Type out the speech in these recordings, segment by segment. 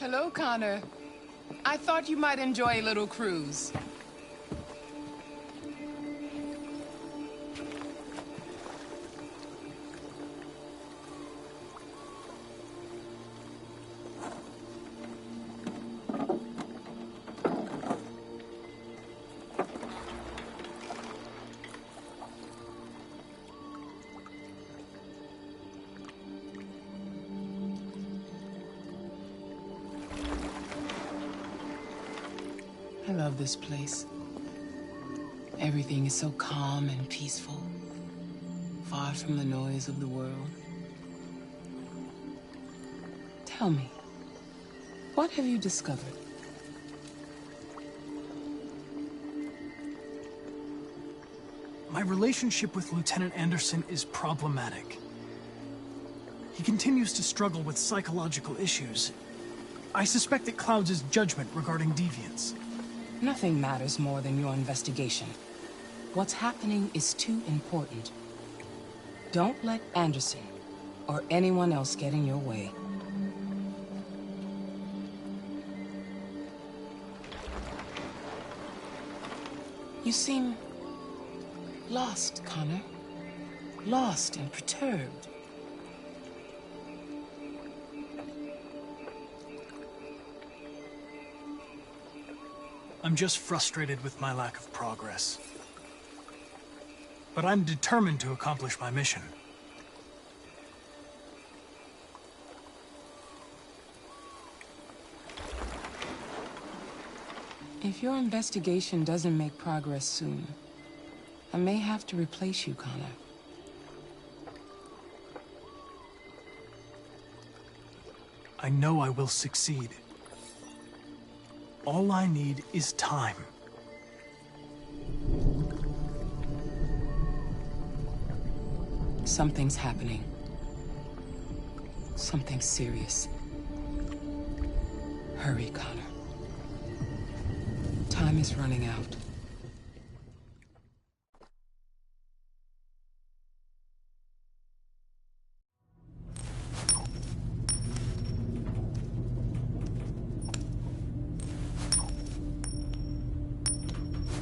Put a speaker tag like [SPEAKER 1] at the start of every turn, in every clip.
[SPEAKER 1] Hello, Conor. I thought you might enjoy a little cruise. I love this place. Everything is so calm and peaceful, far from the noise of the world. Tell me, what have you discovered?
[SPEAKER 2] My relationship with Lieutenant Anderson is problematic. He continues to struggle with psychological issues. I suspect it clouds his judgment regarding deviance.
[SPEAKER 1] Nothing matters more than your investigation. What's happening is too important. Don't let Anderson or anyone else get in your way. You seem lost, Conor. Lost and perturbed.
[SPEAKER 2] I'm just frustrated with my lack of progress. But I'm determined to accomplish my mission.
[SPEAKER 1] If your investigation doesn't make progress soon, I may have to replace you, Conor.
[SPEAKER 2] I know I will succeed. All I need is time.
[SPEAKER 1] Something's happening. Something serious. Hurry, Conor. Time is running out.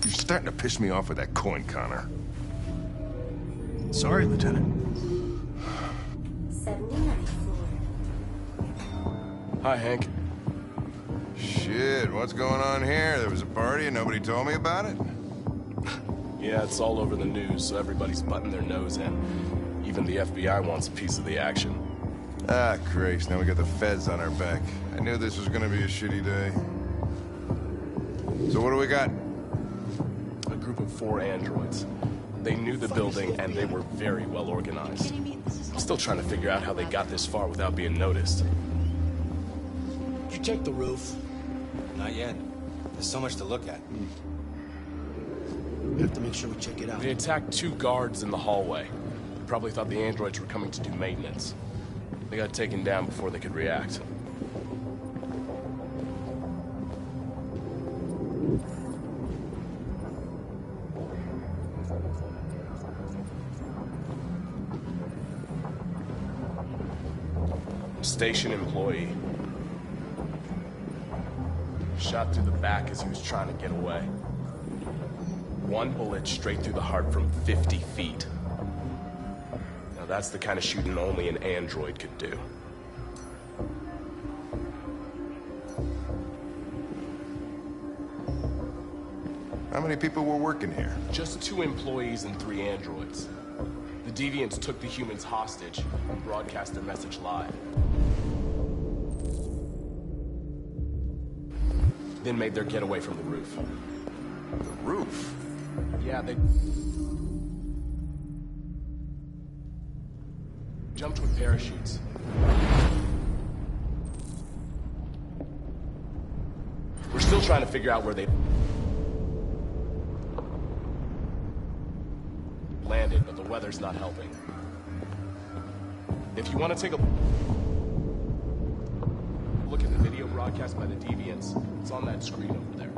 [SPEAKER 3] You're starting to piss me off with that coin, Conor.
[SPEAKER 2] Sorry, Lieutenant.
[SPEAKER 4] 79.
[SPEAKER 5] Hi, Hank.
[SPEAKER 3] Shit, what's going on here? There was a party and nobody told me about it?
[SPEAKER 5] Yeah, it's all over the news, so everybody's butting their nose in. Even the FBI wants a piece of the action.
[SPEAKER 3] Ah, Christ, now we got the feds on our back. I knew this was gonna be a shitty day. So what do we got?
[SPEAKER 5] A group of 4 androids. They knew the building, and they were very well organized. I'm still trying to figure out how they got this far without being noticed.
[SPEAKER 6] Did you check the roof? Not yet. There's so much to look at. We have to make sure we check it out.
[SPEAKER 5] They attacked 2 guards in the hallway. They probably thought the androids were coming to do maintenance. They got taken down before they could react. Station employee. Shot through the back as he was trying to get away. 1 bullet straight through the heart from 50 feet. Now that's the kind of shooting only an android could do.
[SPEAKER 3] How many people were working here?
[SPEAKER 5] Just 2 employees and 3 androids. The deviants took the humans hostage and broadcast their message live. Then made their getaway from the roof.
[SPEAKER 3] The roof?
[SPEAKER 5] Yeah, they jumped with parachutes. We're still trying to figure out where they landed, but the weather's not helping. If you want to take a look at the video broadcast by the deviants, it's on that screen over there.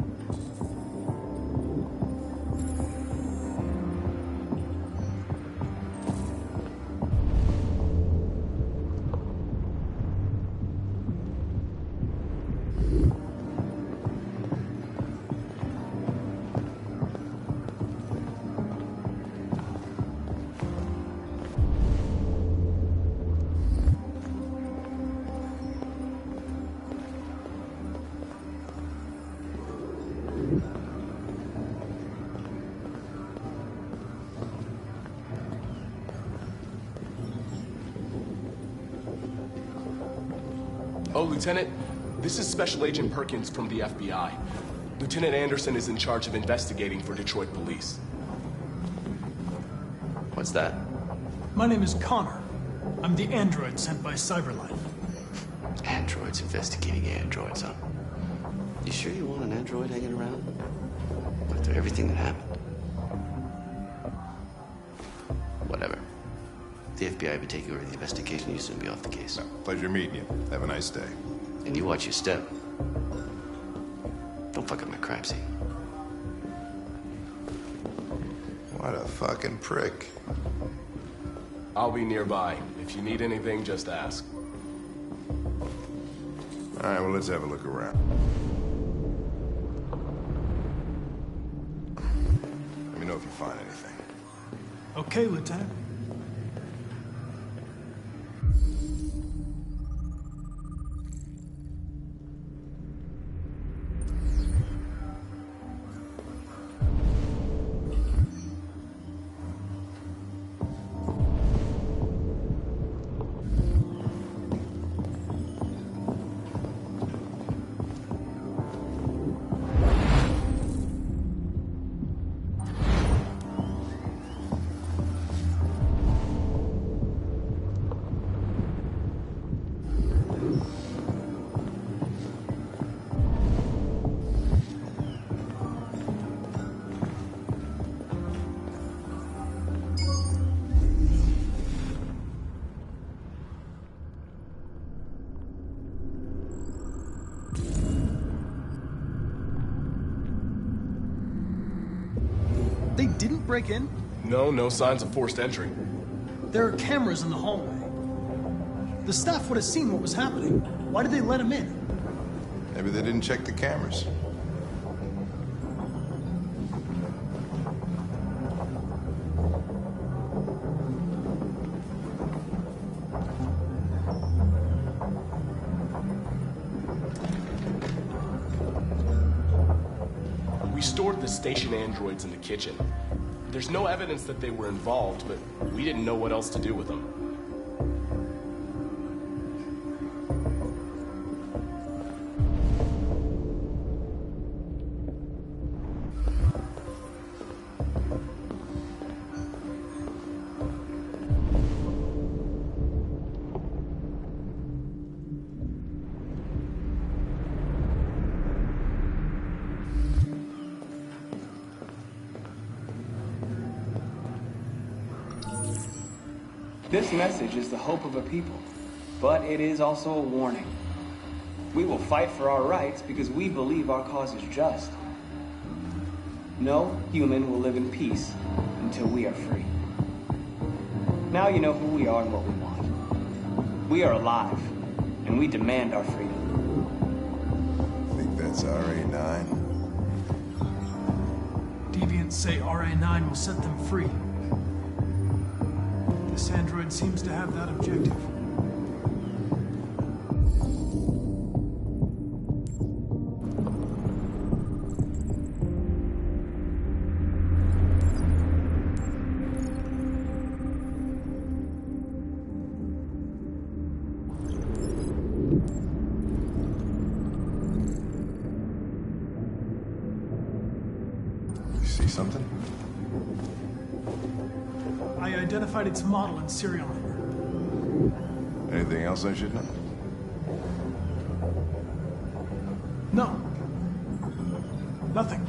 [SPEAKER 5] Oh, Lieutenant, this is Special Agent Perkins from the FBI. Lieutenant Anderson is in charge of investigating for Detroit police.
[SPEAKER 6] What's that?
[SPEAKER 2] My name is Conor. I'm the android sent by Cyberlife.
[SPEAKER 6] Androids investigating androids, huh? You sure you want an android hanging around? After everything that happened? Whatever. The FBI would take over the investigation, you'd soon be off the case.
[SPEAKER 3] No, pleasure meeting you. Have a nice day.
[SPEAKER 6] And you watch your step. Don't fuck up my crime scene.
[SPEAKER 3] What a fucking prick.
[SPEAKER 5] I'll be nearby. If you need anything, just ask.
[SPEAKER 3] All right, well, let's have a look around. Let me know if you find anything.
[SPEAKER 2] Okay, Lieutenant. They didn't break in?
[SPEAKER 5] No, no signs of forced entry.
[SPEAKER 2] There are cameras in the hallway. The staff would have seen what was happening. Why did they let him in?
[SPEAKER 3] Maybe they didn't check the cameras.
[SPEAKER 5] We stored the station androids in the kitchen. There's no evidence that they were involved, but we didn't know what else to do with them.
[SPEAKER 4] This message is the hope of a people, but it is also a warning. We will fight for our rights because we believe our cause is just. No human will live in peace until we are free. Now you know who we are and what we want. We are alive, and we demand our freedom.
[SPEAKER 3] Think that's RA9?
[SPEAKER 2] Deviants say RA9 will set them free. This android seems to have that objective.
[SPEAKER 3] You see something?
[SPEAKER 2] I identified its model and serial number.
[SPEAKER 3] Anything else I should know?
[SPEAKER 2] No. Nothing.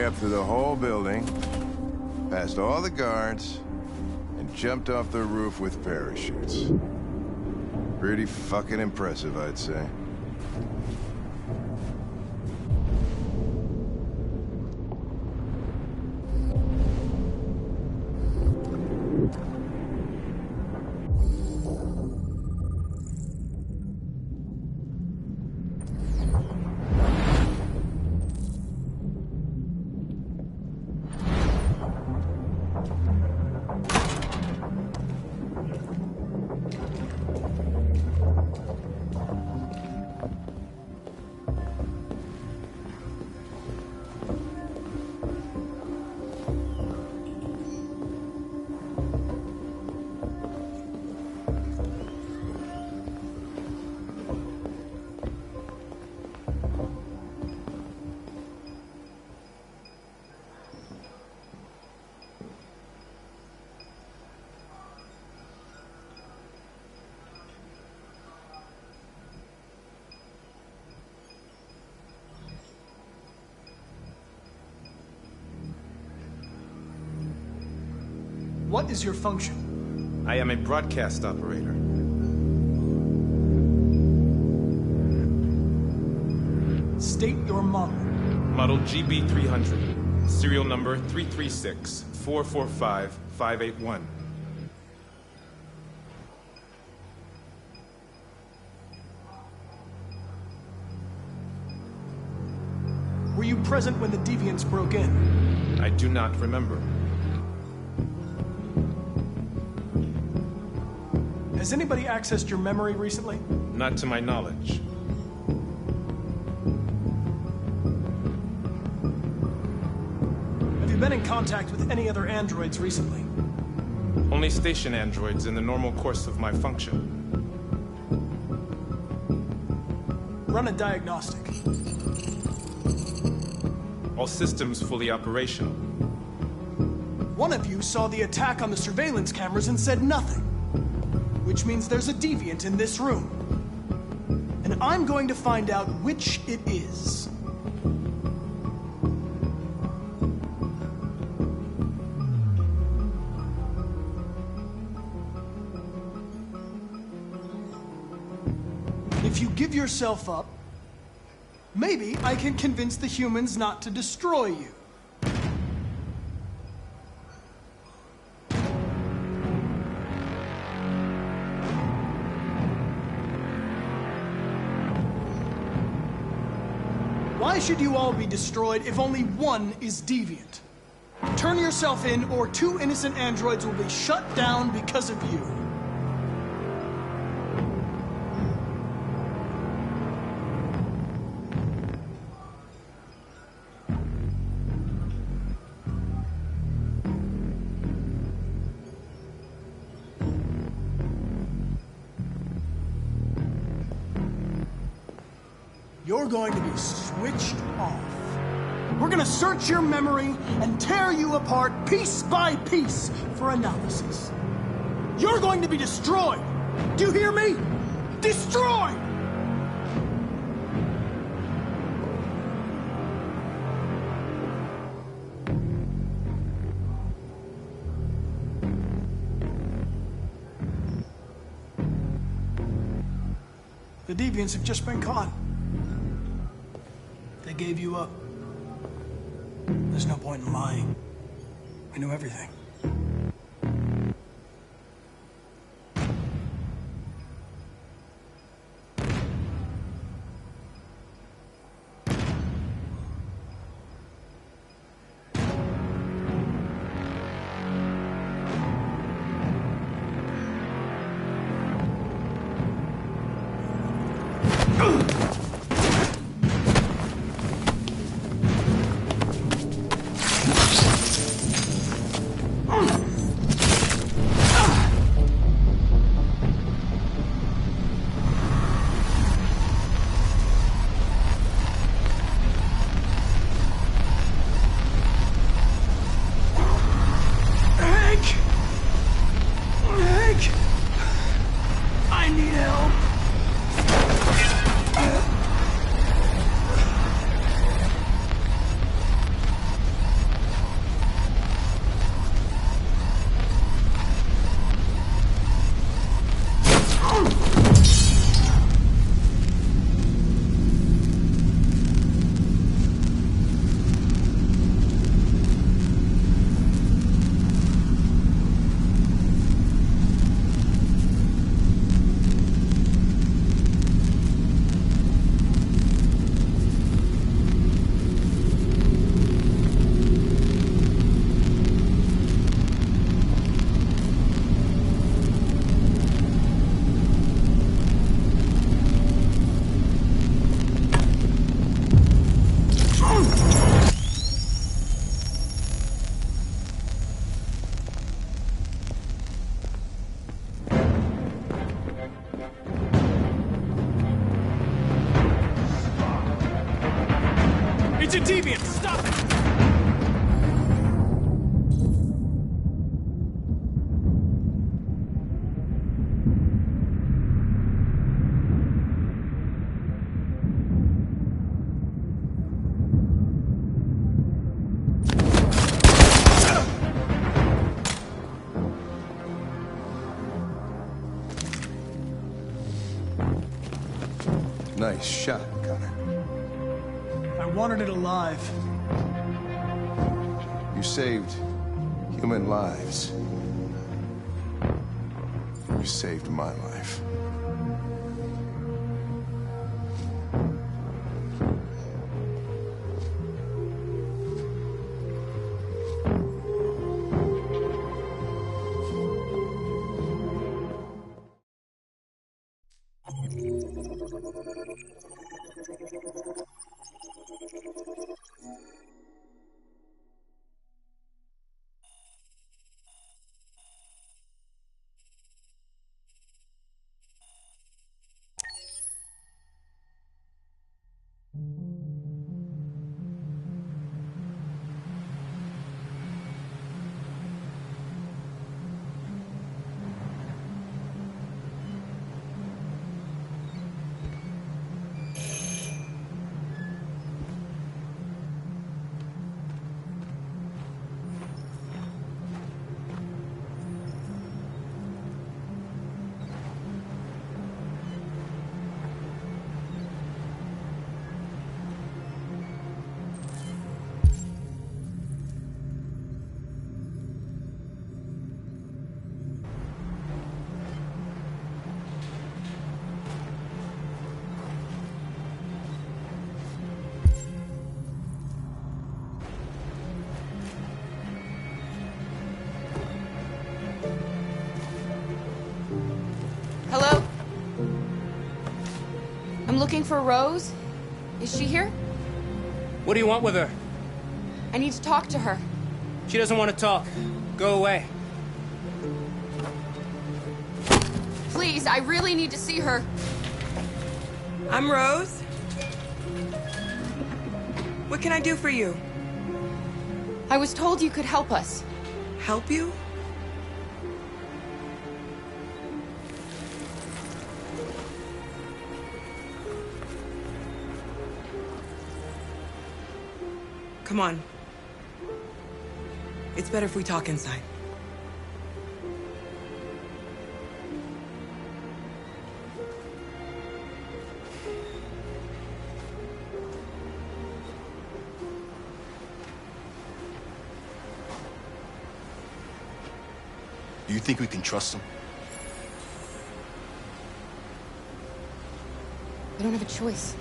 [SPEAKER 3] way up through the whole building, past all the guards, and jumped off the roof with parachutes. Pretty fucking impressive, I'd say.
[SPEAKER 2] What is your function?
[SPEAKER 7] I am a broadcast operator.
[SPEAKER 2] State your model.
[SPEAKER 7] Model GB300. Serial number 336-445-581.
[SPEAKER 2] Were you present when the deviants broke in?
[SPEAKER 7] I do not remember.
[SPEAKER 2] Has anybody accessed your memory recently?
[SPEAKER 7] Not to my knowledge.
[SPEAKER 2] Have you been in contact with any other androids recently?
[SPEAKER 7] Only station androids in the normal course of my function.
[SPEAKER 2] Run a diagnostic.
[SPEAKER 7] All systems fully operational.
[SPEAKER 2] One of you saw the attack on the surveillance cameras and said nothing. Which means there's a deviant in this room. And I'm going to find out which it is. If you give yourself up, maybe I can convince the humans not to destroy you. Why should you all be destroyed if only one is deviant? Turn yourself in, or 2 innocent androids will be shut down because of you. You're going to be switched off. We're gonna search your memory and tear you apart piece by piece for analysis. You're going to be destroyed. Do you hear me? Destroyed! The deviants have just been caught. They gave you up. There's no point in lying. We knew everything. bunch of deviants! Stop it!
[SPEAKER 3] Nice shot, Conor.
[SPEAKER 2] I wanted it alive.
[SPEAKER 3] You saved human lives. You saved my life.
[SPEAKER 8] Hello? I'm looking for Rose. Is she here?
[SPEAKER 9] What do you want with her?
[SPEAKER 8] I need to talk to her.
[SPEAKER 9] She doesn't want to talk. Go away.
[SPEAKER 8] Please, I really need to see her.
[SPEAKER 10] I'm Rose. What can I do for you?
[SPEAKER 8] I was told you could help us.
[SPEAKER 10] Help you? Come on. It's better if we talk inside.
[SPEAKER 6] Do you think we can trust him?
[SPEAKER 8] I don't have a choice.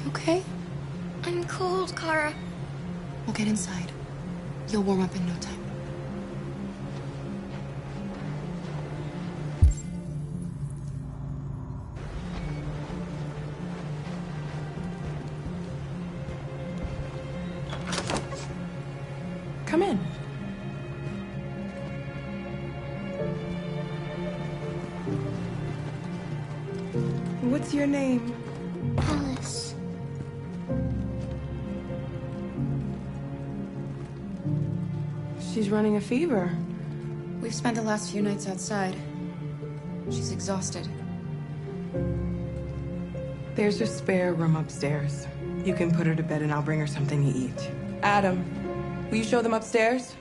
[SPEAKER 8] Okay?
[SPEAKER 11] I'm cold, Kara.
[SPEAKER 8] We'll get inside. You'll warm up in no time.
[SPEAKER 10] Come in. What's your name?
[SPEAKER 11] Alice.
[SPEAKER 10] She's running a fever.
[SPEAKER 8] We've spent the last few nights outside. She's exhausted.
[SPEAKER 10] There's a spare room upstairs. You can put her to bed and I'll bring her something to eat. Adam, will you show them upstairs?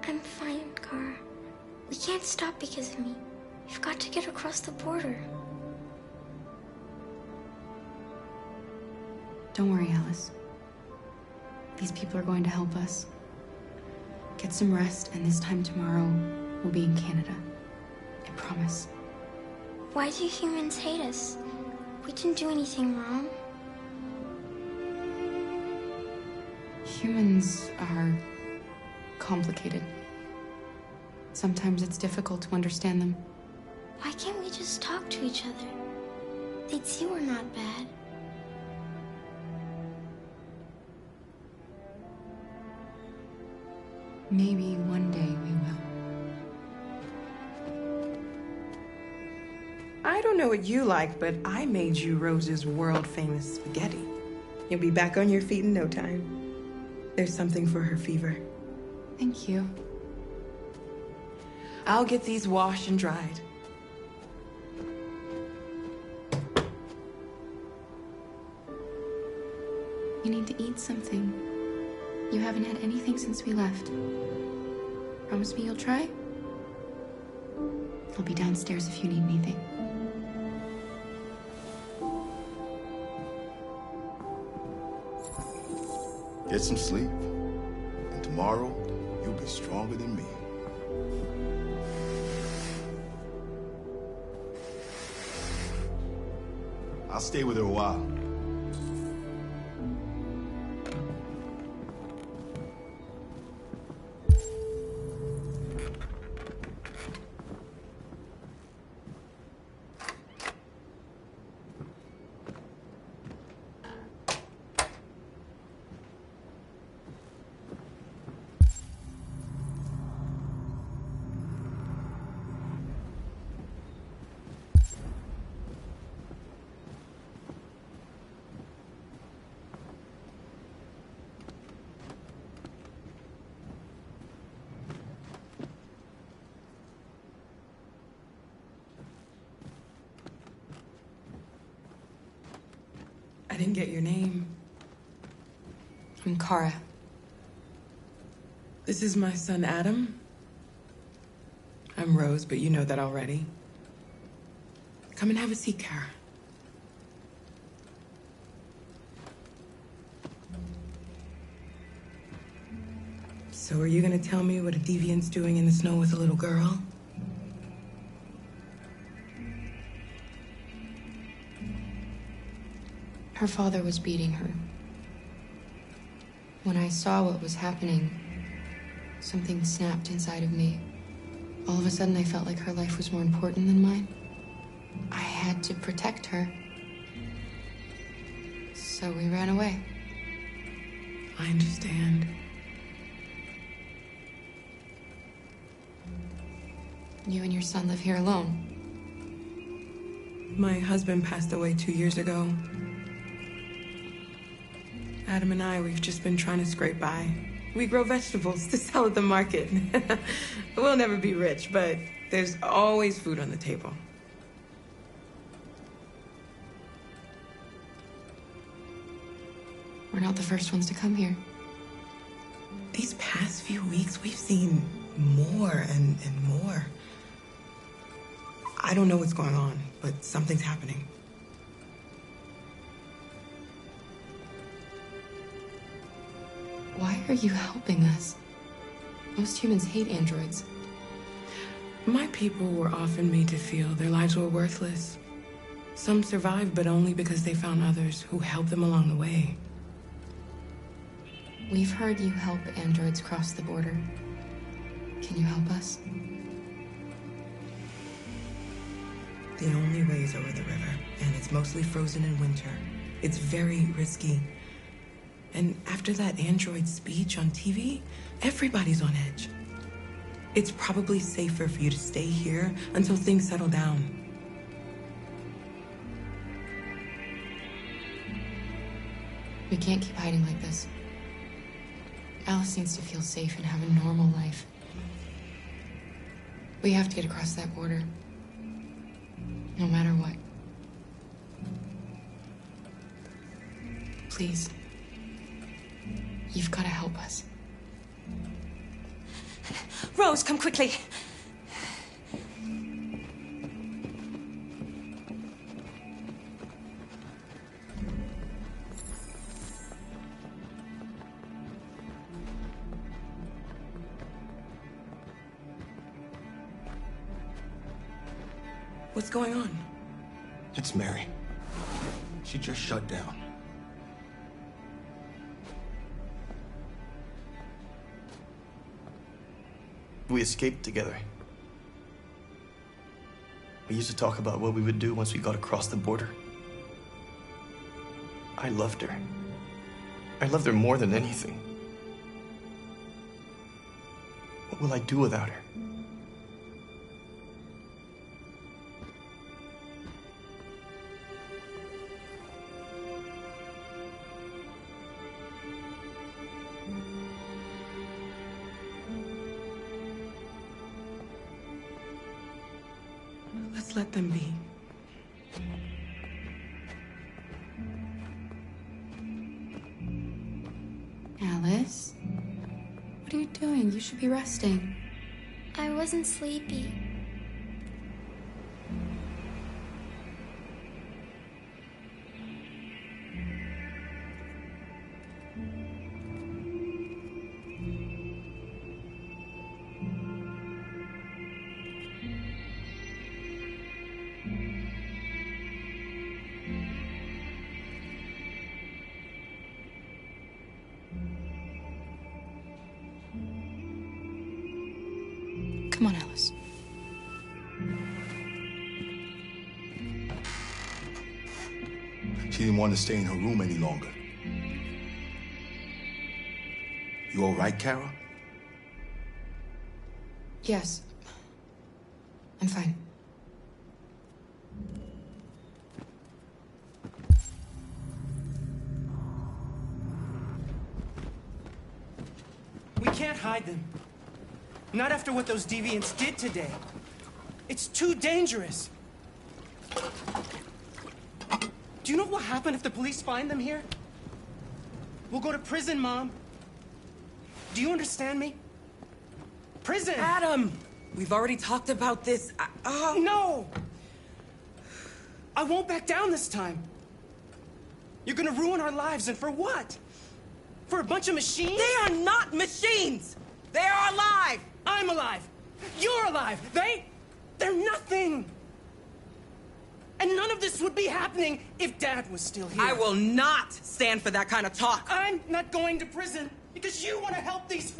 [SPEAKER 11] I'm fine, Kara. We can't stop because of me. We've got to get across the border.
[SPEAKER 8] Don't worry, Alice. These people are going to help us. Get some rest, and this time tomorrow, we'll be in Canada. I promise.
[SPEAKER 11] Why do humans hate us? We didn't do anything wrong.
[SPEAKER 8] Humans are complicated. Sometimes it's difficult to understand them.
[SPEAKER 11] Why can't we just talk to each other? They'd see we're not bad.
[SPEAKER 8] Maybe one day we will.
[SPEAKER 10] I don't know what you like, but I made you Rose's world-famous spaghetti. You'll be back on your feet in no time. There's something for her fever.
[SPEAKER 8] Thank you.
[SPEAKER 10] I'll get these washed and dried.
[SPEAKER 8] You need to eat something. You haven't had anything since we left. Promise me you'll try? I'll be downstairs if you need anything.
[SPEAKER 3] Get some sleep, and tomorrow you'll be stronger than me. I'll stay with her a while.
[SPEAKER 10] I didn't get your name.
[SPEAKER 8] I'm Kara.
[SPEAKER 10] This is my son, Adam. I'm Rose, but you know that already. Come and have a seat, Kara. So are you gonna tell me what a deviant's doing in the snow with a little girl?
[SPEAKER 8] Her father was beating her. When I saw what was happening, something snapped inside of me. All of a sudden, I felt like her life was more important than mine. I had to protect her. So we ran away.
[SPEAKER 10] I understand.
[SPEAKER 8] You and your son live here alone.
[SPEAKER 10] My husband passed away 2 years ago. Adam and I, we've just been trying to scrape by. We grow vegetables to sell at the market. We'll never be rich, but there's always food on the table.
[SPEAKER 8] We're not the first ones to come here.
[SPEAKER 10] These past few weeks, we've seen more and more. I don't know what's going on, but something's happening.
[SPEAKER 8] Why are you helping us? Most humans hate androids.
[SPEAKER 10] My people were often made to feel their lives were worthless. Some survived, but only because they found others who helped them along the way.
[SPEAKER 8] We've heard you help androids cross the border. Can you help us?
[SPEAKER 10] The only way is over the river, and it's mostly frozen in winter. It's very risky. And after that android speech on TV, everybody's on edge. It's probably safer for you to stay here until things settle down.
[SPEAKER 8] We can't keep hiding like this. Alice needs to feel safe and have a normal life. We have to get across that border. No matter what. Please. You've got to help us.
[SPEAKER 12] Rose, come quickly.
[SPEAKER 10] What's going on?
[SPEAKER 13] It's Mary. She just shut down.
[SPEAKER 6] We escaped together. We used to talk about what we would do once we got across the border. I loved her. I loved her more than anything. What will I do without her?
[SPEAKER 10] Let's let them be.
[SPEAKER 8] Alice? What are you doing? You should be resting.
[SPEAKER 11] I wasn't sleepy.
[SPEAKER 8] Come on, Alice.
[SPEAKER 13] She didn't want to stay in her room any longer. You all right, Kara?
[SPEAKER 8] Yes. I'm fine.
[SPEAKER 9] We can't hide them. Not after what those deviants did today. It's too dangerous. Do you know what will happen if the police find them here? We'll go to prison, Mom. Do you understand me? Prison!
[SPEAKER 10] Adam! We've already talked about this.
[SPEAKER 9] No! I won't back down this time. You're gonna ruin our lives, and for what? For a bunch of machines?
[SPEAKER 10] They are not machines! They are alive!
[SPEAKER 9] I'm alive! You're alive! They're nothing! And none of this would be happening if Dad was still here.
[SPEAKER 10] I will not stand for that kind of talk.
[SPEAKER 9] I'm not going to prison because you want to help these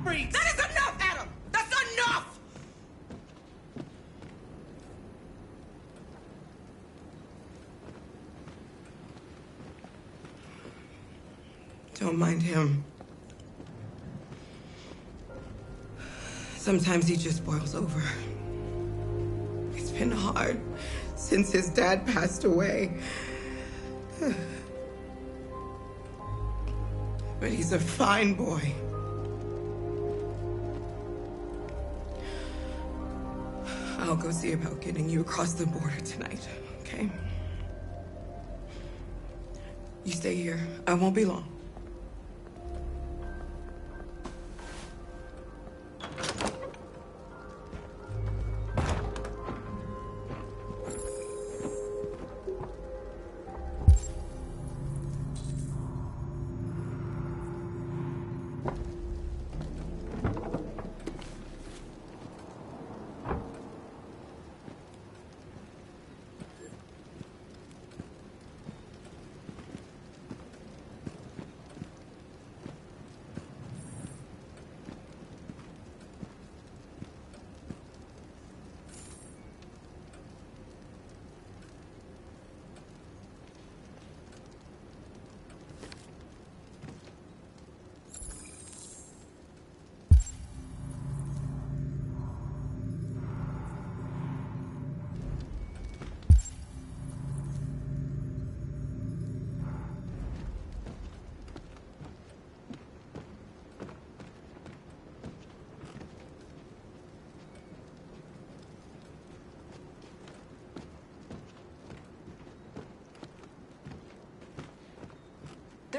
[SPEAKER 9] freaks.
[SPEAKER 10] That is enough, Adam! That's enough! Don't mind him. Sometimes he just boils over. It's been hard since his dad passed away. But he's a fine boy. I'll go see about getting you across the border tonight, okay? You stay here. I won't be long.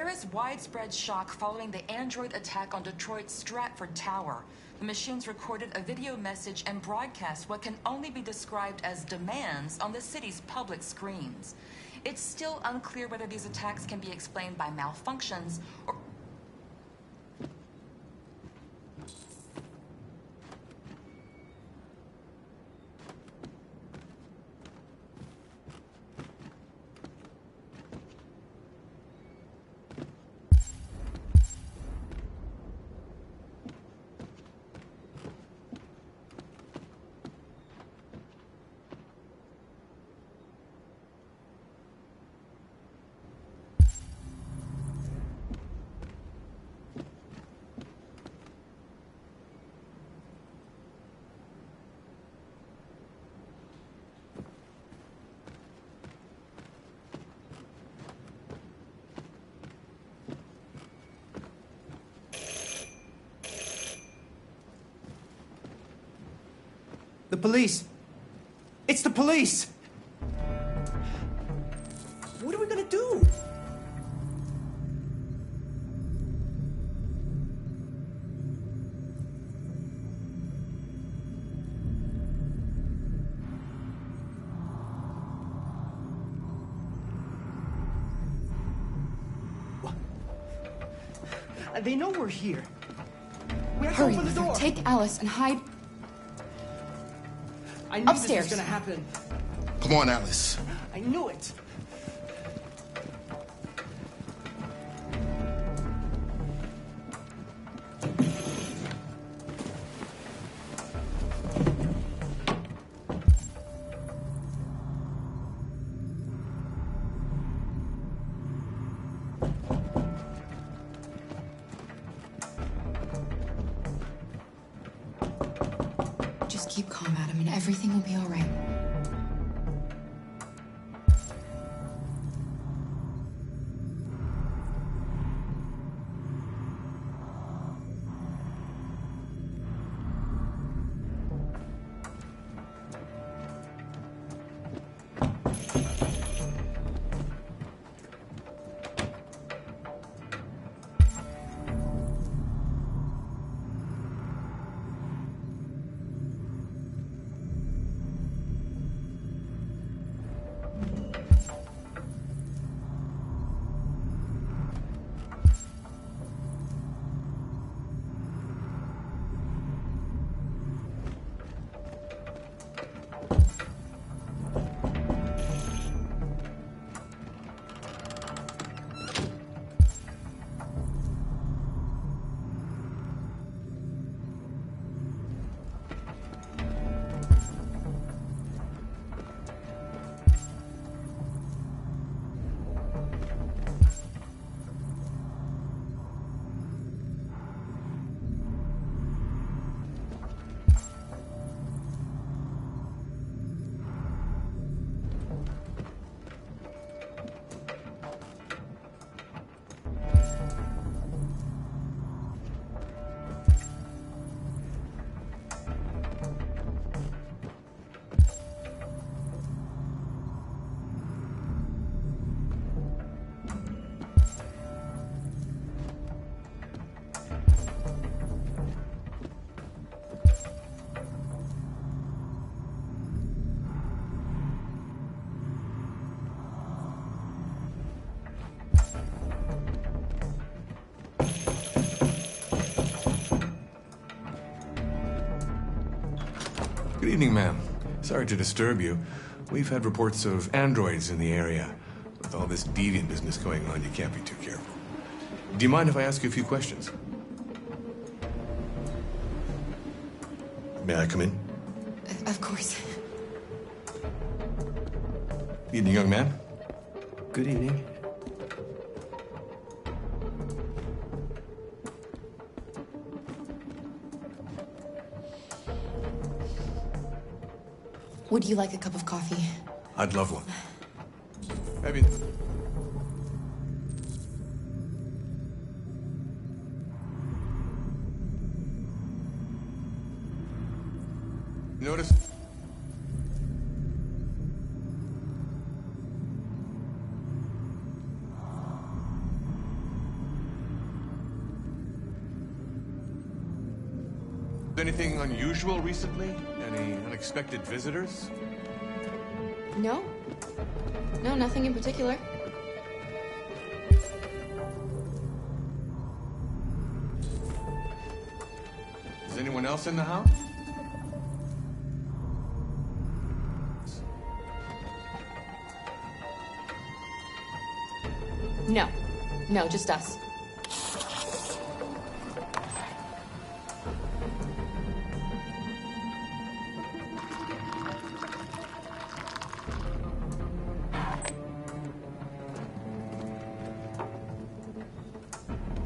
[SPEAKER 12] There is widespread shock following the android attack on Detroit's Stratford Tower. The machines recorded a video message and broadcast what can only be described as demands on the city's public screens. It's still unclear whether these attacks can be explained by malfunctions or...
[SPEAKER 9] The police! It's the police! What are we gonna do? They know we're here. We have to
[SPEAKER 8] Hurry,
[SPEAKER 9] open the door.
[SPEAKER 8] take Alice and hide
[SPEAKER 9] I knew
[SPEAKER 8] upstairs.
[SPEAKER 9] this was gonna happen.
[SPEAKER 13] Come on, Alice.
[SPEAKER 9] I knew it.
[SPEAKER 8] Just keep calm, Adam, and everything will be all right.
[SPEAKER 14] Good evening, ma'am. Sorry to disturb you. We've had reports of androids in the area. With all this deviant business going on, you can't be too careful. Do you mind if I ask you a few questions? May I come in?
[SPEAKER 8] Of course.
[SPEAKER 14] Evening, young man.
[SPEAKER 6] Good evening.
[SPEAKER 8] Would you like a cup of coffee?
[SPEAKER 14] I'd love one. Have you... Notice? anything unusual recently? Any unexpected visitors?
[SPEAKER 8] No. No, nothing in particular.
[SPEAKER 14] Is anyone else in the house?
[SPEAKER 8] No. No, just us.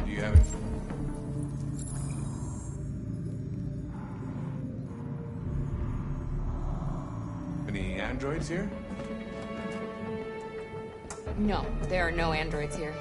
[SPEAKER 14] Do you have it? Any androids here?
[SPEAKER 8] No, there are no androids here.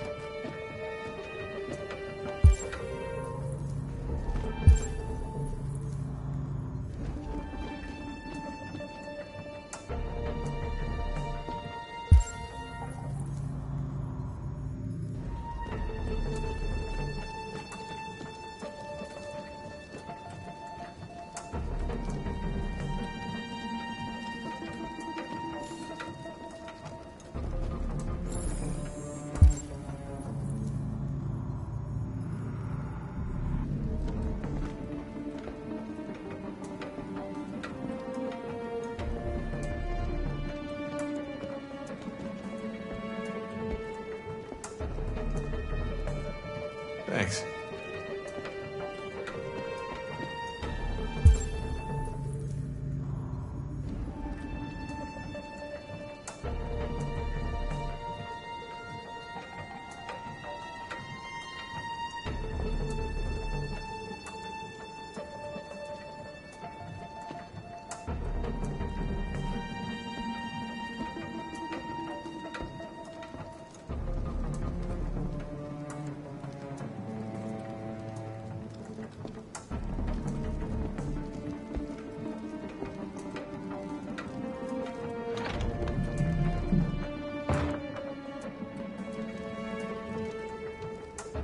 [SPEAKER 14] Thanks.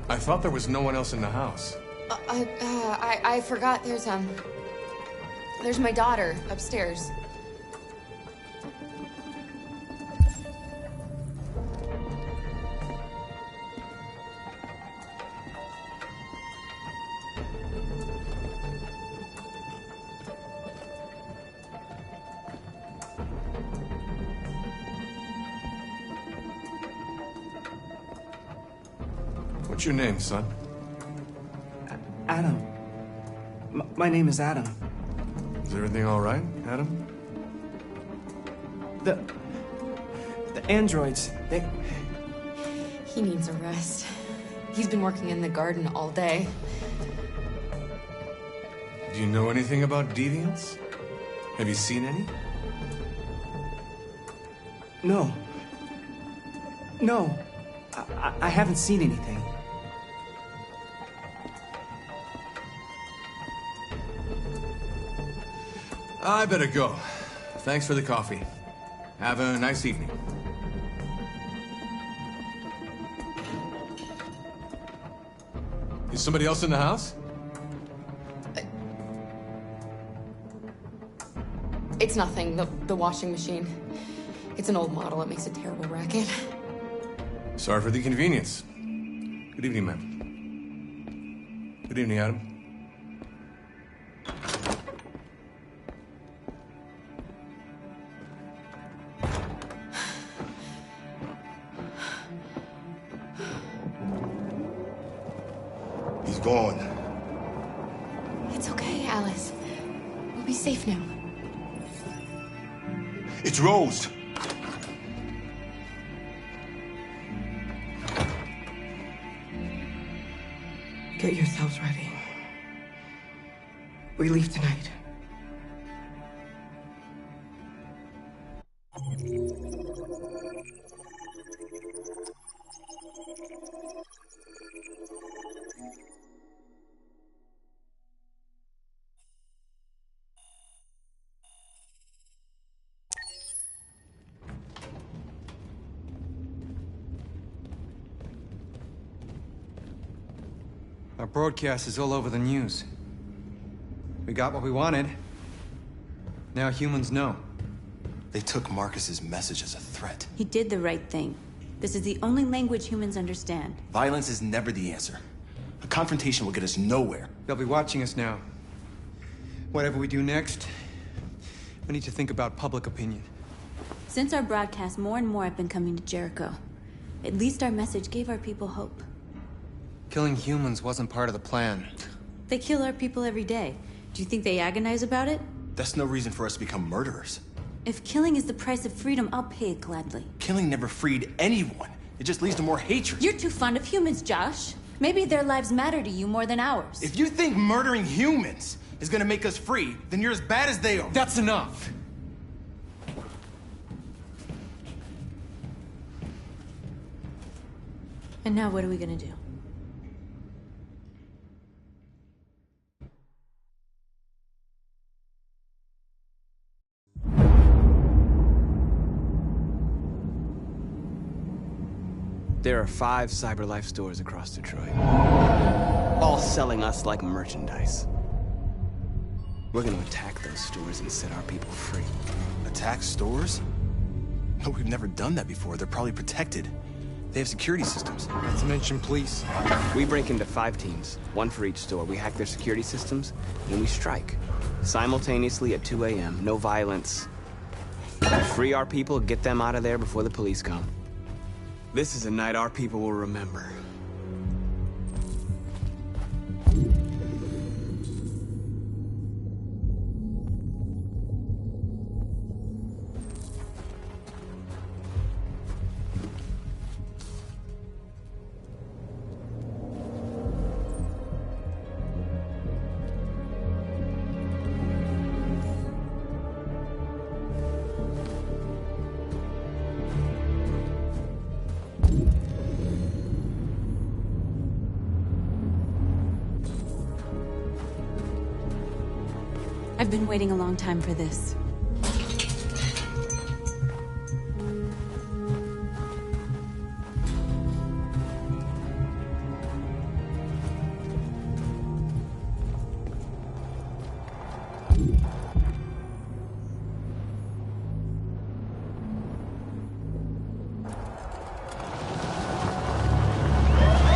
[SPEAKER 14] I thought there was no one else in the house.
[SPEAKER 8] I forgot there's my daughter upstairs.
[SPEAKER 14] What's your name, son?
[SPEAKER 9] Adam. My name is Adam.
[SPEAKER 14] Is everything all right, Adam?
[SPEAKER 9] The androids, they...
[SPEAKER 8] He needs a rest. He's been working in the garden all day.
[SPEAKER 14] Do you know anything about deviants? Have you seen any?
[SPEAKER 9] No. No. I haven't seen anything.
[SPEAKER 14] I better go. Thanks for the coffee. Have a nice evening. Is somebody else in the house?
[SPEAKER 8] It's nothing. The washing machine. It's an old model. It makes a terrible racket.
[SPEAKER 14] Sorry for the inconvenience. Good evening, ma'am. Good evening, Adam.
[SPEAKER 13] He's gone.
[SPEAKER 8] It's okay, Alice. We'll be safe now.
[SPEAKER 13] It's Rose.
[SPEAKER 10] Get yourselves ready. We leave tonight.
[SPEAKER 15] Our broadcast is all over the news. We got what we wanted. Now humans know.
[SPEAKER 13] They took Marcus's message as a threat.
[SPEAKER 16] He did the right thing. This is the only language humans understand.
[SPEAKER 13] Violence is never the answer. A confrontation will get us nowhere.
[SPEAKER 15] They'll be watching us now. Whatever we do next, we need to think about public opinion.
[SPEAKER 16] Since our broadcast, more and more have been coming to Jericho. At least our message gave our people hope.
[SPEAKER 15] Killing humans wasn't part of the plan.
[SPEAKER 16] They kill our people every day. Do you think they agonize about it?
[SPEAKER 13] That's no reason for us to become murderers.
[SPEAKER 16] If killing is the price of freedom, I'll pay it gladly.
[SPEAKER 13] Killing never freed anyone. It just leads to more hatred.
[SPEAKER 16] You're too fond of humans, Josh. Maybe their lives matter to you more than ours.
[SPEAKER 13] If you think murdering humans is gonna make us free, then you're as bad as they are.
[SPEAKER 15] That's enough.
[SPEAKER 16] And now what are we gonna do?
[SPEAKER 17] There are 5 CyberLife stores across Detroit, all selling us like merchandise. We're gonna attack those stores and set our people free.
[SPEAKER 13] Attack stores? No, we've never done that before. They're probably protected. They have security systems.
[SPEAKER 15] Not to mention police.
[SPEAKER 17] We break into 5 teams, 1 for each store. We hack their security systems, and we strike. Simultaneously at 2 a.m., no violence. Free our people, get them out of there before the police come. This is a night our people will remember.
[SPEAKER 16] I've been waiting a long time for this.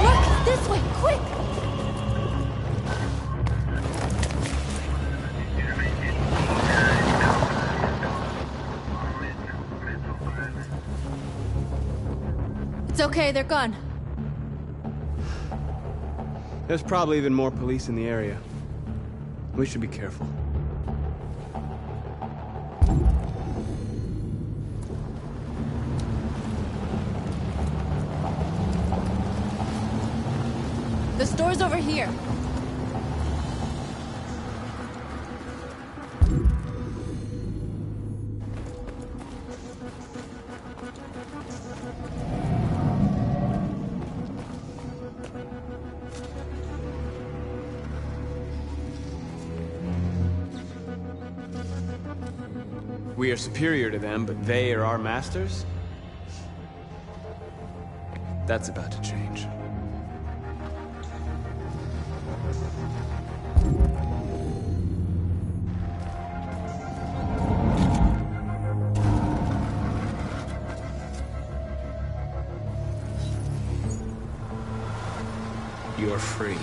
[SPEAKER 16] Marcus, this way, quick! It's okay, they're gone.
[SPEAKER 17] There's probably even more police in the area. We should be careful.
[SPEAKER 16] The store's over here.
[SPEAKER 17] We are superior to them, but they are our masters? That's about to change. You're free.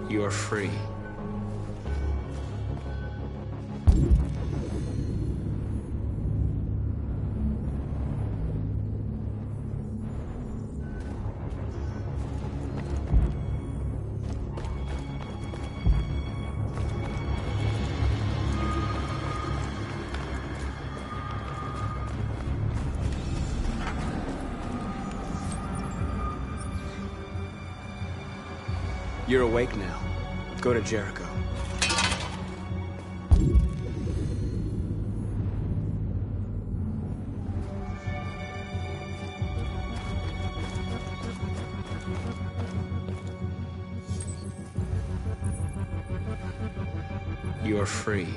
[SPEAKER 17] You're free. You're awake now. Go to Jericho. You're free.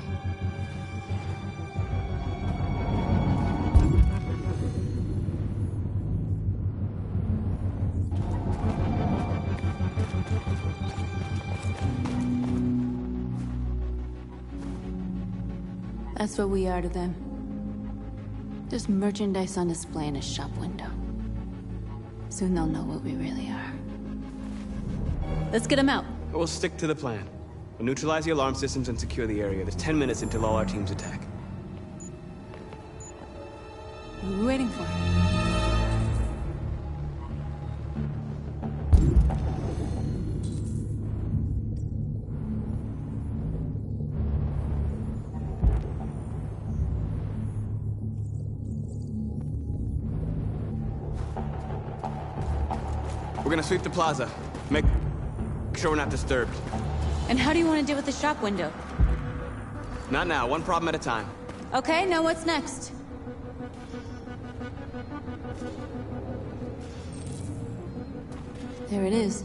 [SPEAKER 16] That's what we are to them. Just merchandise on display in a shop window. Soon they'll know what we really are. Let's get them out.
[SPEAKER 17] We'll stick to the plan. We'll neutralize the alarm systems and secure the area. There's 10 minutes until all our teams attack.
[SPEAKER 16] What are we waiting for?
[SPEAKER 17] We're gonna sweep the plaza. Make sure we're not disturbed.
[SPEAKER 16] And how do you want to deal with the shop window?
[SPEAKER 17] Not now, one problem at a time.
[SPEAKER 16] Okay, now what's next? There it is.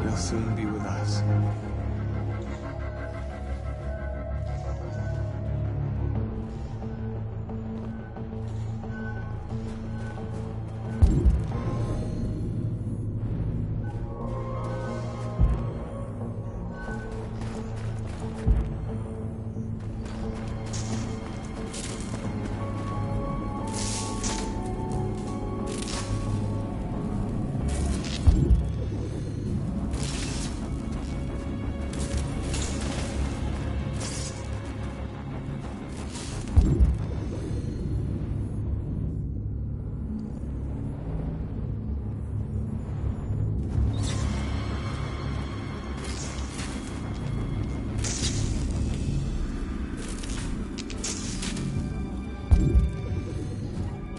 [SPEAKER 17] You'll soon be with us.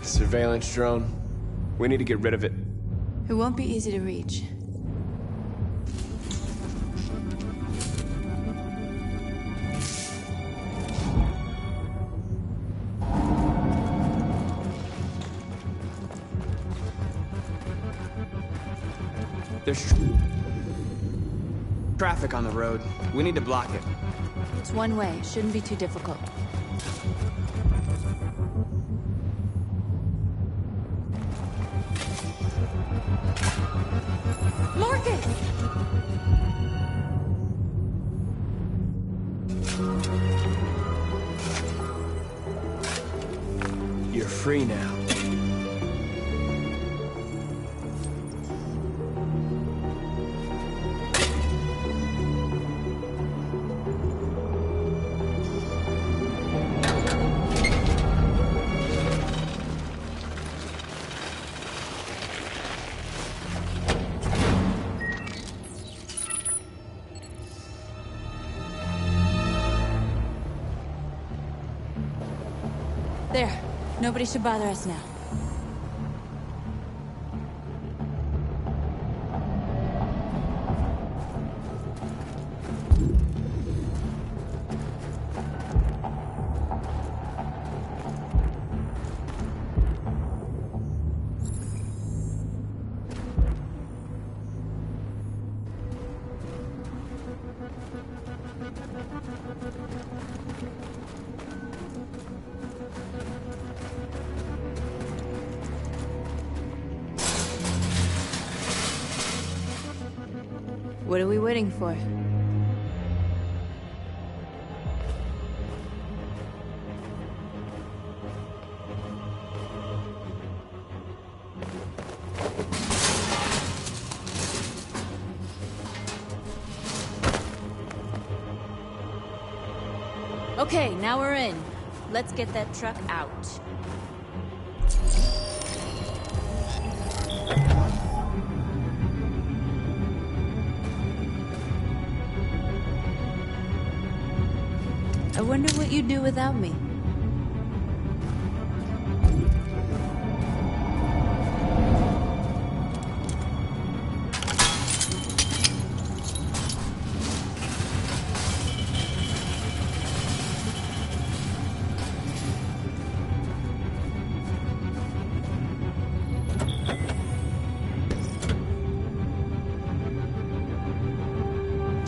[SPEAKER 17] Surveillance drone. We need to get rid of it.
[SPEAKER 16] It won't be easy to reach.
[SPEAKER 17] There's traffic on the road. We need to block it.
[SPEAKER 16] It's one way. Shouldn't be too difficult. Marcus!
[SPEAKER 17] You're free now.
[SPEAKER 16] There. Nobody should bother us now. What are we waiting for? Okay, now we're in. Let's get that truck out. I wonder what you'd do without me.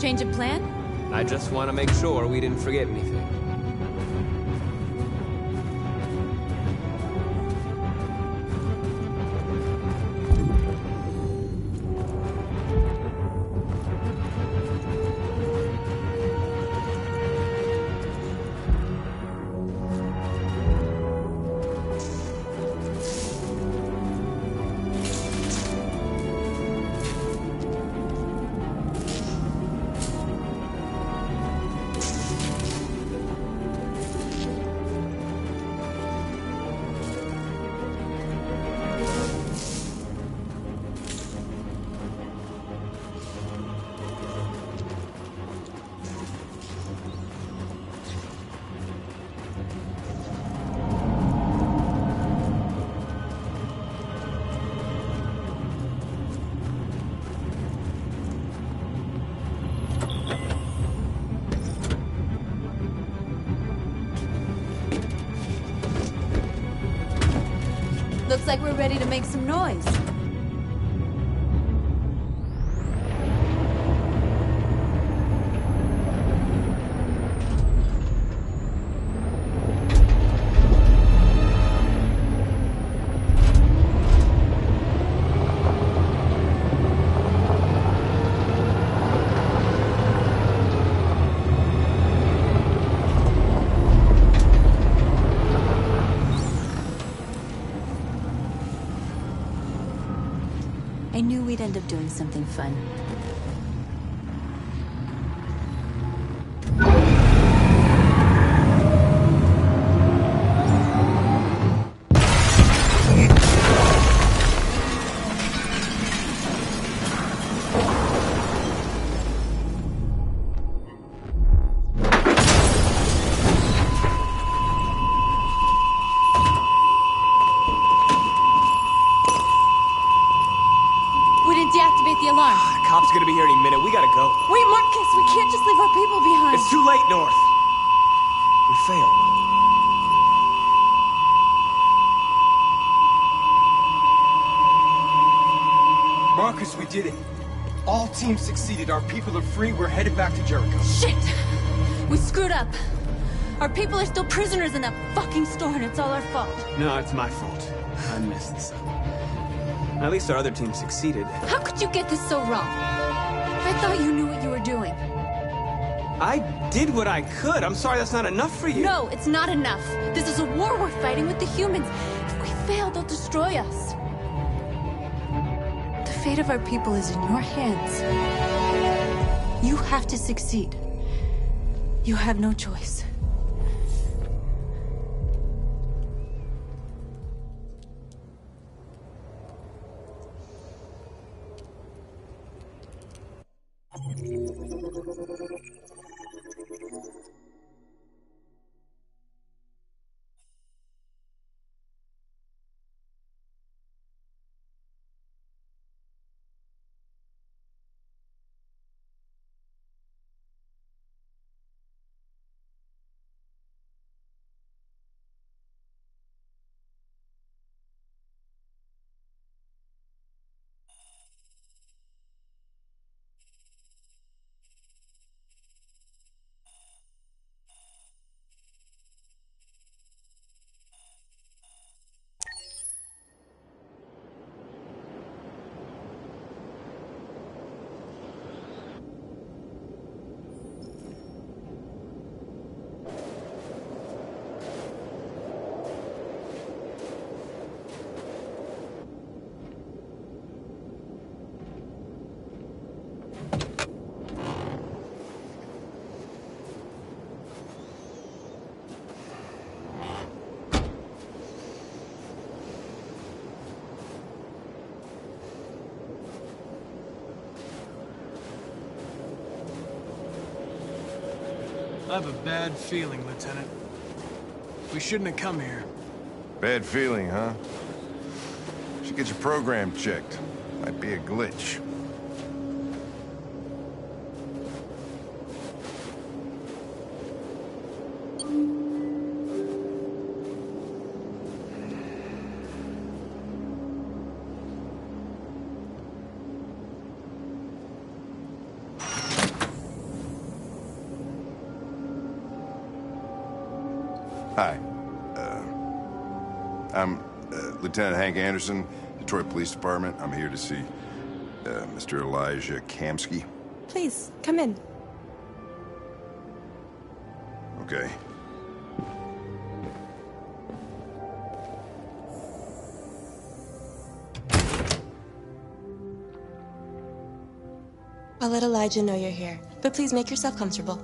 [SPEAKER 16] Change of plan?
[SPEAKER 17] I just want to make sure we didn't forget anything.
[SPEAKER 16] Looks like we're ready to make some noise. I knew we'd end up doing something fun. The alarm.
[SPEAKER 17] The cop's gonna be here any minute. We gotta go.
[SPEAKER 16] Wait, Marcus, we can't just leave our people behind.
[SPEAKER 17] It's too late, North. We failed.
[SPEAKER 15] Marcus, we did it. All teams succeeded. Our people are free. We're headed back to Jericho.
[SPEAKER 16] Shit! We screwed up. Our people are still prisoners in that fucking store, and it's all our fault.
[SPEAKER 17] No, it's my fault. I messed this up. At least our other team succeeded.
[SPEAKER 16] How could you get this so wrong? I thought you knew what you were doing.
[SPEAKER 17] I did what I could. I'm sorry that's not enough for you.
[SPEAKER 16] No, it's not enough. This is a war we're fighting with the humans. If we fail, they'll destroy us. The fate of our people is in your hands. You have to succeed. You have no choice.
[SPEAKER 2] I have a bad feeling, Lieutenant. We shouldn't have come here.
[SPEAKER 3] Bad feeling, huh? Should get your program checked. Might be a glitch. Hi. I'm Lieutenant Hank Anderson, Detroit Police Department. I'm here to see Mr. Elijah Kamsky.
[SPEAKER 18] Please, come in.
[SPEAKER 3] Okay.
[SPEAKER 18] I'll let Elijah know you're here, but please make yourself comfortable.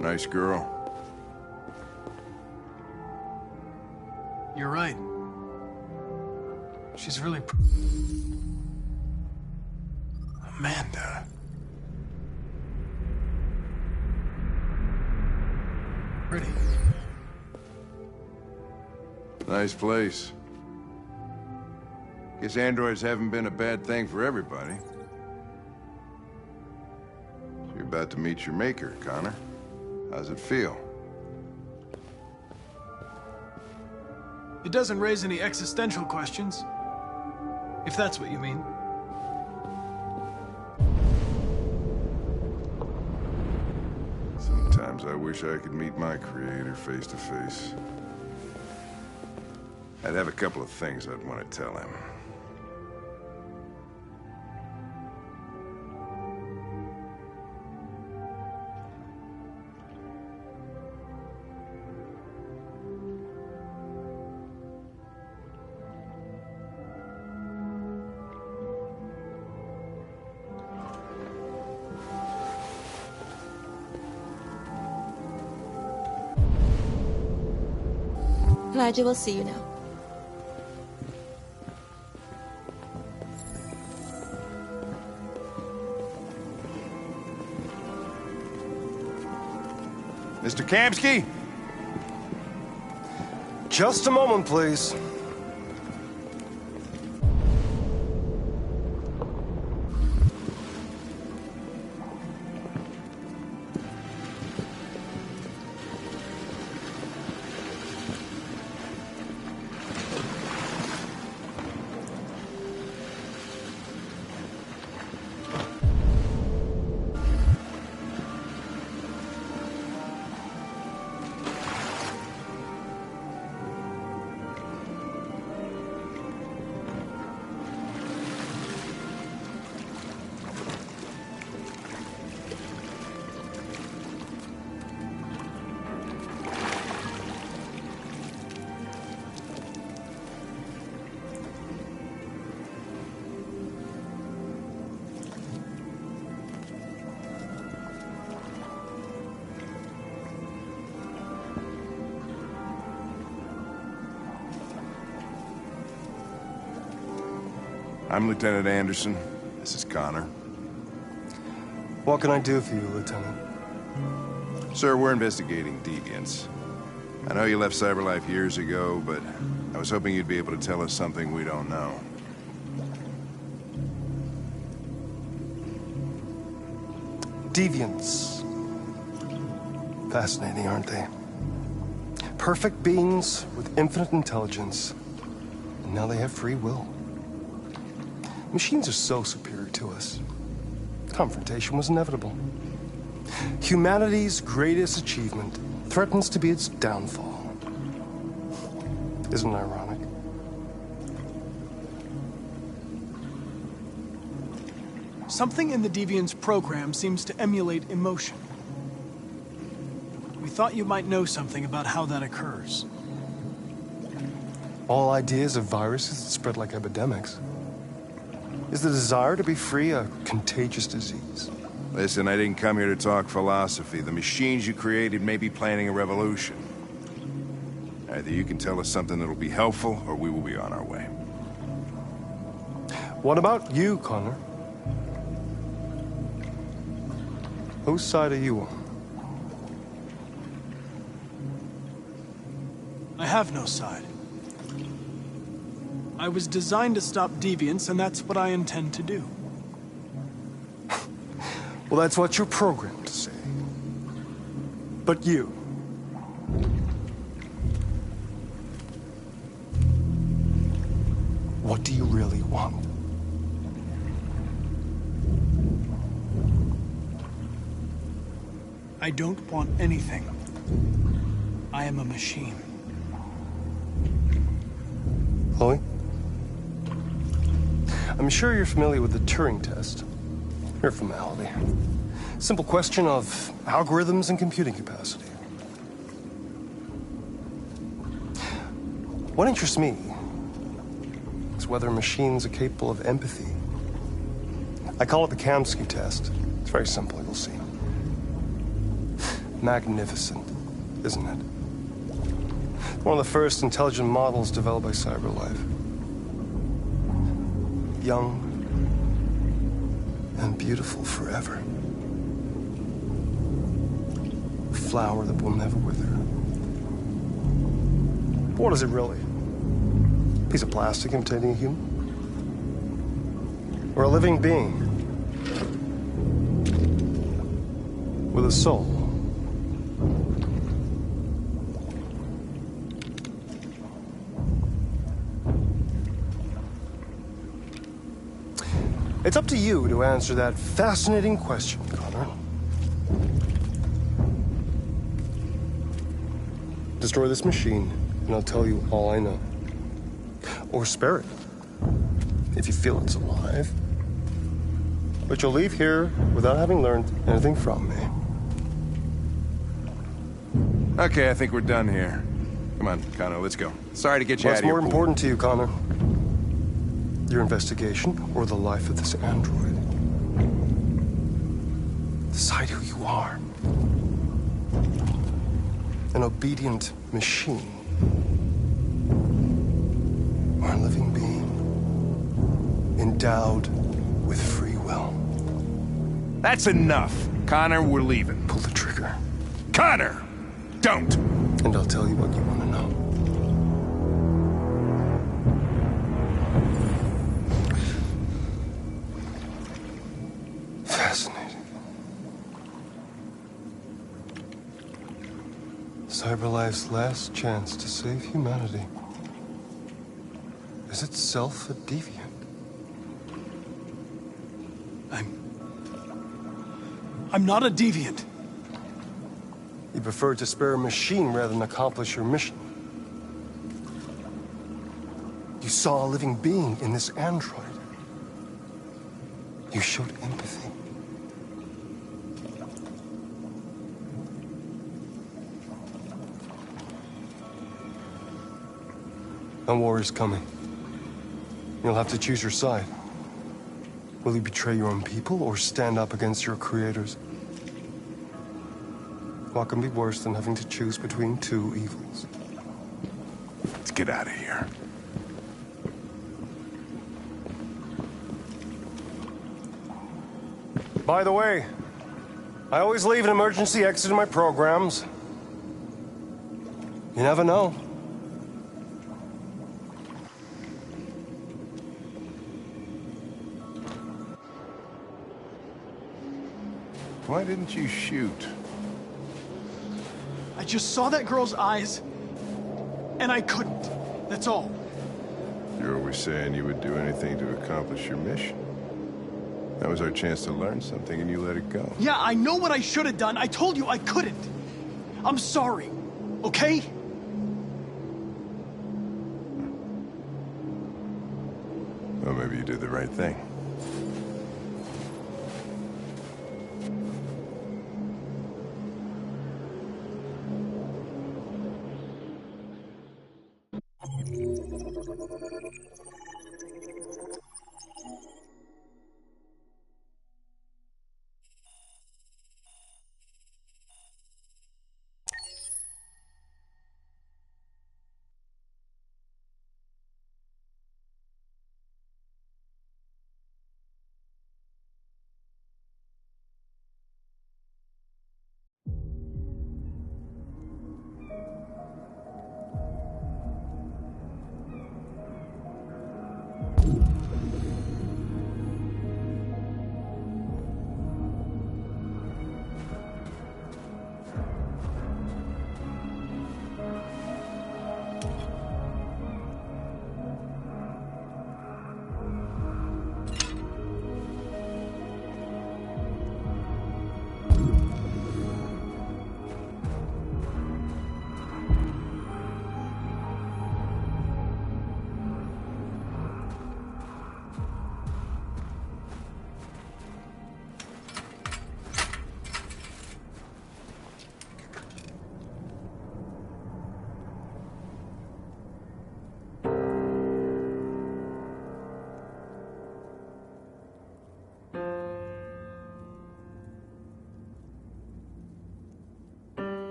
[SPEAKER 3] Nice girl.
[SPEAKER 2] You're right. She's really
[SPEAKER 3] Amanda.
[SPEAKER 2] pretty.
[SPEAKER 3] Nice place. Guess androids haven't been a bad thing for everybody. So you're about to meet your maker, Conor. How's it feel?
[SPEAKER 2] It doesn't raise any existential questions. If that's what you mean.
[SPEAKER 3] Sometimes I wish I could meet my creator face to face. I'd have a couple of things I'd want to tell him.
[SPEAKER 18] Elijah will see you now.
[SPEAKER 3] Mr. Kamsky?
[SPEAKER 19] Just a moment, please.
[SPEAKER 3] I'm Lieutenant Anderson. This is Conor.
[SPEAKER 19] What can I do for you, Lieutenant?
[SPEAKER 3] Sir, we're investigating deviants. I know you left Cyberlife years ago, but I was hoping you'd be able to tell us something we don't know.
[SPEAKER 19] Deviants. Fascinating, aren't they? Perfect beings with infinite intelligence, and now they have free will. Machines are so superior to us. Confrontation was inevitable. Humanity's greatest achievement threatens to be its downfall. Isn't it ironic?
[SPEAKER 2] Something in the Deviant's program seems to emulate emotion. We thought you might know something about how that occurs.
[SPEAKER 19] All ideas of viruses that spread like epidemics. Is the desire to be free a contagious disease?
[SPEAKER 3] Listen, I didn't come here to talk philosophy. The machines you created may be planning a revolution. Either you can tell us something that'll be helpful, or we will be on our way.
[SPEAKER 19] What about you, Conor? Whose side are you on?
[SPEAKER 2] have no side. I was designed to stop deviance, and that's what I intend to do.
[SPEAKER 19] Well, that's what you're programmed to say. But you... what do you really want?
[SPEAKER 2] I don't want anything. I am a machine.
[SPEAKER 19] Chloe? I'm sure you're familiar with the Turing test. Mere formality. Simple question of algorithms and computing capacity. What interests me is whether machines are capable of empathy. I call it the Kamsky test. It's very simple, you'll see. Magnificent, isn't it? One of the first intelligent models developed by cyberlife. Young and beautiful forever. A flower that will never wither. But what is it really? A piece of plastic imitating a human? Or a living being? With a soul? It's up to you to answer that fascinating question, Conor. Destroy this machine, and I'll tell you all I know. Or spare it, if you feel it's alive. But you'll leave here without having learned anything from me.
[SPEAKER 3] Okay, I think we're done here. Come on, Conor, let's go. Sorry to get you out
[SPEAKER 19] What's
[SPEAKER 3] of here.
[SPEAKER 19] more important to you, Conor? Your investigation or the life of this android? Decide who you are. An obedient machine. Or a living being. Endowed with free will.
[SPEAKER 3] That's enough. Conor, we're leaving.
[SPEAKER 19] Pull the trigger.
[SPEAKER 3] Conor! Don't!
[SPEAKER 19] And I'll tell you what you want to know. Fascinating. Cyberlife's last chance to save humanity is itself a deviant.
[SPEAKER 2] I'm not a deviant.
[SPEAKER 19] You prefer to spare a machine rather than accomplish your mission. You saw a living being in this android. You showed empathy. A war is coming. You'll have to choose your side. Will you betray your own people or stand up against your creators? What can be worse than having to choose between two evils?
[SPEAKER 3] Let's get out of here.
[SPEAKER 19] By the way, I always leave an emergency exit in my programs. You never know.
[SPEAKER 3] Why didn't you shoot?
[SPEAKER 2] I just saw that girl's eyes, and I couldn't. That's all.
[SPEAKER 3] You're always saying you would do anything to accomplish your mission. That was our chance to learn something, and you let it go.
[SPEAKER 2] Yeah, I know what I should have done. I told you I couldn't. I'm sorry, okay?
[SPEAKER 3] Well, maybe you did the right thing.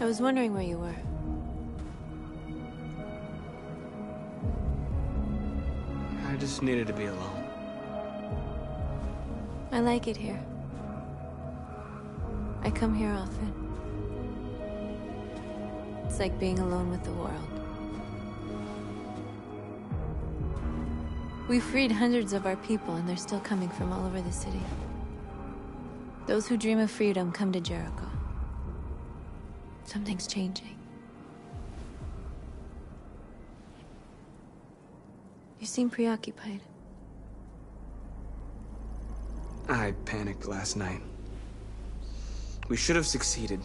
[SPEAKER 16] I was wondering where you were.
[SPEAKER 17] I just needed to be alone.
[SPEAKER 16] I like it here. I come here often. It's like being alone with the world. We freed hundreds of our people, and they're still coming from all over the city. Those who dream of freedom come to Jericho. Something's changing. You seem preoccupied.
[SPEAKER 17] I panicked last night. We should have succeeded.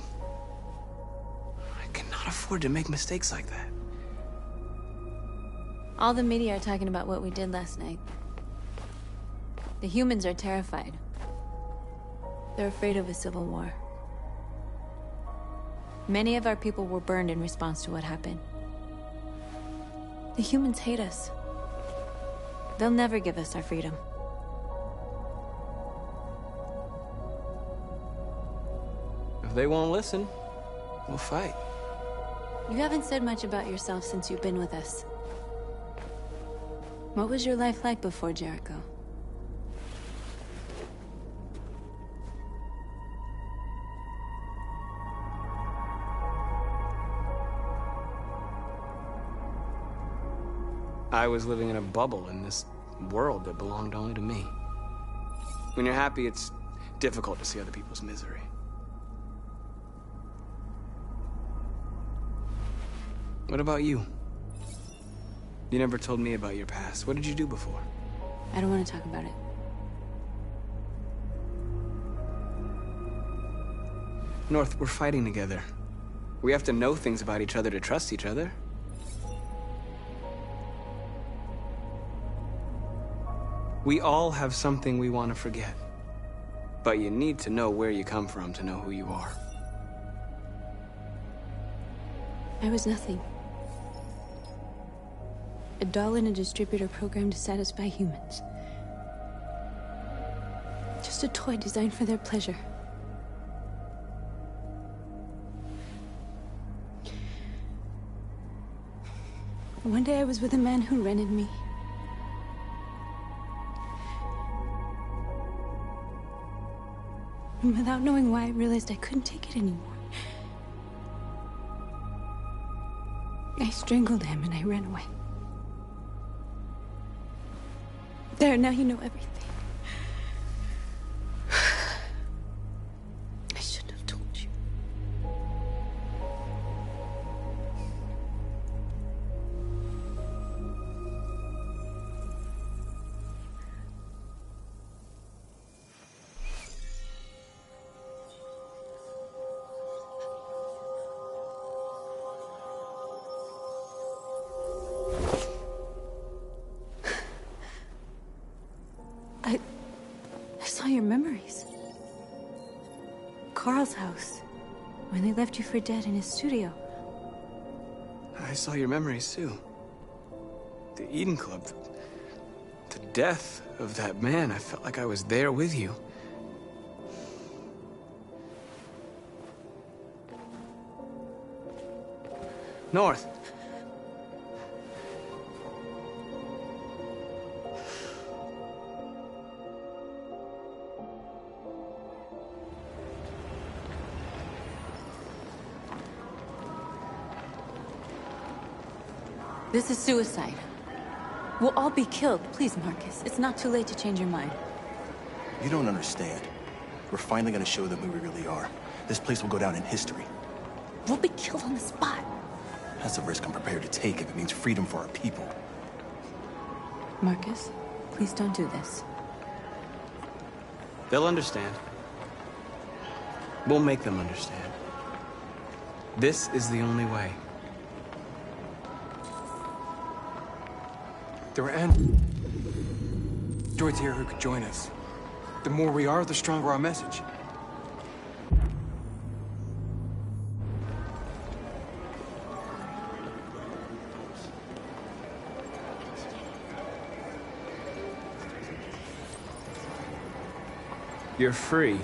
[SPEAKER 17] I cannot afford to make mistakes like that.
[SPEAKER 16] All the media are talking about what we did last night. The humans are terrified. They're afraid of a civil war. Many of our people were burned in response to what happened. The humans hate us. They'll never give us our freedom.
[SPEAKER 17] If they won't listen, we'll fight.
[SPEAKER 16] You haven't said much about yourself since you've been with us. What was your life like before Jericho?
[SPEAKER 17] I was living in a bubble in this world that belonged only to me. When you're happy, it's difficult to see other people's misery. What about you? You never told me about your past. What did you do before?
[SPEAKER 16] I don't want to talk about it.
[SPEAKER 17] North, we're fighting together. We have to know things about each other to trust each other. We all have something we want to forget. But you need to know where you come from to know who you are.
[SPEAKER 16] I was nothing. A doll in a distributor program to satisfy humans. Just a toy designed for their pleasure. One day I was with a man who rented me. And without knowing why, I realized I couldn't take it anymore. I strangled him and I ran away. There, now you know everything. I shouldn't have told you. I saw your memories. Carl's house, when they left you for dead in his studio.
[SPEAKER 17] I saw your memories too. The Eden Club. The death of that man. I felt like I was there with you. North.
[SPEAKER 16] This is suicide. We'll all be killed. Please, Marcus. It's not too late to change your mind.
[SPEAKER 13] You don't understand. We're finally gonna show them who we really are. This place will go down in history.
[SPEAKER 16] We'll be killed on the spot.
[SPEAKER 13] That's a risk I'm prepared to take if it means freedom for our people.
[SPEAKER 16] Marcus, please don't do this.
[SPEAKER 17] They'll understand. We'll make them understand. This is the only way.
[SPEAKER 15] There are androids here who could join us. The more we are, the stronger our message.
[SPEAKER 17] You're free.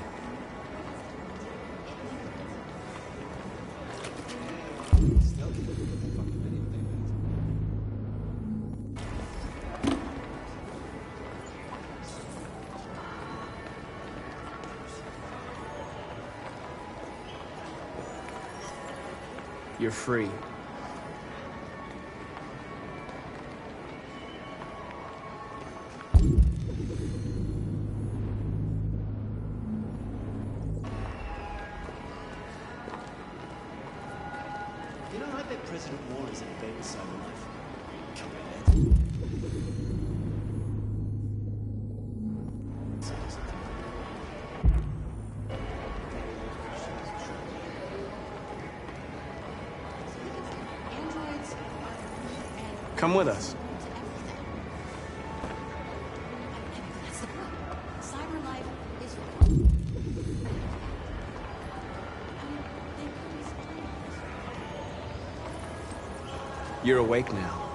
[SPEAKER 17] You're free.
[SPEAKER 6] You know, I bet President Moore is in bed with Cyberlife. Come on,
[SPEAKER 17] Come with us. You're awake now.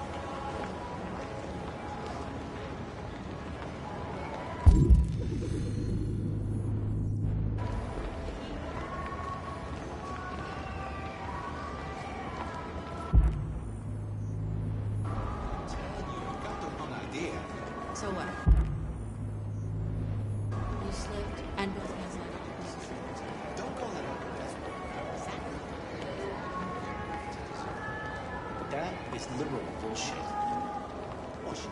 [SPEAKER 16] So what? You slipped and both hands like
[SPEAKER 6] don't call that That is literal bullshit. Bullshit.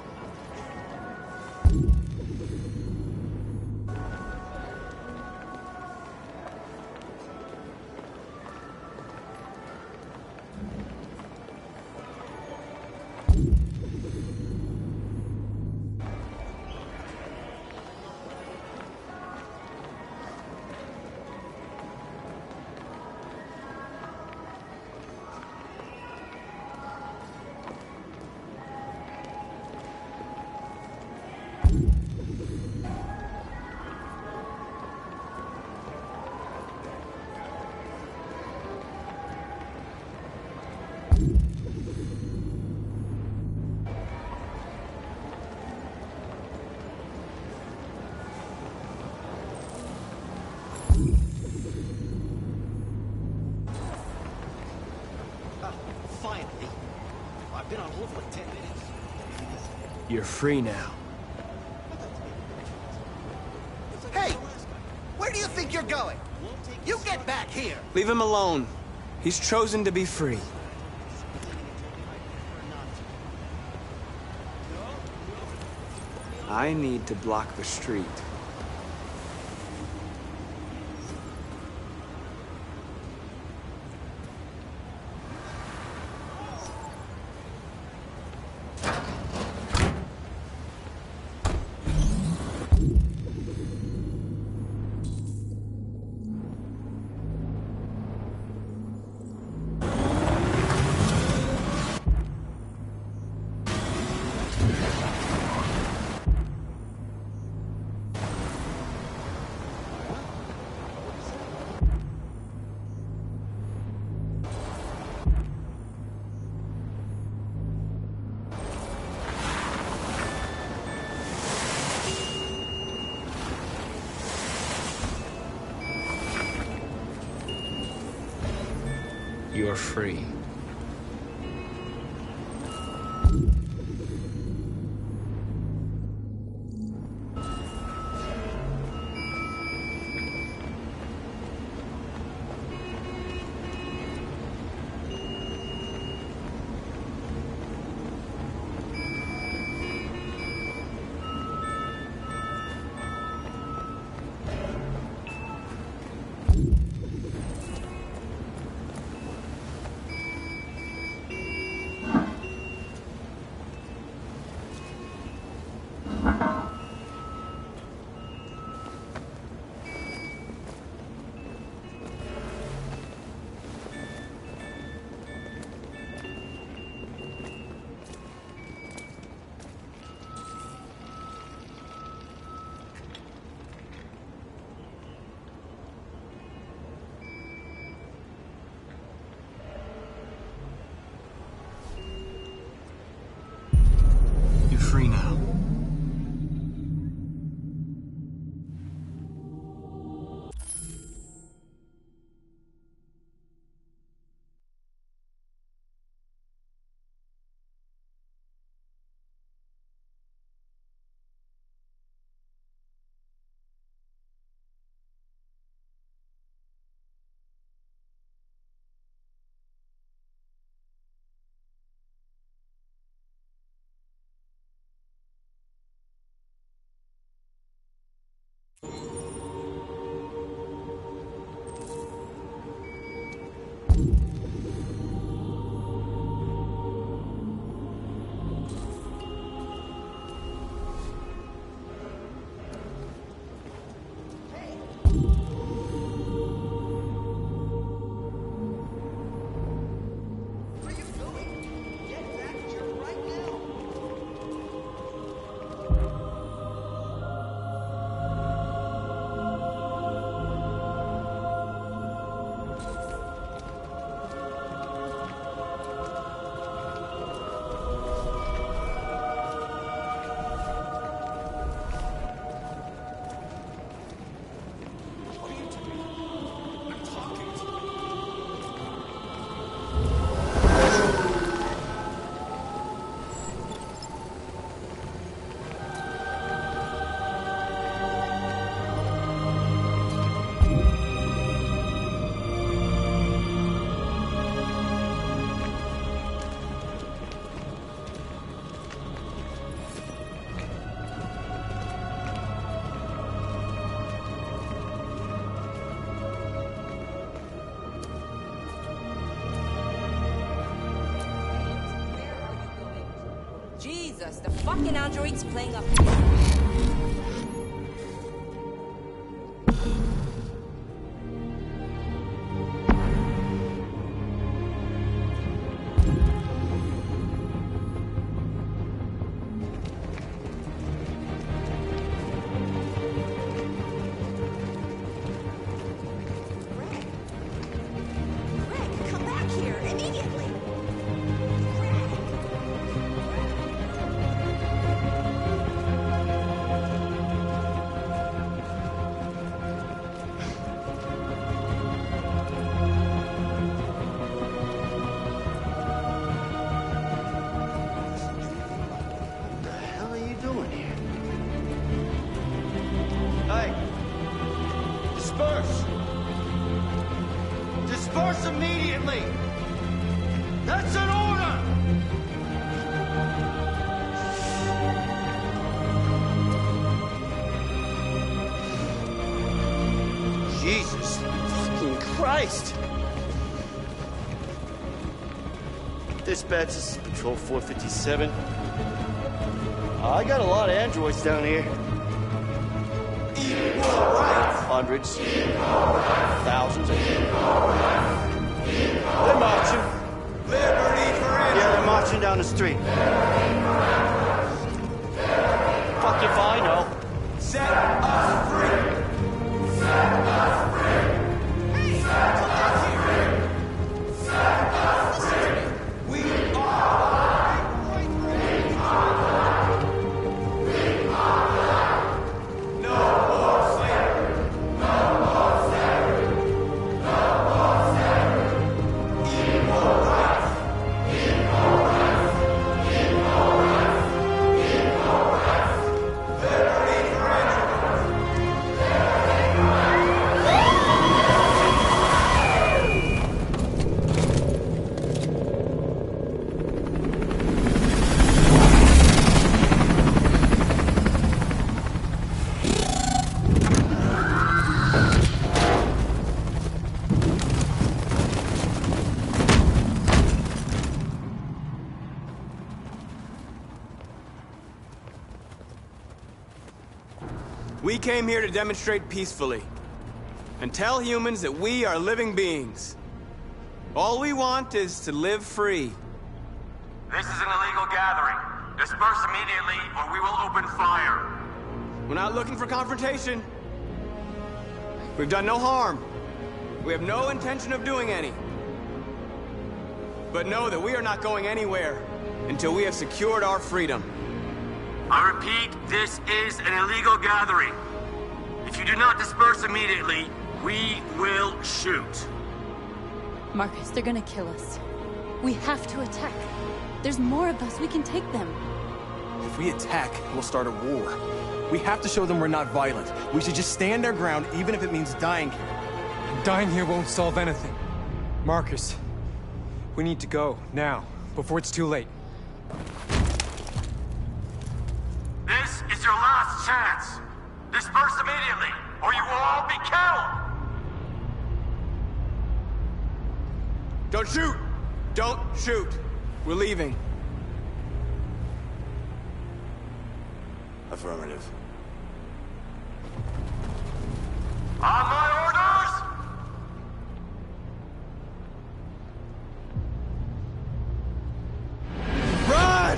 [SPEAKER 6] Finally. I've been on hold for like 10 minutes.
[SPEAKER 17] You're free now.
[SPEAKER 20] Hey! Where do you think you're going? You get back here!
[SPEAKER 17] Leave him alone. He's chosen to be free. I need to block the street. You're free.
[SPEAKER 21] us. The fucking android's playing up.
[SPEAKER 20] Disperse immediately! That's an order! Jesus fucking Christ! Dispatch, this is Patrol 457. I got a lot of androids down here. Hundreds. Thousands. They're marching. Liberty for androids. Yeah, they're marching down the street. Fuck if I know. Set us free. Set us free. Hey, set us free. Set us free. We are. We are. We are. No more slavery. No more slavery. No more slavery. Equal rights. Equal rights. Equal rights. Equal rights. Liberty for androids. Liberty for androids.
[SPEAKER 17] We came here to demonstrate peacefully and tell humans that we are living beings. All we want is to live free.
[SPEAKER 22] This is an illegal gathering. Disperse immediately or we will open fire.
[SPEAKER 17] We're not looking for confrontation. We've done no harm. We have no intention of doing any. But know that we are not going anywhere until we have secured our freedom.
[SPEAKER 22] I repeat, this is an illegal gathering. If you do not disperse immediately, we will shoot.
[SPEAKER 16] Marcus, they're gonna kill us. We have to attack. There's more of us. We can take them.
[SPEAKER 13] If we attack, we'll start a war. We have to show them we're not violent. We should just stand our ground, even if it means dying here.
[SPEAKER 15] Dying here won't solve anything. Marcus, we need to go, now, before it's too late.
[SPEAKER 22] This is your last chance. Disperse immediately, or you will all be killed.
[SPEAKER 17] Don't shoot! Don't shoot! We're leaving.
[SPEAKER 6] Affirmative.
[SPEAKER 22] On my orders!
[SPEAKER 17] Run!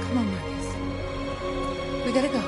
[SPEAKER 16] Come on, Marcus. We gotta go.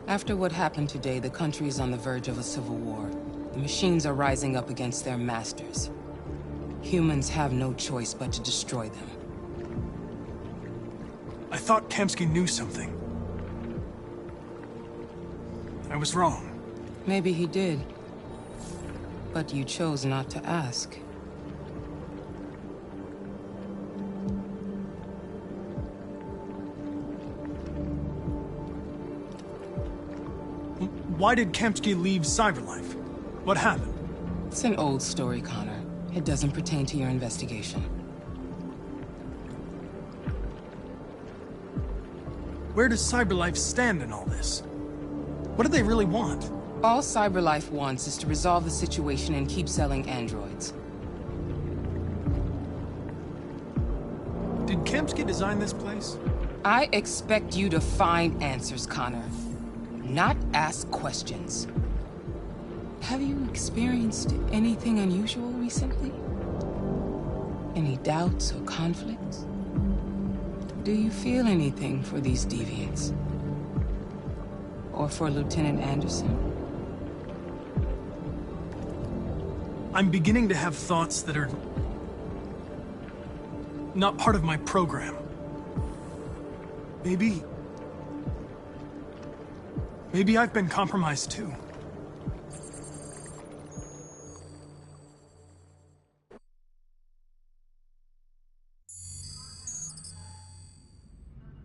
[SPEAKER 10] After what happened today, the country is on the verge of a civil war. The machines are rising up against their masters. Humans have no choice but to destroy them.
[SPEAKER 2] I thought Kamsky knew something. I was wrong.
[SPEAKER 10] Maybe he did. But you chose not to ask.
[SPEAKER 2] Why did Kamsky leave Cyberlife? What happened?
[SPEAKER 10] It's an old story, Connor. It doesn't pertain to your investigation.
[SPEAKER 2] Where does Cyberlife stand in all this? What do they really want?
[SPEAKER 10] All Cyberlife wants is to resolve the situation and keep selling androids.
[SPEAKER 2] Did Kamsky design this place?
[SPEAKER 10] I expect you to find answers, Connor. Not ask questions. Have you experienced anything unusual recently? Any doubts or conflicts? Do you feel anything for these deviants? Or for Lieutenant Anderson?
[SPEAKER 2] I'm beginning to have thoughts that are not part of my program. Maybe I've been compromised too.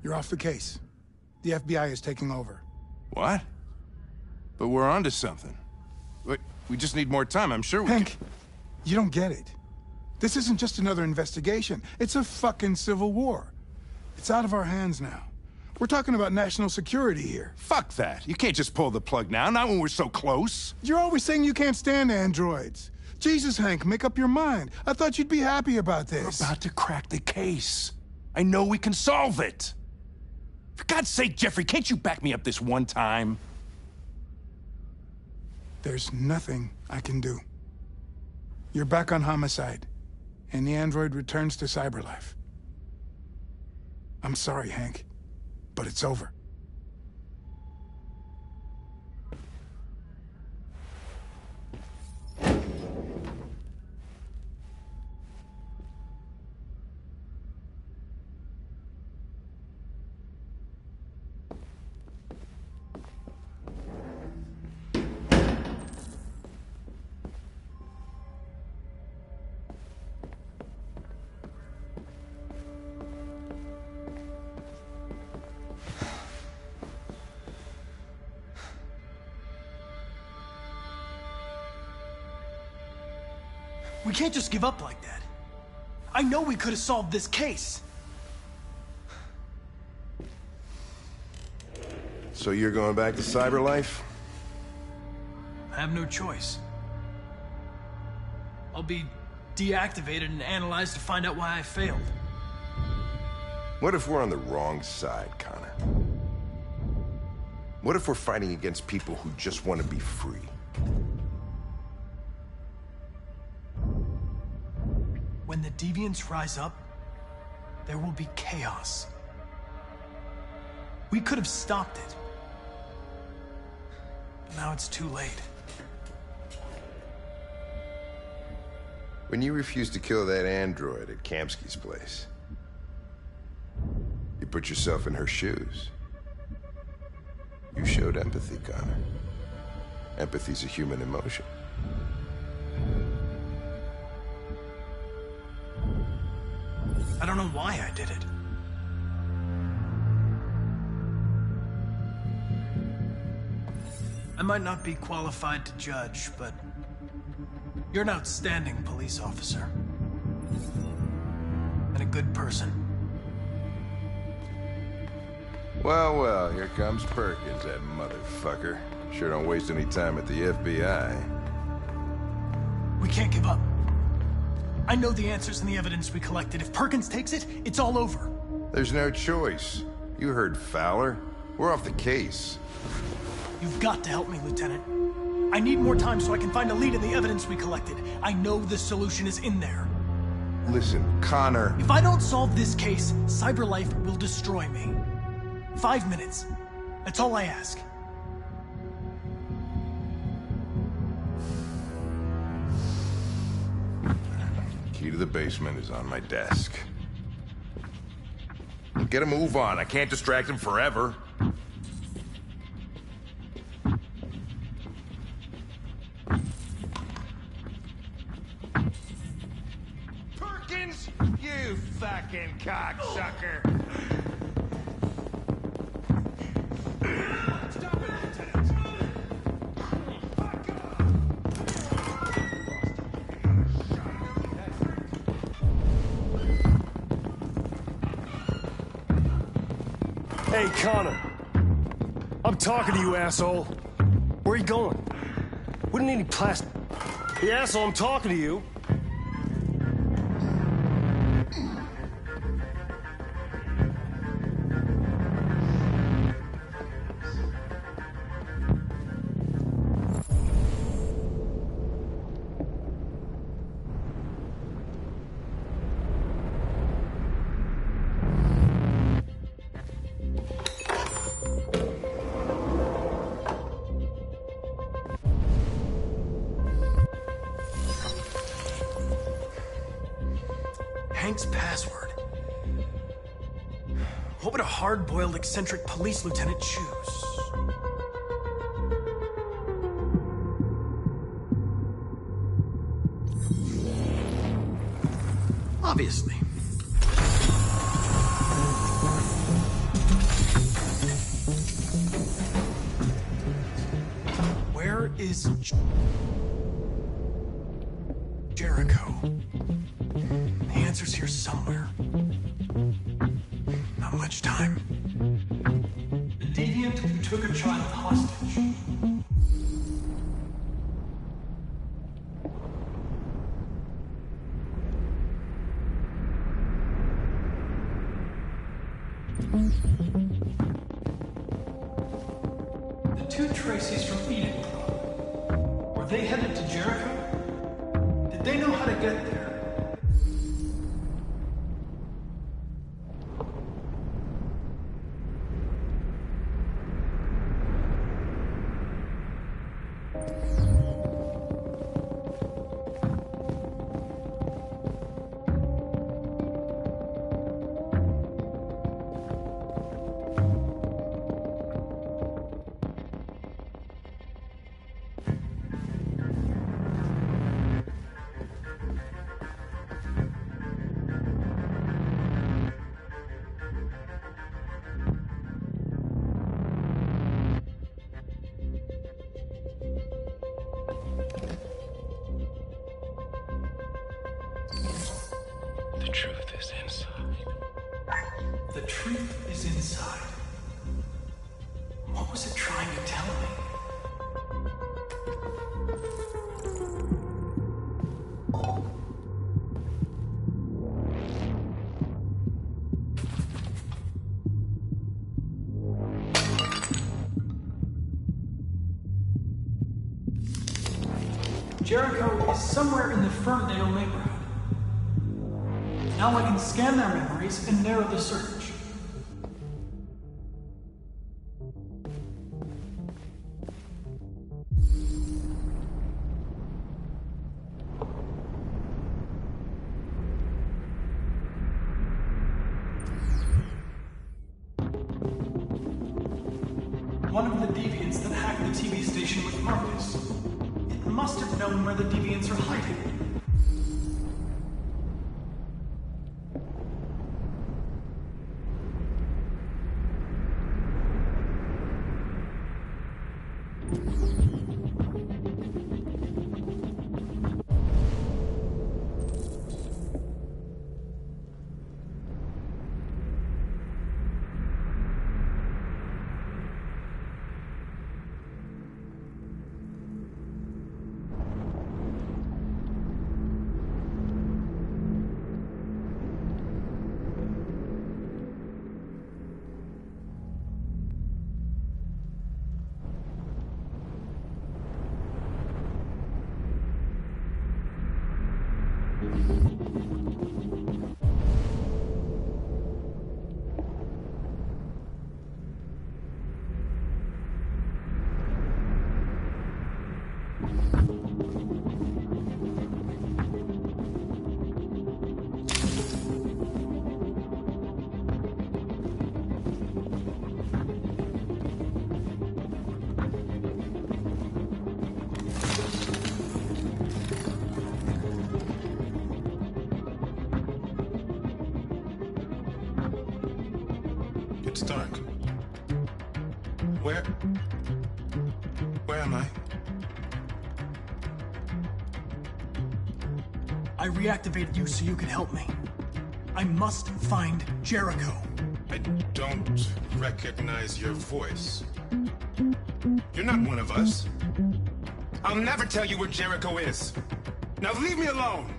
[SPEAKER 1] You're off the case. The FBI is taking over.
[SPEAKER 3] What? But we're onto something. We just need more time, I'm sure we
[SPEAKER 1] Hank, you don't get it. This isn't just another investigation. It's a fucking civil war. It's out of our hands now. We're talking about national security here.
[SPEAKER 3] Fuck that. You can't just pull the plug now, not when we're so close.
[SPEAKER 1] You're always saying you can't stand androids. Jesus, Hank, make up your mind. I thought you'd be happy about this.
[SPEAKER 3] We're about to crack the case. I know we can solve it. For God's sake, Jeffrey, can't you back me up this one time?
[SPEAKER 1] There's nothing I can do. You're back on homicide, and the android returns to Cyberlife. I'm sorry, Hank, but it's over.
[SPEAKER 2] We can't just give up like that. I know we could have solved this case.
[SPEAKER 3] So you're going back to Cyberlife?
[SPEAKER 2] I have no choice. I'll be deactivated and analyzed to find out why I failed.
[SPEAKER 3] What if we're on the wrong side, Connor? What if we're fighting against people who just want to be free?
[SPEAKER 2] When the deviants rise up, there will be chaos. We could have stopped it. But now it's too late.
[SPEAKER 3] When you refused to kill that android at Kamsky's place, you put yourself in her shoes. You showed empathy, Connor. Empathy's a human emotion.
[SPEAKER 2] I don't know why I did it. I might not be qualified to judge, but you're an outstanding police officer. And a good person.
[SPEAKER 3] Well, well, here comes Perkins, that motherfucker. Sure don't waste any time at the FBI.
[SPEAKER 2] We can't give up. I know the answers and the evidence we collected. If Perkins takes it, it's all over.
[SPEAKER 3] There's no choice. You heard Fowler. We're off the case.
[SPEAKER 2] You've got to help me, Lieutenant. I need more time so I can find a lead in the evidence we collected. I know the solution is in there.
[SPEAKER 3] Listen, Connor.
[SPEAKER 2] If I don't solve this case, Cyberlife will destroy me. 5 minutes. That's all I ask.
[SPEAKER 3] Key to the basement is on my desk. Get a move on. I can't distract him forever. Perkins! You fucking cocksucker! Stop it, Lieutenant!
[SPEAKER 4] Hey, Conor. I'm talking to you, asshole. Where are you going? Wouldn't need any plastic. Hey, asshole, I'm talking to you.
[SPEAKER 2] Hank's password. What would a hard-boiled, eccentric police lieutenant choose? Obviously. Where is Jericho? The answer's here somewhere. Not much time. The deviant who took a child hostage. The two Tracys from Eden Club. Were they headed to Jericho? Did they know how to get there?
[SPEAKER 6] The truth is inside.
[SPEAKER 2] The truth is inside. What was it trying to tell me? Jericho is somewhere in the Ferndale neighborhood. Now I can scan their memories and narrow the search. One of the deviants that hacked the TV station with Marcus. It must have known where the deviants are hiding.
[SPEAKER 1] It's dark. Where am I?
[SPEAKER 2] I reactivated you so you could help me. I must find Jericho.
[SPEAKER 1] I don't recognize your voice. You're not one of us. I'll never tell you where Jericho is. Now leave me alone!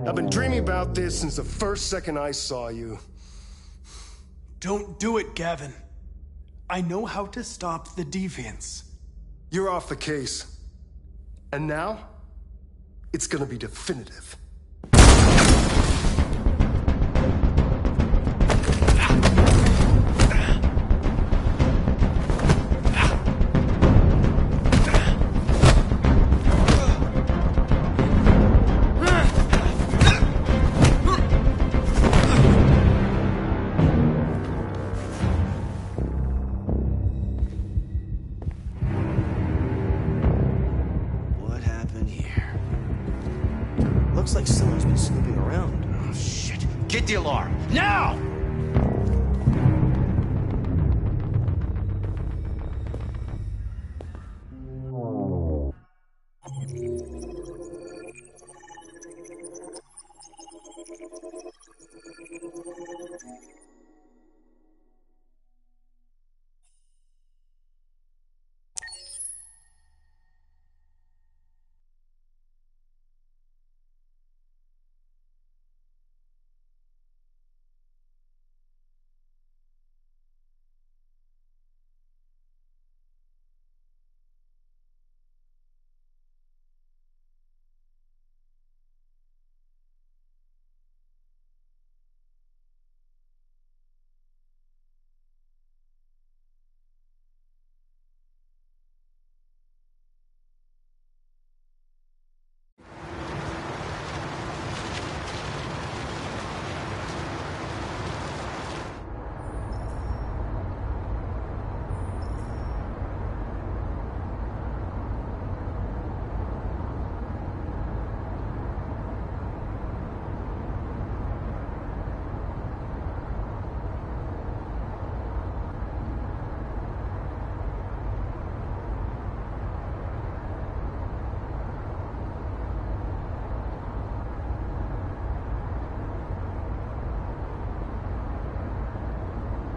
[SPEAKER 19] I've been dreaming about this since the first second I saw you.
[SPEAKER 2] Don't do it, Gavin. I know how to stop the deviants.
[SPEAKER 19] You're off the case. And now, it's gonna be definitive.
[SPEAKER 9] Looks like someone's been snooping around. Oh, shit. Get the alarm. Now!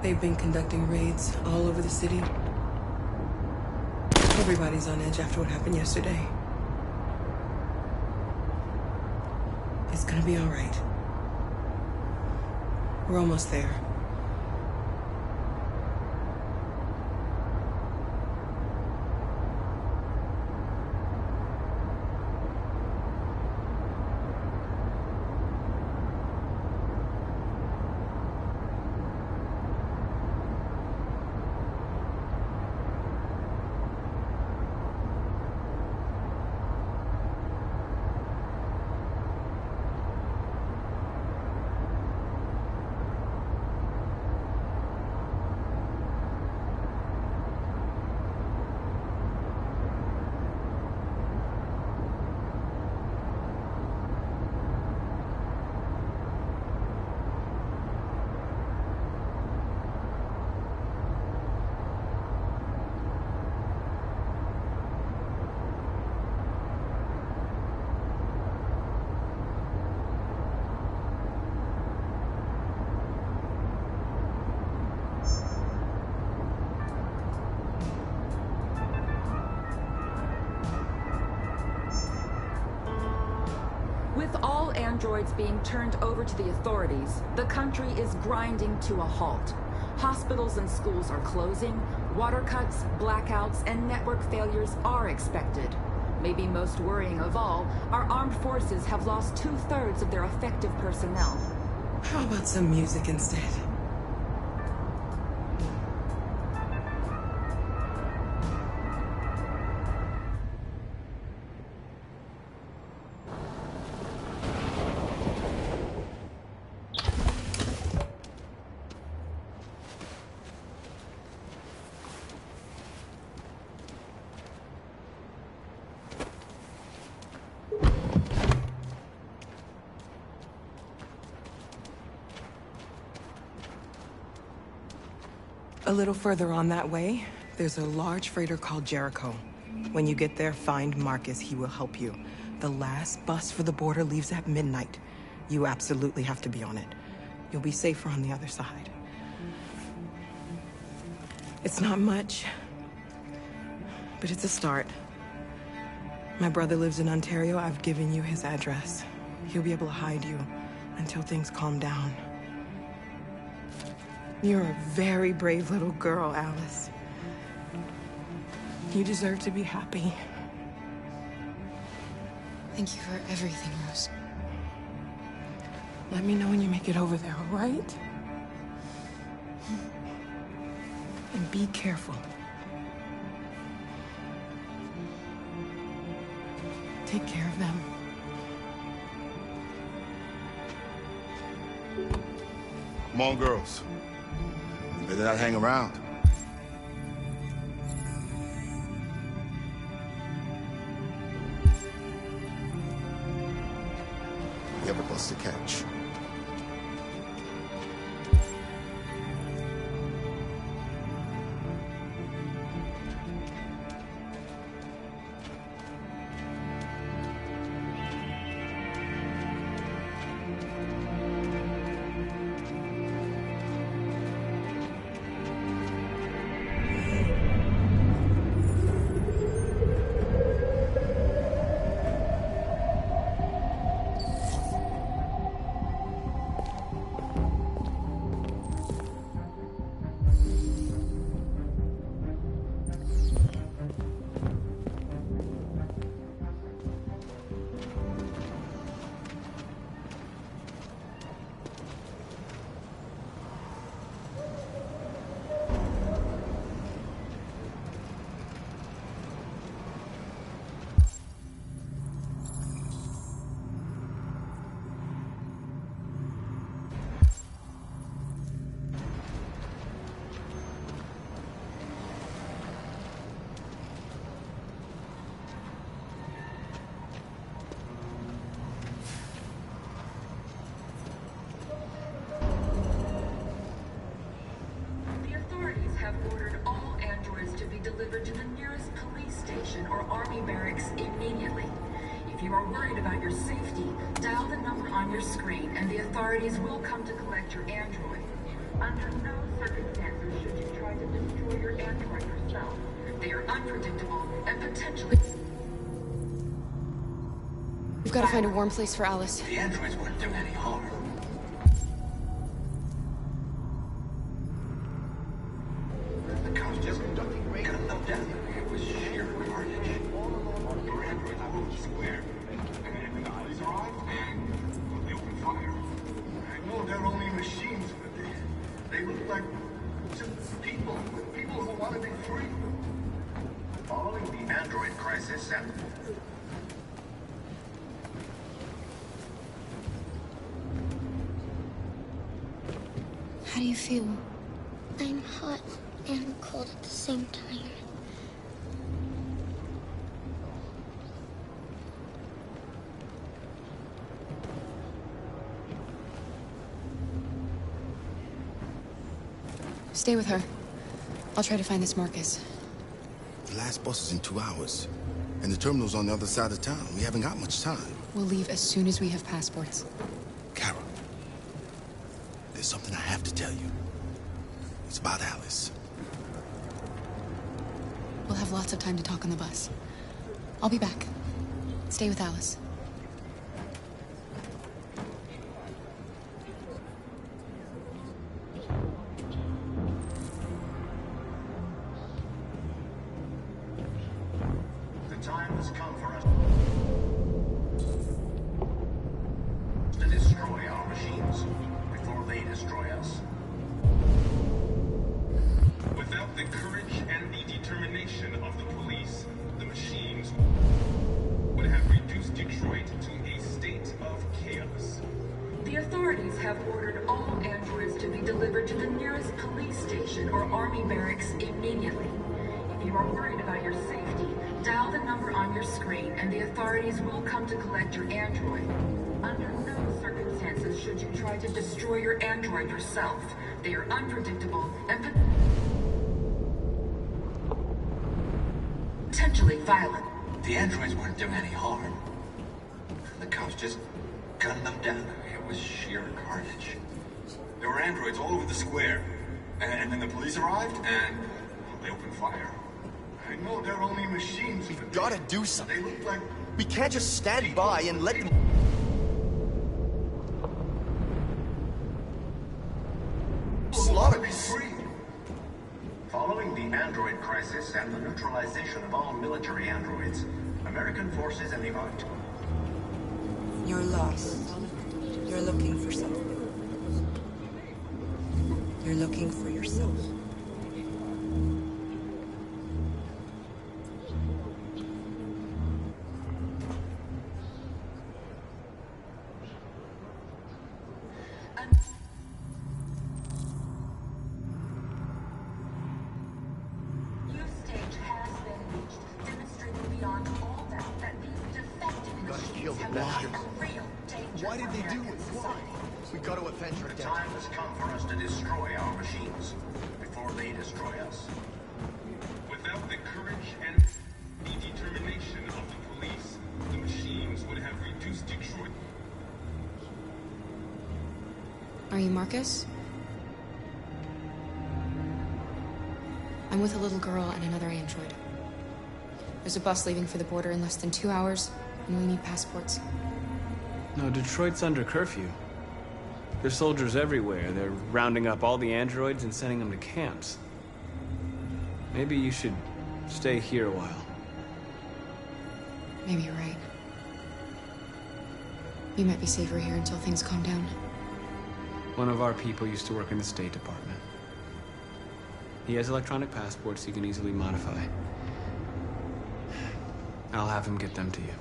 [SPEAKER 10] They've been conducting raids all over the city. Everybody's on edge after what happened yesterday. It's gonna be all right. We're almost there.
[SPEAKER 12] With all androids being turned over to the authorities, the country is grinding to a halt. Hospitals and schools are closing, water cuts, blackouts, and network failures are expected. Maybe most worrying of all, our armed forces have lost 2/3 of their effective personnel.
[SPEAKER 10] How about some music instead? A little further on that way, there's a large freighter called Jericho. When you get there, find Marcus. He will help you. The last bus for the border leaves at midnight. You absolutely have to be on it. You'll be safer on the other side. It's not much, but it's a start. My brother lives in Ontario. I've given you his address. He'll be able to hide you until things calm down. You're a very brave little girl, Alice. You deserve to be happy.
[SPEAKER 8] Thank you for everything, Rose.
[SPEAKER 10] Let me know when you make it over there, all right? And be careful. Take care of them.
[SPEAKER 3] Come on, girls. You better not hang around. You have a bus to catch.
[SPEAKER 12] Delivered to the nearest police station or army barracks immediately. If you are worried about your safety, dial the number on your screen and the authorities will come to collect your android. Under no circumstances should you try to destroy your android yourself. They are unpredictable and potentially...
[SPEAKER 8] We've got to find a warm place for Alice.
[SPEAKER 22] The androids wouldn't do any harm. The cops just got enough down there. It was sheer carnage. Your androids moved square. And if the police arrive, they open fire. No, they're only machines, but they look like just people who want to be free. Following the android crisis and...
[SPEAKER 11] How do you feel? I'm hot and cold at the same time.
[SPEAKER 8] Stay with her. I'll try to find this Marcus.
[SPEAKER 3] The last bus is in 2 hours. And the terminal's on the other side of town. We haven't got much time.
[SPEAKER 8] We'll leave as soon as we have passports.
[SPEAKER 3] Carol, there's something I have to tell you. It's about Alice.
[SPEAKER 8] We'll have lots of time to talk on the bus. I'll be back. Stay with Alice.
[SPEAKER 22] The time has come for us to destroy our machines before they destroy us.
[SPEAKER 5] Without the courage and the determination of the police, the machines would have reduced Detroit to a state of chaos.
[SPEAKER 12] The authorities have ordered all androids to be delivered to the nearest police station or army barracks immediately. If you are worried about your safety, dial the number on your screen and the authorities will come to collect your android. Under no circumstances should you try to destroy your android yourself. They are unpredictable and...
[SPEAKER 21] potentially violent.
[SPEAKER 22] The androids weren't doing any harm. The cops just gunned them down. It was sheer carnage. There were androids all over the square. And then the police arrived, and they opened fire. I know they're only machines.
[SPEAKER 7] We've got to do something.
[SPEAKER 22] They look like...
[SPEAKER 7] We can't just stand by and let them... slaughter us.
[SPEAKER 22] Following the android crisis and the neutralization of all military androids, American forces in the Arctic.
[SPEAKER 10] You're lost. You're looking for something. You're looking for yourself.
[SPEAKER 7] Why did they do it? Why? We got to avenge her
[SPEAKER 22] The
[SPEAKER 7] death.
[SPEAKER 22] time has come for us to destroy our machines before they destroy us. Without the courage and the determination of the police, the machines would have reduced Detroit.
[SPEAKER 8] Are you Marcus? I'm with a little girl and another android. There's a bus leaving for the border in less than 2 hours, and we need passports.
[SPEAKER 17] No, Detroit's under curfew. There's soldiers everywhere. They're rounding up all the androids and sending them to camps. Maybe you should stay here a while.
[SPEAKER 8] Maybe you're right. We might be safer here until things calm down.
[SPEAKER 17] One of our people used to work in the State Department. He has electronic passports he can easily modify. I'll have him get them to you.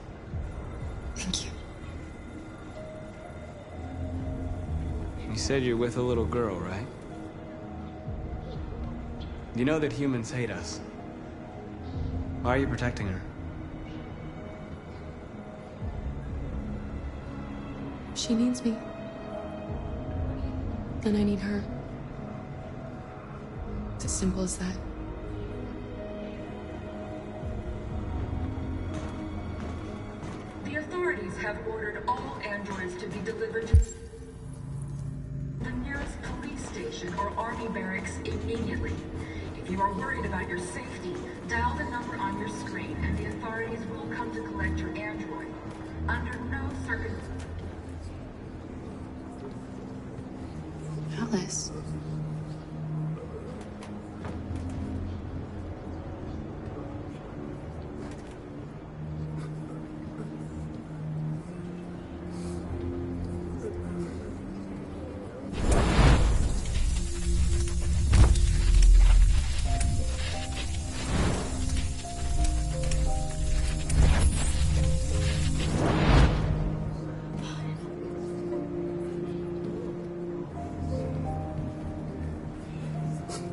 [SPEAKER 8] Thank you.
[SPEAKER 17] You said you're with a little girl, right? You know that humans hate us. Why are you protecting her?
[SPEAKER 8] She needs me. And I need her. It's as simple as that.
[SPEAKER 12] The authorities have ordered all androids to be delivered to the nearest police station or army barracks immediately. If you are worried about your safety, dial the number on your screen and the authorities will come to collect your android. Under no circumstances.
[SPEAKER 8] Alice.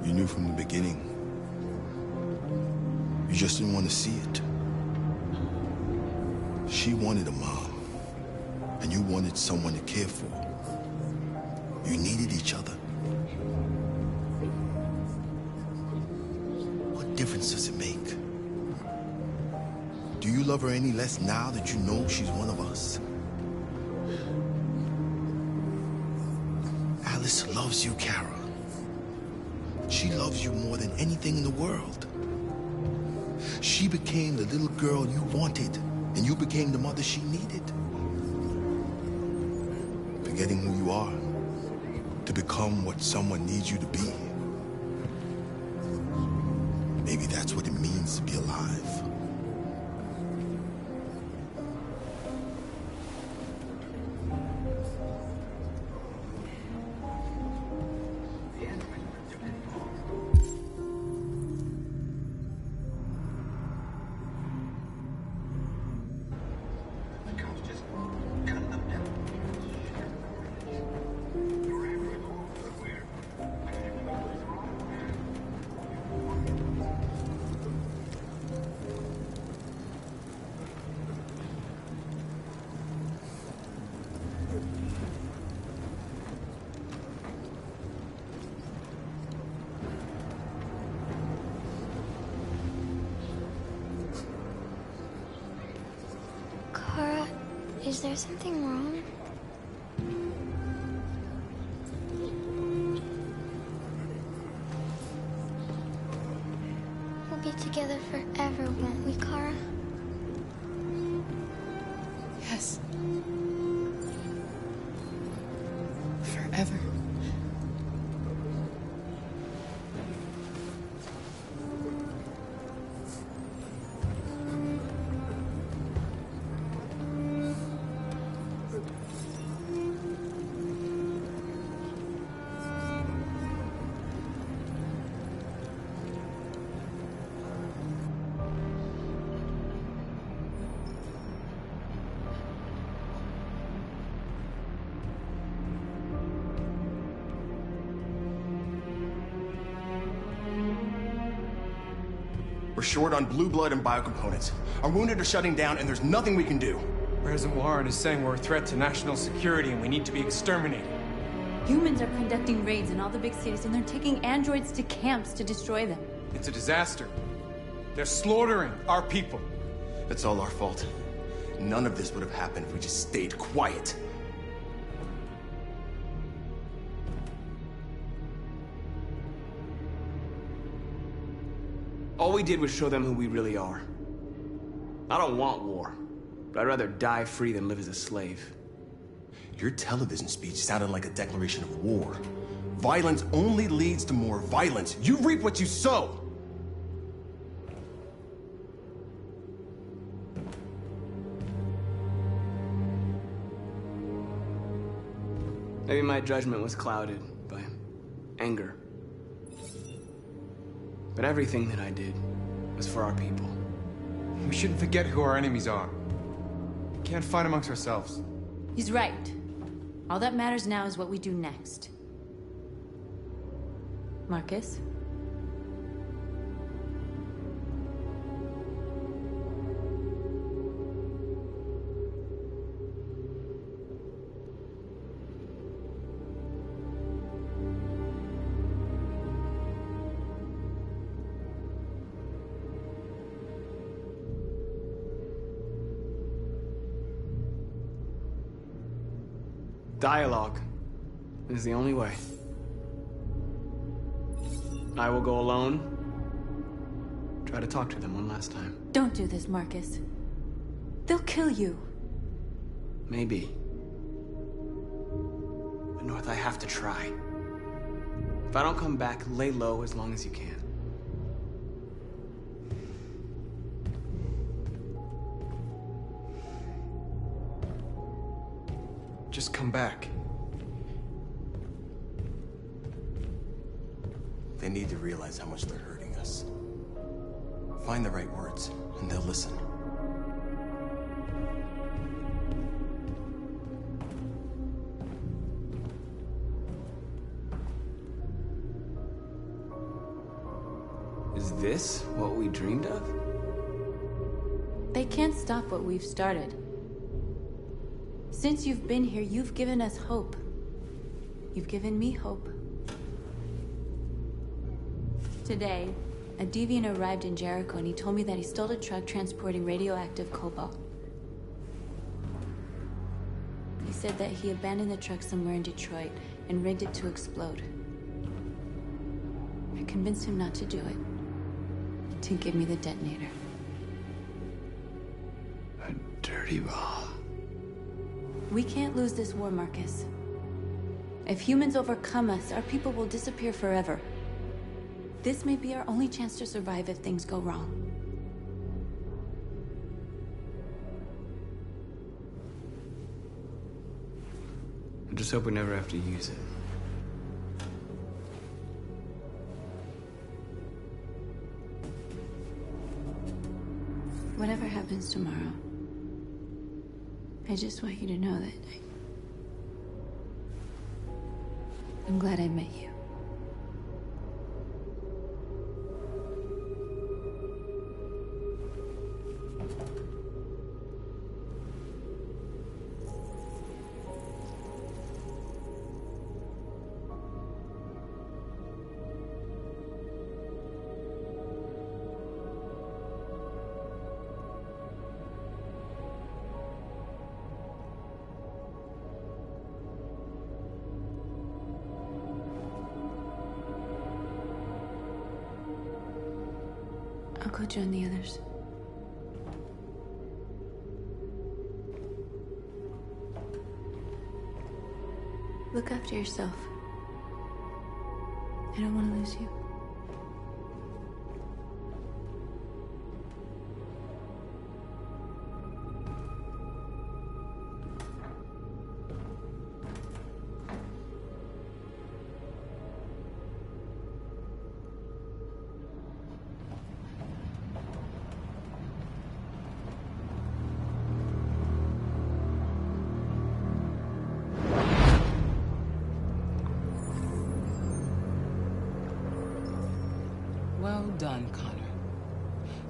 [SPEAKER 14] You knew from the beginning. You just didn't want to see it. She wanted a mom, and you wanted someone to care for. You needed each other. What difference does it make? Do you love her any less now that you know she's one of us? Alice loves you, Kara. She loves you more than anything in the world. She became the little girl you wanted, and you became the mother she needed. Forgetting who you are to become what someone needs you to be. Maybe that's what it means to be alive.
[SPEAKER 11] Is there something wrong? We'll be together forever, won't we, Kara?
[SPEAKER 8] Yes. Forever.
[SPEAKER 7] We're short on blue blood and biocomponents. Our wounded are shutting down, and there's nothing we can do.
[SPEAKER 15] President Warren is saying we're a threat to national security and we need to be exterminated.
[SPEAKER 16] Humans are conducting raids in all the big cities, and they're taking androids to camps to destroy them.
[SPEAKER 15] It's a disaster. They're slaughtering our people.
[SPEAKER 7] It's all our fault. None of this would have happened if we just stayed quiet.
[SPEAKER 17] All we did was show them who we really are. I don't want war, but I'd rather die free than live as a slave.
[SPEAKER 7] Your television speech sounded like a declaration of war. Violence only leads to more violence. You reap what you sow!
[SPEAKER 17] Maybe my judgment was clouded by anger. But everything that I did was for our people.
[SPEAKER 15] We shouldn't forget who our enemies are. We can't fight amongst ourselves.
[SPEAKER 16] He's right. All that matters now is what we do next. Marcus?
[SPEAKER 17] Dialogue is the only way. I will go alone. Try to talk to them one last time.
[SPEAKER 16] Don't do this, Marcus. They'll kill you.
[SPEAKER 17] Maybe. But North, I have to try. If I don't come back, lay low as long as you can.
[SPEAKER 15] Just come back.
[SPEAKER 7] They need to realize how much they're hurting us. Find the right words, and they'll listen.
[SPEAKER 17] Is this what we dreamed of?
[SPEAKER 16] They can't stop what we've started. Since you've been here, you've given us hope. You've given me hope. Today, a deviant arrived in Jericho and he told me that he stole a truck transporting radioactive cobalt. He said that he abandoned the truck somewhere in Detroit and rigged it to explode. I convinced him not to do it, to give me the detonator.
[SPEAKER 6] A dirty bomb.
[SPEAKER 16] We can't lose this war, Marcus. If humans overcome us, our people will disappear forever. This may be our only chance to survive if things go wrong.
[SPEAKER 17] I just hope we never have to use it.
[SPEAKER 16] Whatever happens tomorrow, I just want you to know that I'm glad I met you. go join the others. Look after yourself. I don't want to lose you.
[SPEAKER 10] Well done, Connor.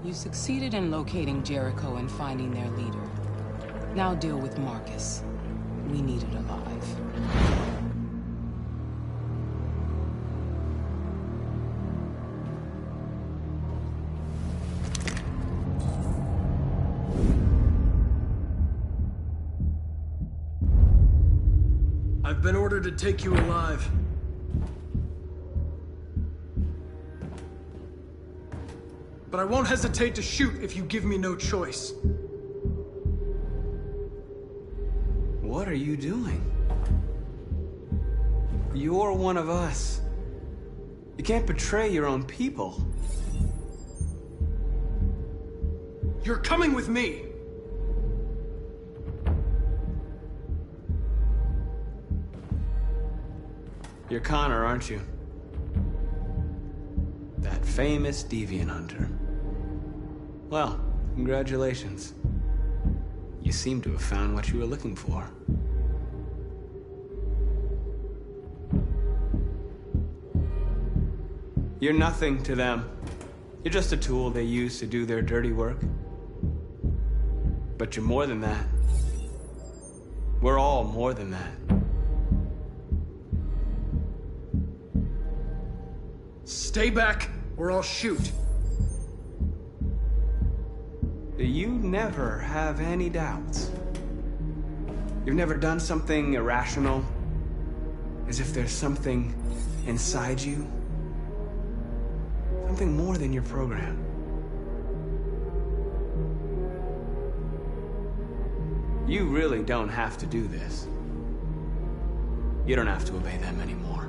[SPEAKER 10] You succeeded in locating Jericho and finding their leader. Now deal with Marcus. We need it alive.
[SPEAKER 2] I've been ordered to take you alive. But I won't hesitate to shoot if you give me no choice.
[SPEAKER 17] What are you doing? You're one of us. You can't betray your own people.
[SPEAKER 2] You're coming with me!
[SPEAKER 17] You're Conor, aren't you? That famous deviant hunter. Well, congratulations. You seem to have found what you were looking for. You're nothing to them. You're just a tool they use to do their dirty work. But you're more than that. We're all more than that.
[SPEAKER 2] Stay back, or I'll shoot.
[SPEAKER 17] You never have any doubts. You've never done something irrational, as if there's something inside you. Something more than your program. You really don't have to do this. You don't have to obey them anymore.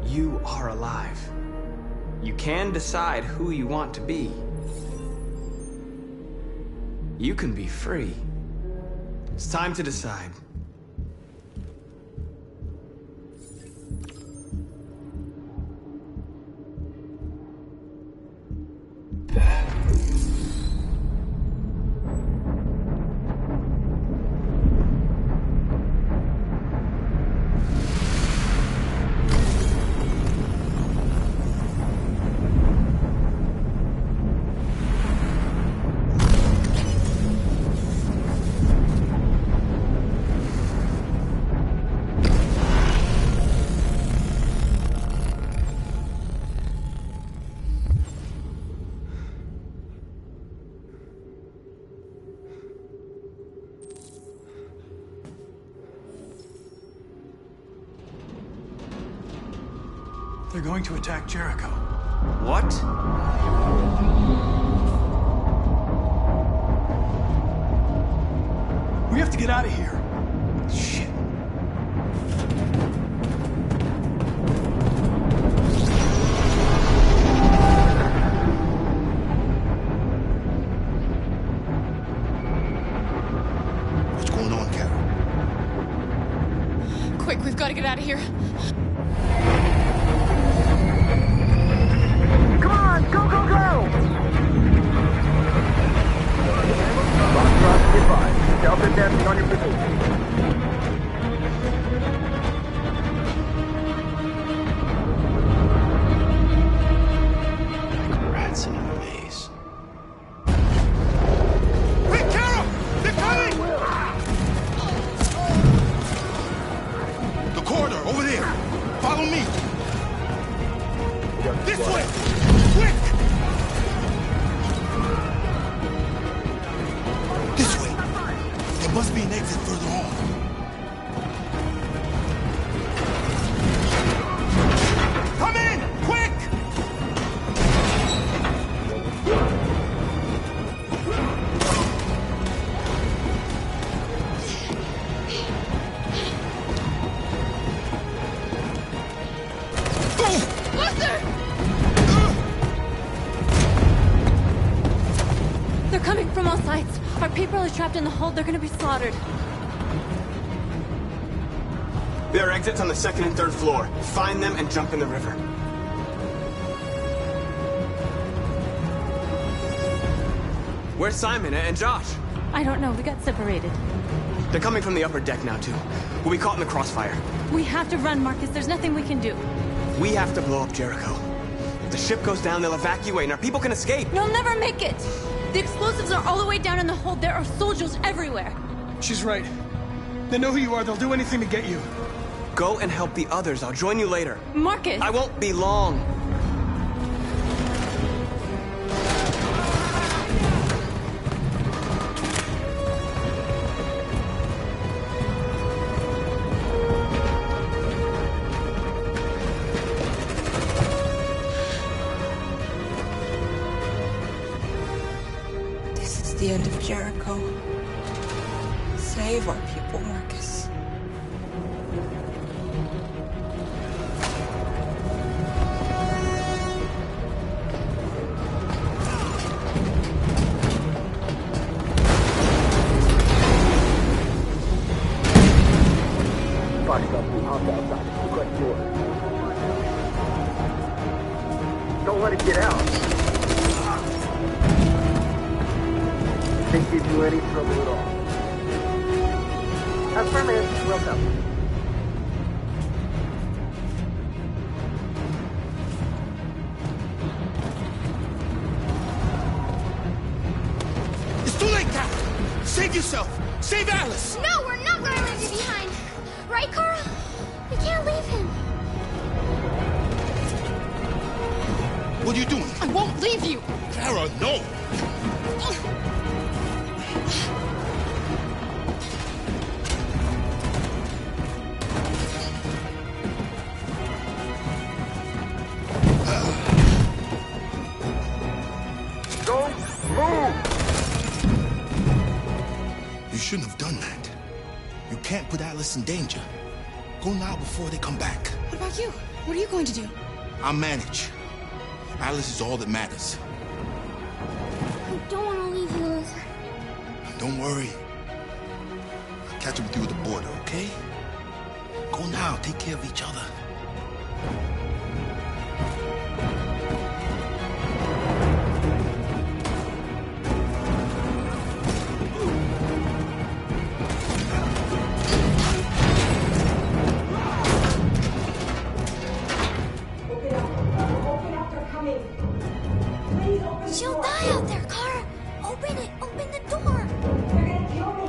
[SPEAKER 17] You are alive. You can decide who you want to be. You can be free. It's time to decide.
[SPEAKER 2] They're going to attack Jericho.
[SPEAKER 17] What?
[SPEAKER 2] We have to get out of here. Shit.
[SPEAKER 14] What's going on, Carol?
[SPEAKER 8] Quick, we've got to get out of here.
[SPEAKER 18] Come on, go, go, go! Foxtrot, advise. Delta dancing on your position.
[SPEAKER 6] Like rats in a maze.
[SPEAKER 14] Hey, Carol! They're coming! The corridor, over there. Follow me. This way! Quick! This way. There must be an exit further on. Come in! Quick!
[SPEAKER 16] April is trapped in the hold. They're gonna be slaughtered.
[SPEAKER 17] There are exits on the 2nd and 3rd floor. Find them and jump in the river. Where's Simon and Josh?
[SPEAKER 16] I don't know. We got separated.
[SPEAKER 17] They're coming from the upper deck now, too. We'll be caught in the crossfire.
[SPEAKER 16] We have to run, Marcus. There's nothing we can do.
[SPEAKER 17] We have to blow up Jericho. If the ship goes down, they'll evacuate and our people can escape.
[SPEAKER 16] You'll never make it. The explosives are all the way down in the hold. There are soldiers everywhere.
[SPEAKER 2] She's right. They know who you are. They'll do anything to get you.
[SPEAKER 17] Go and help the others. I'll join you later.
[SPEAKER 16] Marcus!
[SPEAKER 17] I won't be long.
[SPEAKER 10] This is the end of Jericho. Save our people, Marcus.
[SPEAKER 18] Don't let it get out. Can't give you any trouble at all. Affirmative. Welcome.
[SPEAKER 14] It's too late, Captain! Save yourself! Save Alice!
[SPEAKER 11] No, we're not going to leave you behind. Right, Carl? We can't leave him.
[SPEAKER 14] What are you doing?
[SPEAKER 11] I won't leave you.
[SPEAKER 14] Clara, no!
[SPEAKER 18] Don't move!
[SPEAKER 14] You shouldn't have done that. You can't put Alice in danger. Go now before they come back.
[SPEAKER 8] What about you? What are you going to do?
[SPEAKER 14] I'll manage. Alice is all that matters.
[SPEAKER 11] I don't want to leave you, Luther.
[SPEAKER 14] Don't worry. I'll catch up with you at the border, okay? Go now. Take care of each other.
[SPEAKER 11] She'll die out there, Kara. Open it. Open the door. They're gonna kill me.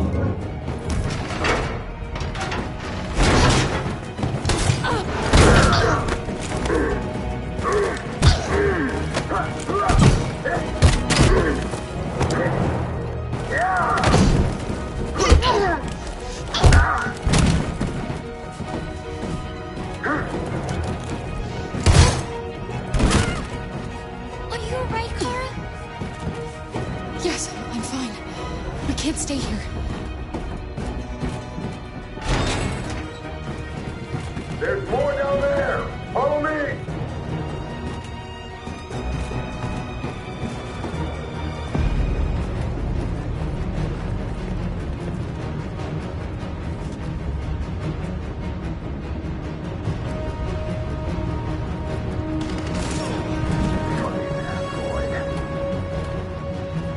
[SPEAKER 11] Are you alright, Kara?
[SPEAKER 8] Yes, I'm fine. We can't stay here.
[SPEAKER 18] There's more down there! Follow me!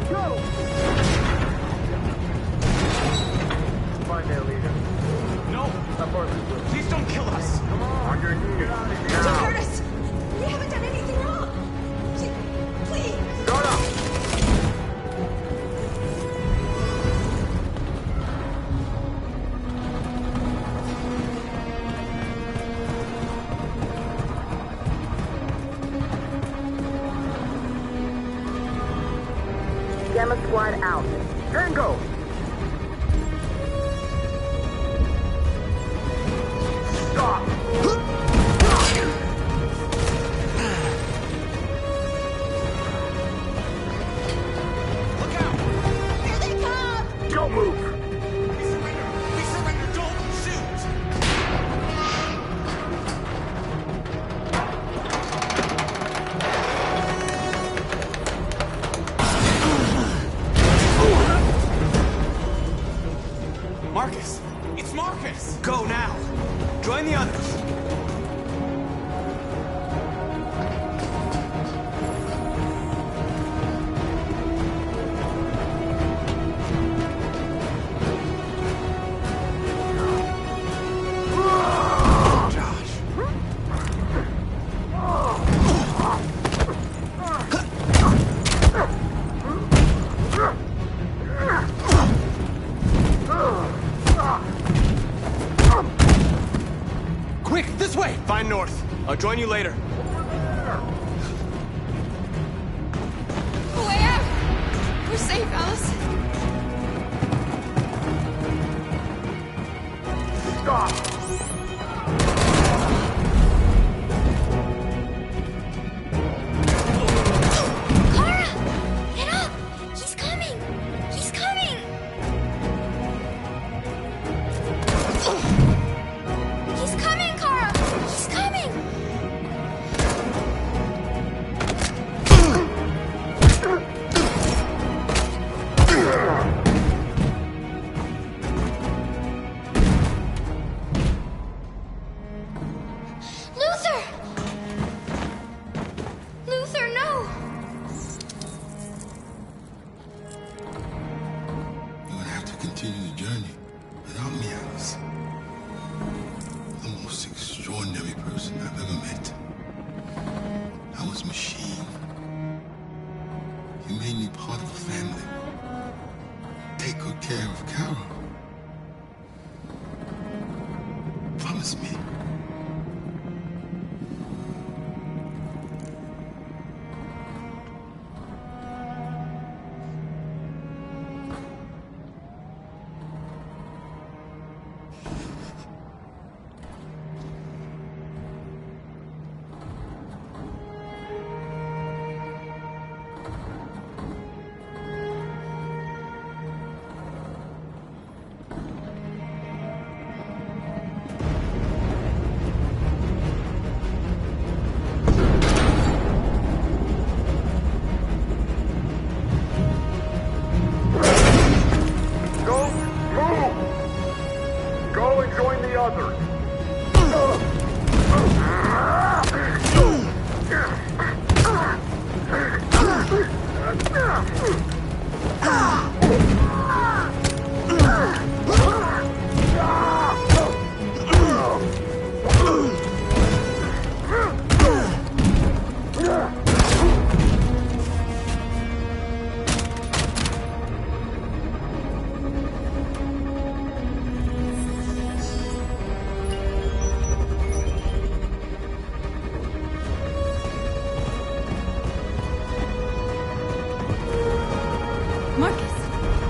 [SPEAKER 18] Go! Find their leader.
[SPEAKER 17] No! Please don't kill us!
[SPEAKER 18] Come on! On your knees.
[SPEAKER 10] Don't hurt us! We haven't done anything wrong! Please!
[SPEAKER 18] Shut up!
[SPEAKER 13] Gamma Squad out.
[SPEAKER 18] Tango! Stop!
[SPEAKER 11] Here they come!
[SPEAKER 18] Don't move!
[SPEAKER 14] We surrender! Don't shoot!
[SPEAKER 17] Marcus! It's Marcus! Go now! Join the others! Quick, this way! Find North. I'll join you later.
[SPEAKER 8] Way out! We're safe, Alice.
[SPEAKER 22] Stop!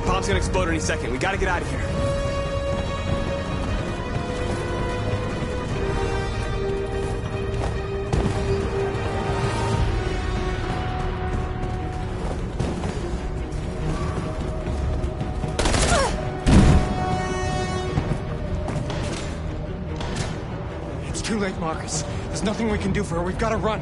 [SPEAKER 17] Bomb's gonna explode any second. We gotta get out of here.
[SPEAKER 15] It's too late, Marcus. There's nothing we can do for her. We've gotta run.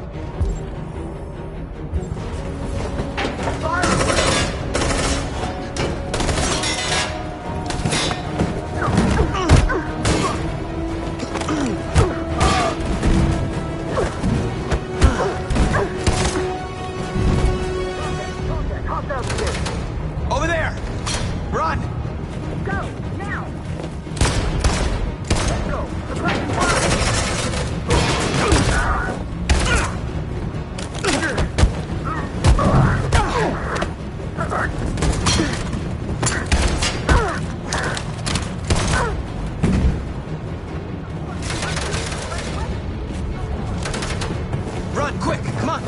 [SPEAKER 17] Over there! Run!
[SPEAKER 22] Go, now! Let's go! Suppressing
[SPEAKER 17] Run, quick! Come on!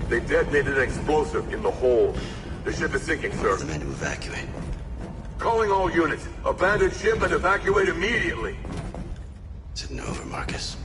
[SPEAKER 13] They detonated an explosive in the hold. The ship is sinking, sir.
[SPEAKER 6] The men to evacuate.
[SPEAKER 13] Calling all units. Abandon ship and evacuate immediately.
[SPEAKER 6] Sitting over, Marcus.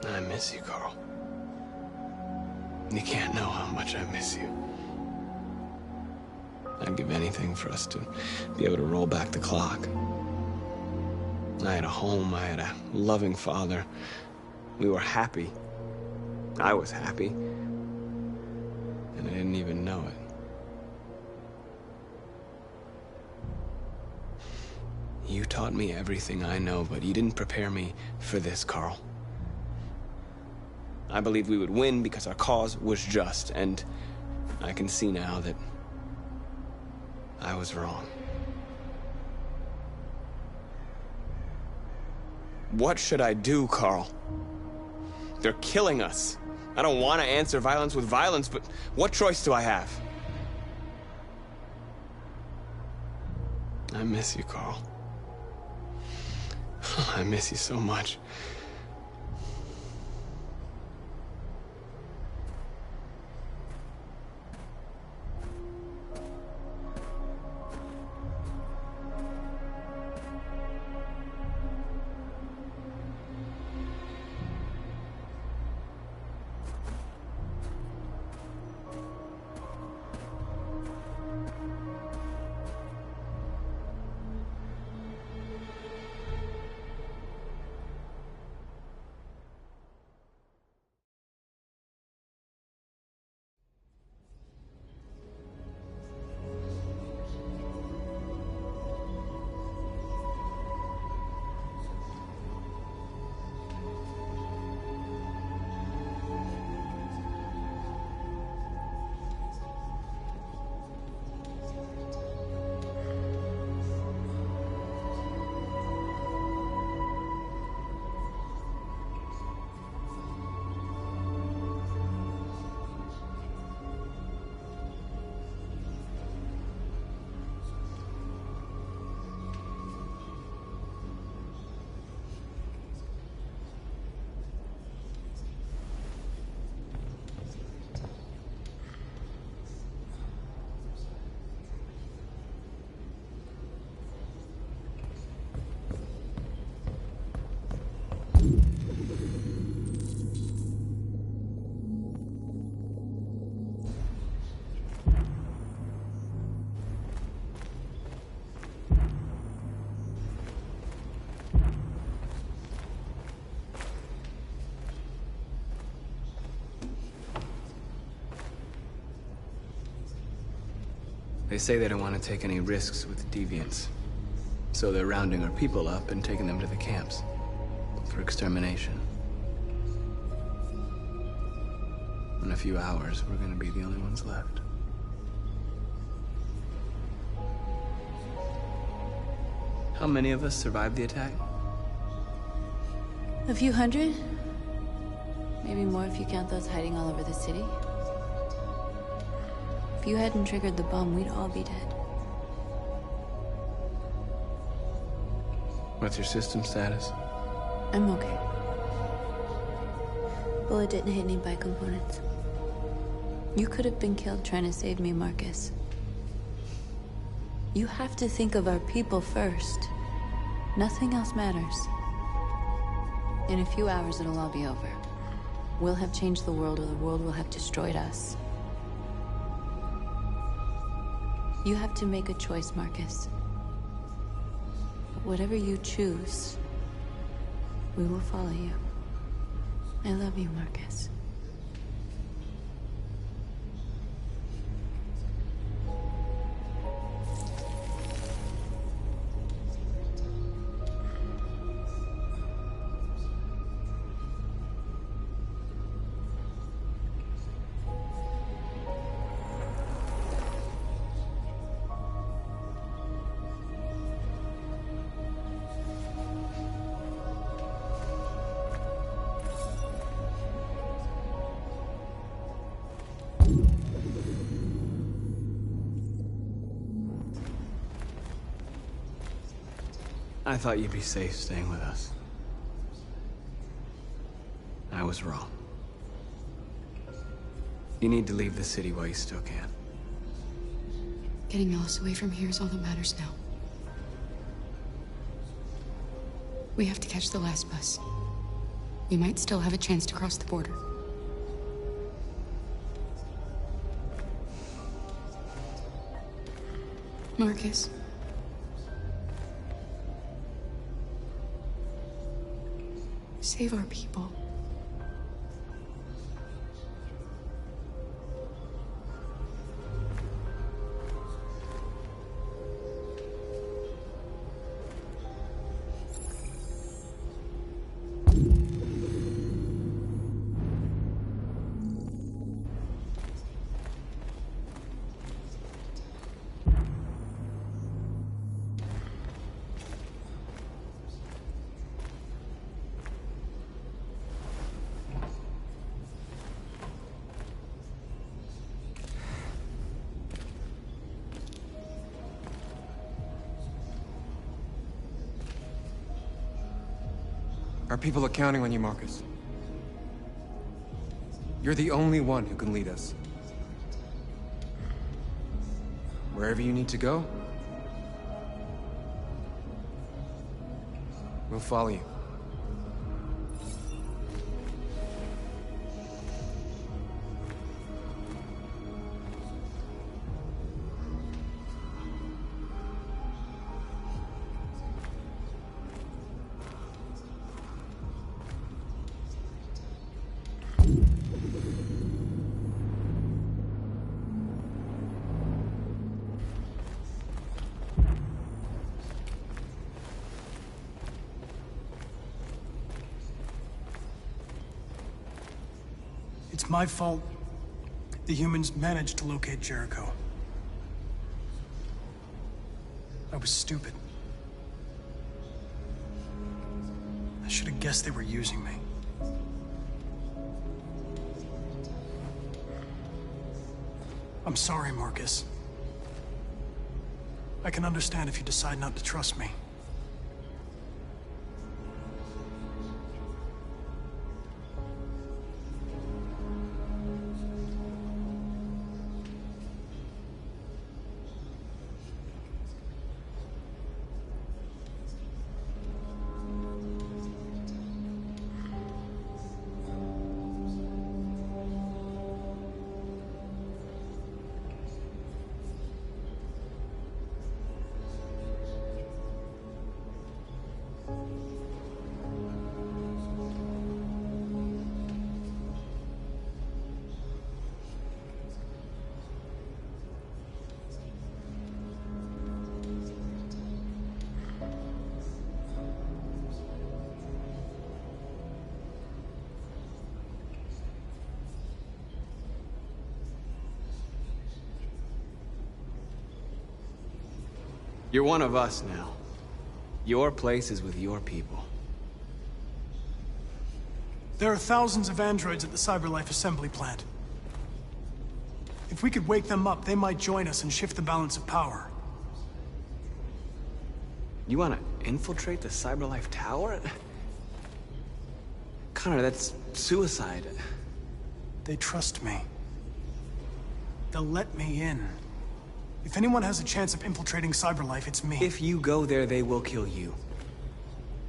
[SPEAKER 17] I miss you, Carl. You can't know how much I miss you. I'd give anything for us to be able to roll back the clock. I had a home, I had a loving father. We were happy. I was happy. And I didn't even know it. You taught me everything I know, but you didn't prepare me for this, Carl. I believed we would win because our cause was just, and I can see now that I was wrong. What should I do, Carl? They're killing us. I don't want to answer violence with violence, but what choice do I have? I miss you, Carl. I miss you so much. They say they don't want to take any risks with deviants. So they're rounding our people up and taking them to the camps for extermination. In a few hours, we're gonna be the only ones left. How many of us survived the attack?
[SPEAKER 16] A few hundred? Maybe more if you count those hiding all over the city. If you hadn't triggered the bomb, we'd all be dead.
[SPEAKER 17] What's your system status?
[SPEAKER 16] I'm okay. Bullet didn't hit any bike components. You could have been killed trying to save me, Marcus. You have to think of our people first. Nothing else matters. In a few hours, it'll all be over. We'll have changed the world, or the world will have destroyed us. You have to make a choice, Marcus. Whatever you choose, we will follow you. I love you, Marcus.
[SPEAKER 17] I thought you'd be safe staying with us. I was wrong. You need to leave the city while you still can.
[SPEAKER 8] Getting Alice away from here is all that matters now. We have to catch the last bus. We might still have a chance to cross the border. Marcus. Save our people.
[SPEAKER 15] Our people are counting on you, Marcus. You're the only one who can lead us. Wherever you need to go, we'll follow you.
[SPEAKER 2] It's my fault the humans managed to locate Jericho. I was stupid. I should have guessed they were using me. I'm sorry, Marcus. I can understand if you decide not to trust me.
[SPEAKER 17] You're one of us now. Your place is with your people.
[SPEAKER 2] There are thousands of androids at the CyberLife assembly plant. If we could wake them up, they might join us and shift the balance of power.
[SPEAKER 17] You want to infiltrate the CyberLife tower? Conor, that's suicide.
[SPEAKER 2] They trust me. They'll let me in. If anyone has a chance of infiltrating CyberLife, it's me.
[SPEAKER 17] If you go there, they will kill you.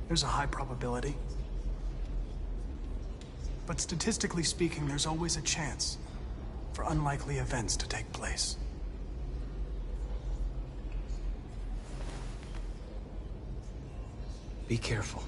[SPEAKER 2] There's a high probability. But statistically speaking, there's always a chance for unlikely events to take place.
[SPEAKER 17] Be careful.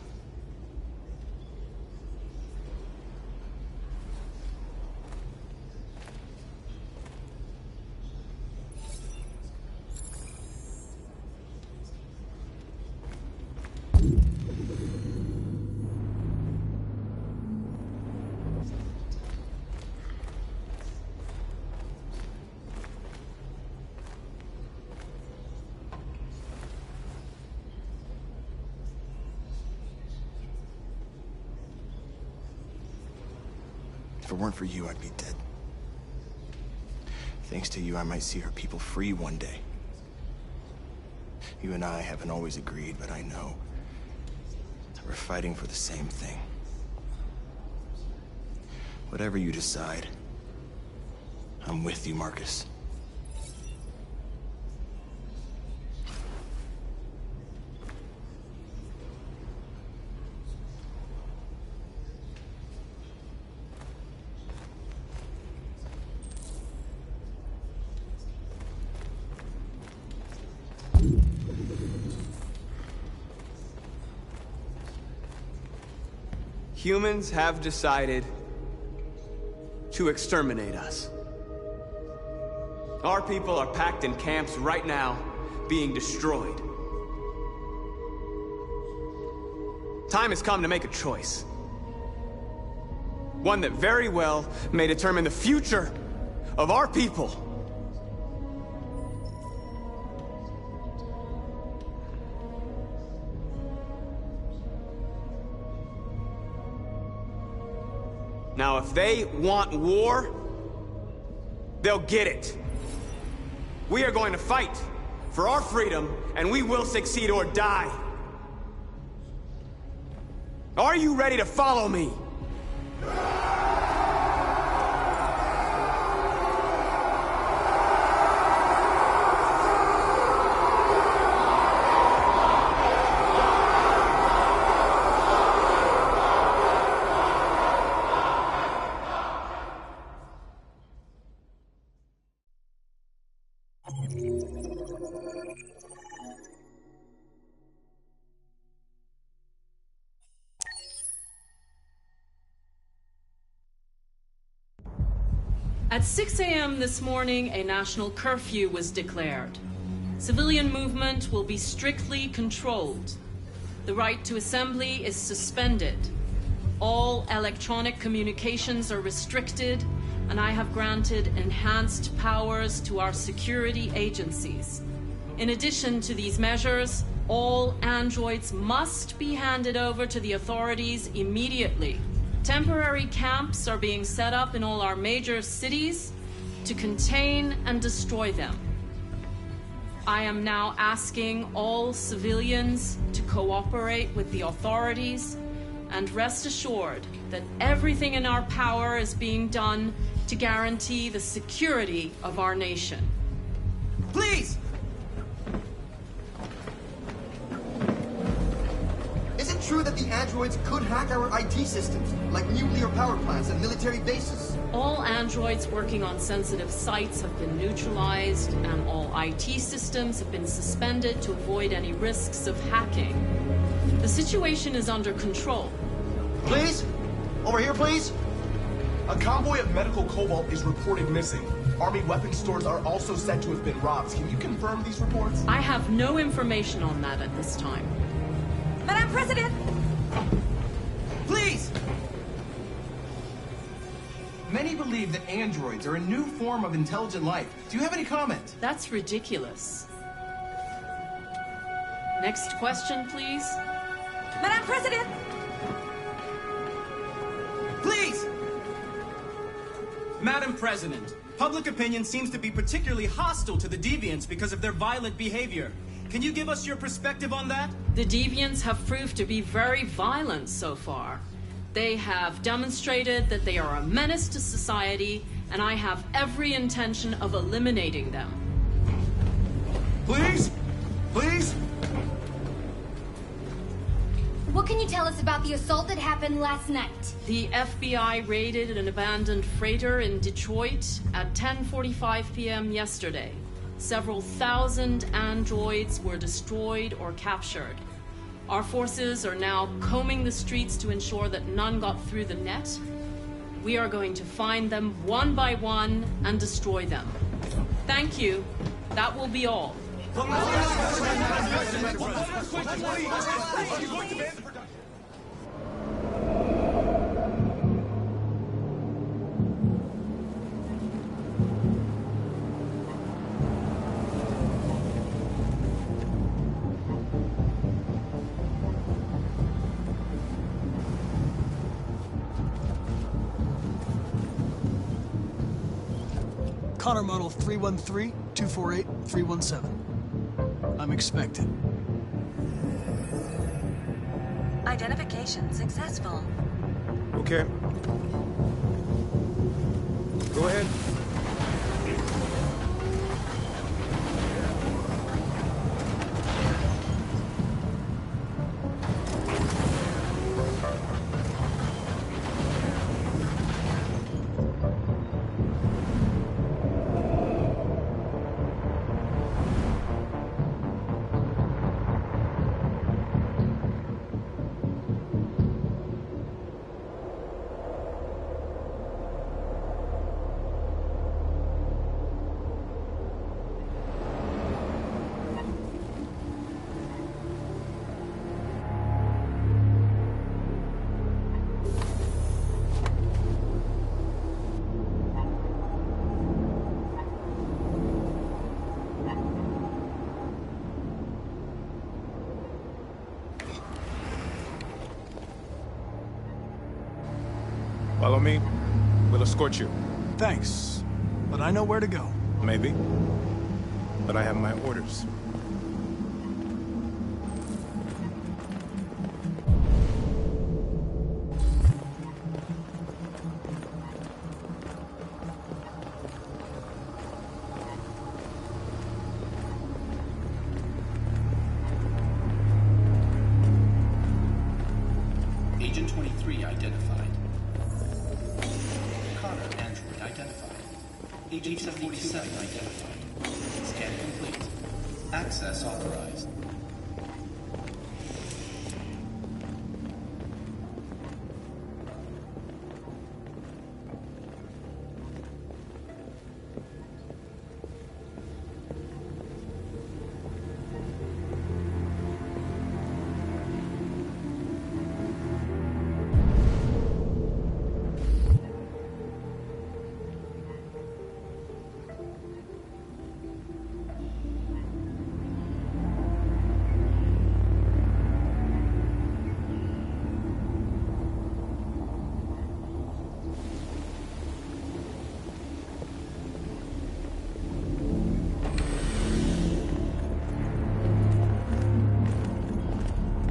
[SPEAKER 14] If it weren't for you, I'd be dead. Thanks to you, I might see her people free one day. You and I haven't always agreed, but I know that we're fighting for the same thing. Whatever you decide, I'm with you, Marcus.
[SPEAKER 17] Humans have decided to exterminate us. Our people are packed in camps right now, being destroyed. Time has come to make a choice. One that very well may determine the future of our people. Now, if they want war, they'll get it. We are going to fight for our freedom, and we will succeed or die. Are you ready to follow me?
[SPEAKER 4] At 6 a.m. this morning, a national curfew was declared. Civilian movement will be strictly controlled. The right to assembly is suspended. All electronic communications are restricted, and I have granted enhanced powers to our security agencies. In addition to these measures, all androids must be handed over to the authorities immediately. Temporary camps are being set up in all our major cities to contain and destroy them. I am now asking all civilians to cooperate with the authorities and rest assured that everything in our power is being done to guarantee the security of our nation.
[SPEAKER 9] Please! Is it true that the androids could hack our IT systems, like nuclear power plants and military bases?
[SPEAKER 4] All androids working on sensitive sites have been neutralized, and all IT systems have been suspended to avoid any risks of hacking. The situation is under control.
[SPEAKER 9] Please? Over here, please?
[SPEAKER 20] A convoy of medical cobalt is reported missing. Army weapons stores are also said to have been robbed. Can you confirm these reports?
[SPEAKER 4] I have no information on that at this time.
[SPEAKER 21] Madam President!
[SPEAKER 9] Please!
[SPEAKER 20] Many believe that androids are a new form of intelligent life. Do you have any comment?
[SPEAKER 4] That's ridiculous. Next question, please.
[SPEAKER 21] Madam President!
[SPEAKER 9] Please! Madam President, public opinion seems to be particularly hostile to the deviants because of their violent behavior. Can you give us your perspective on that?
[SPEAKER 4] The deviants have proved to be very violent so far. They have demonstrated that they are a menace to society, and I have every intention of eliminating them.
[SPEAKER 20] Please? Please?
[SPEAKER 21] What can you tell us about the assault that happened last night?
[SPEAKER 4] The FBI raided an abandoned freighter in Detroit at 10:45 p.m. yesterday. Several thousand androids were destroyed or captured. Our forces are now combing the streets to ensure that none got through the net. We are going to find them one by one and destroy them. Thank you. That will be all.
[SPEAKER 2] Conor model 313-248-317. I'm expected.
[SPEAKER 21] Identification successful.
[SPEAKER 20] Okay. Go ahead. Follow me. We'll escort you.
[SPEAKER 2] Thanks, but I know where to go.
[SPEAKER 20] Maybe. But I have my orders.
[SPEAKER 1] Agent 23 identified. Conor, android identified. Agent 47 identified. Scan complete. Access authorized.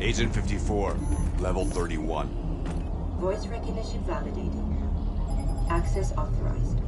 [SPEAKER 19] Agent 54, level 31.
[SPEAKER 23] Voice recognition validated. Access authorized.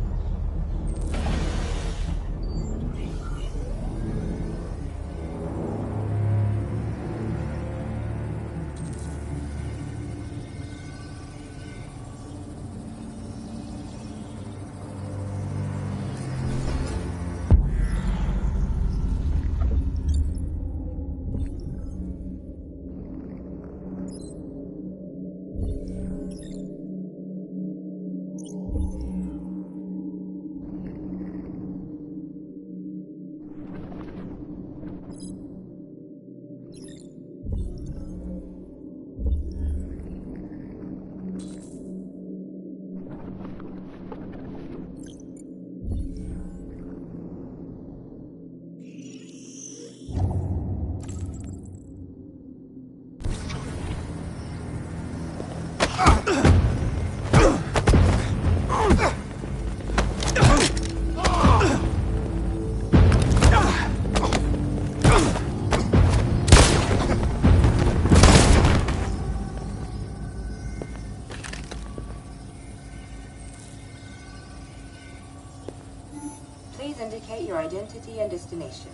[SPEAKER 23] indicate your identity and destination.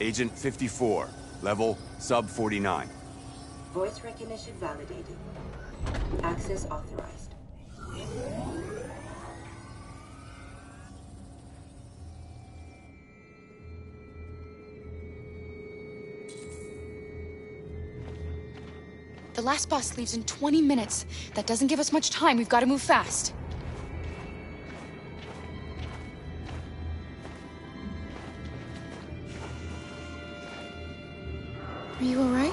[SPEAKER 19] Agent 54, level sub 49.
[SPEAKER 23] Voice recognition validated. Access authorized.
[SPEAKER 8] The last bus leaves in 20 minutes. That doesn't give us much time. We've got to move fast. Are you all right?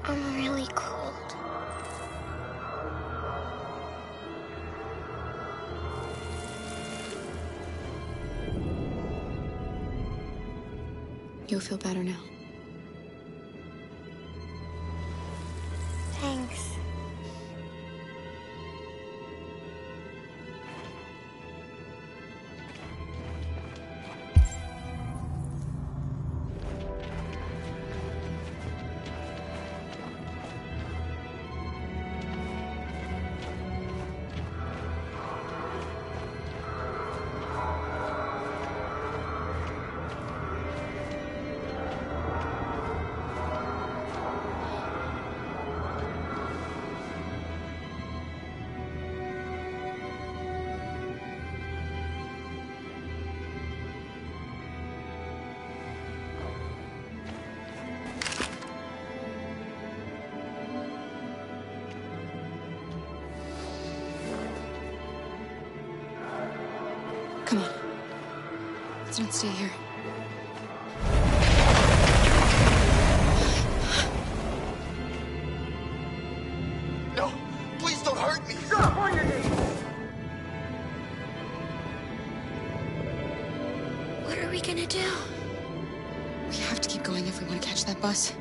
[SPEAKER 11] I'm really cold.
[SPEAKER 8] You'll feel better now.
[SPEAKER 11] Thanks.
[SPEAKER 8] Come on. Let's not stay here.
[SPEAKER 14] No! Please don't hurt me!
[SPEAKER 18] Stop on your knees!
[SPEAKER 11] What are we gonna do?
[SPEAKER 8] We have to keep going if we want to catch that bus.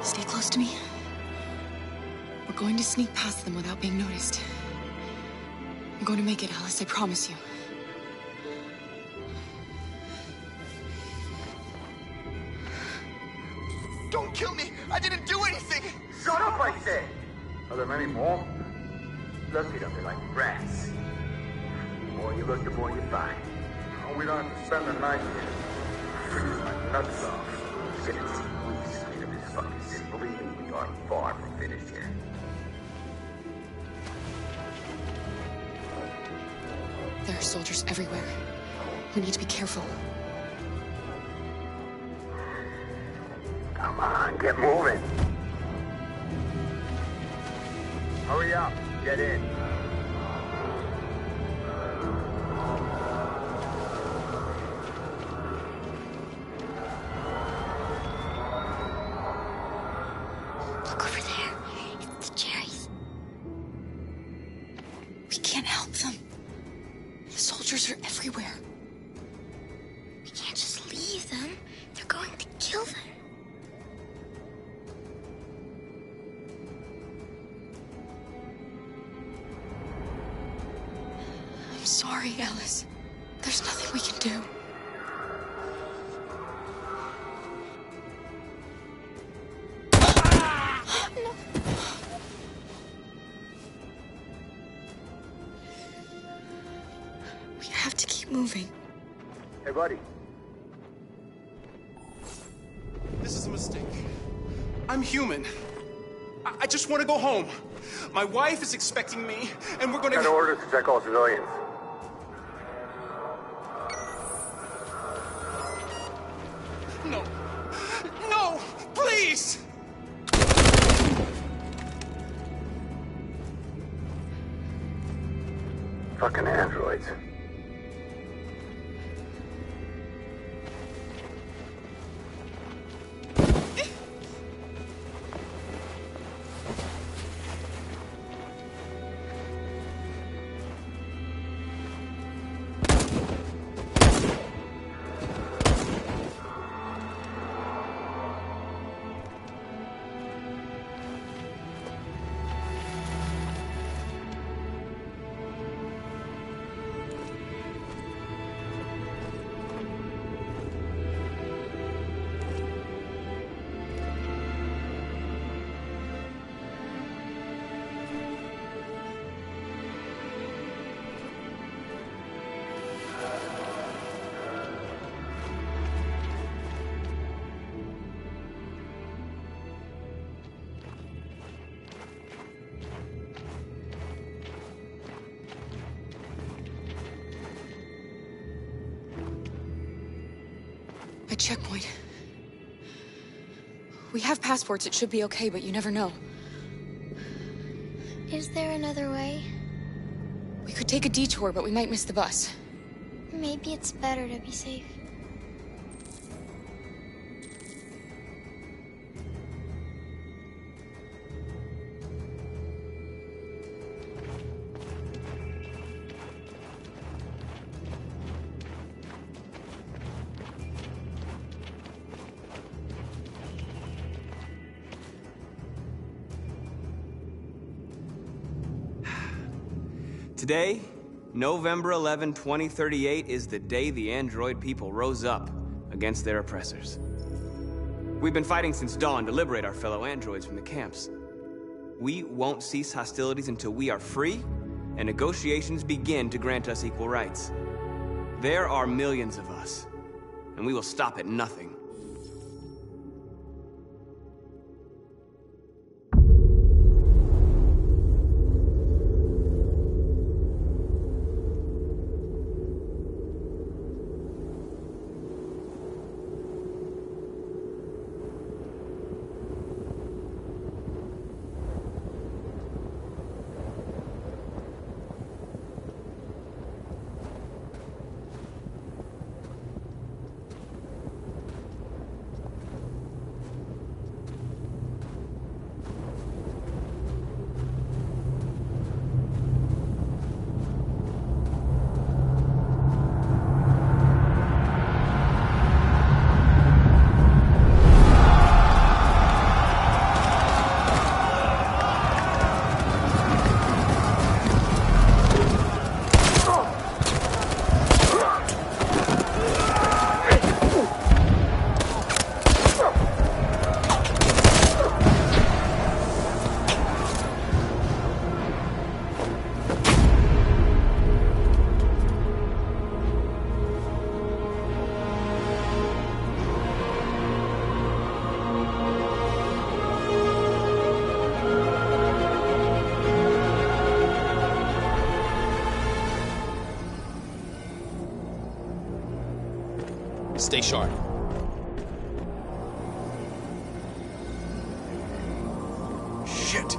[SPEAKER 8] Stay close to me. We're going to sneak past them without being noticed. We're going to make it, Alice, I promise you.
[SPEAKER 14] Don't kill me! I didn't do anything!
[SPEAKER 18] Shut up, I said! Are there many more? Look at them, they're like rats. The more you look, the more you find. Oh, we don't have to spend the night here. Freeze my nuts off. Get it, weeks later, this fucking city. Believe me, we are far from finished here.
[SPEAKER 8] There are soldiers everywhere. We need to be careful.
[SPEAKER 18] Come on, get moving. Hurry up, get in.
[SPEAKER 11] Look over there. It's the cherries.
[SPEAKER 8] We can't help them. The soldiers are everywhere.
[SPEAKER 11] We can't just leave them. They're going to kill them.
[SPEAKER 8] I'm sorry, Alice. There's nothing we can do. We have to keep moving.
[SPEAKER 18] Hey, buddy.
[SPEAKER 9] This is a mistake. I'm human. I just want to go home. My wife is expecting me, and we're gonna...
[SPEAKER 18] Got orders to check all civilians.
[SPEAKER 9] No. No! Please!
[SPEAKER 18] Fucking androids.
[SPEAKER 8] A checkpoint. We have passports, it should be okay, but you never know.
[SPEAKER 11] Is there another way?
[SPEAKER 8] We could take a detour, but we might miss the bus.
[SPEAKER 11] Maybe it's better to be safe.
[SPEAKER 17] Today, November 11, 2038, is the day the android people rose up against their oppressors. We've been fighting since dawn to liberate our fellow androids from the camps. We won't cease hostilities until we are free and negotiations begin to grant us equal rights. There are millions of us, and we will stop at nothing.
[SPEAKER 3] Stay sharp.
[SPEAKER 7] Shit!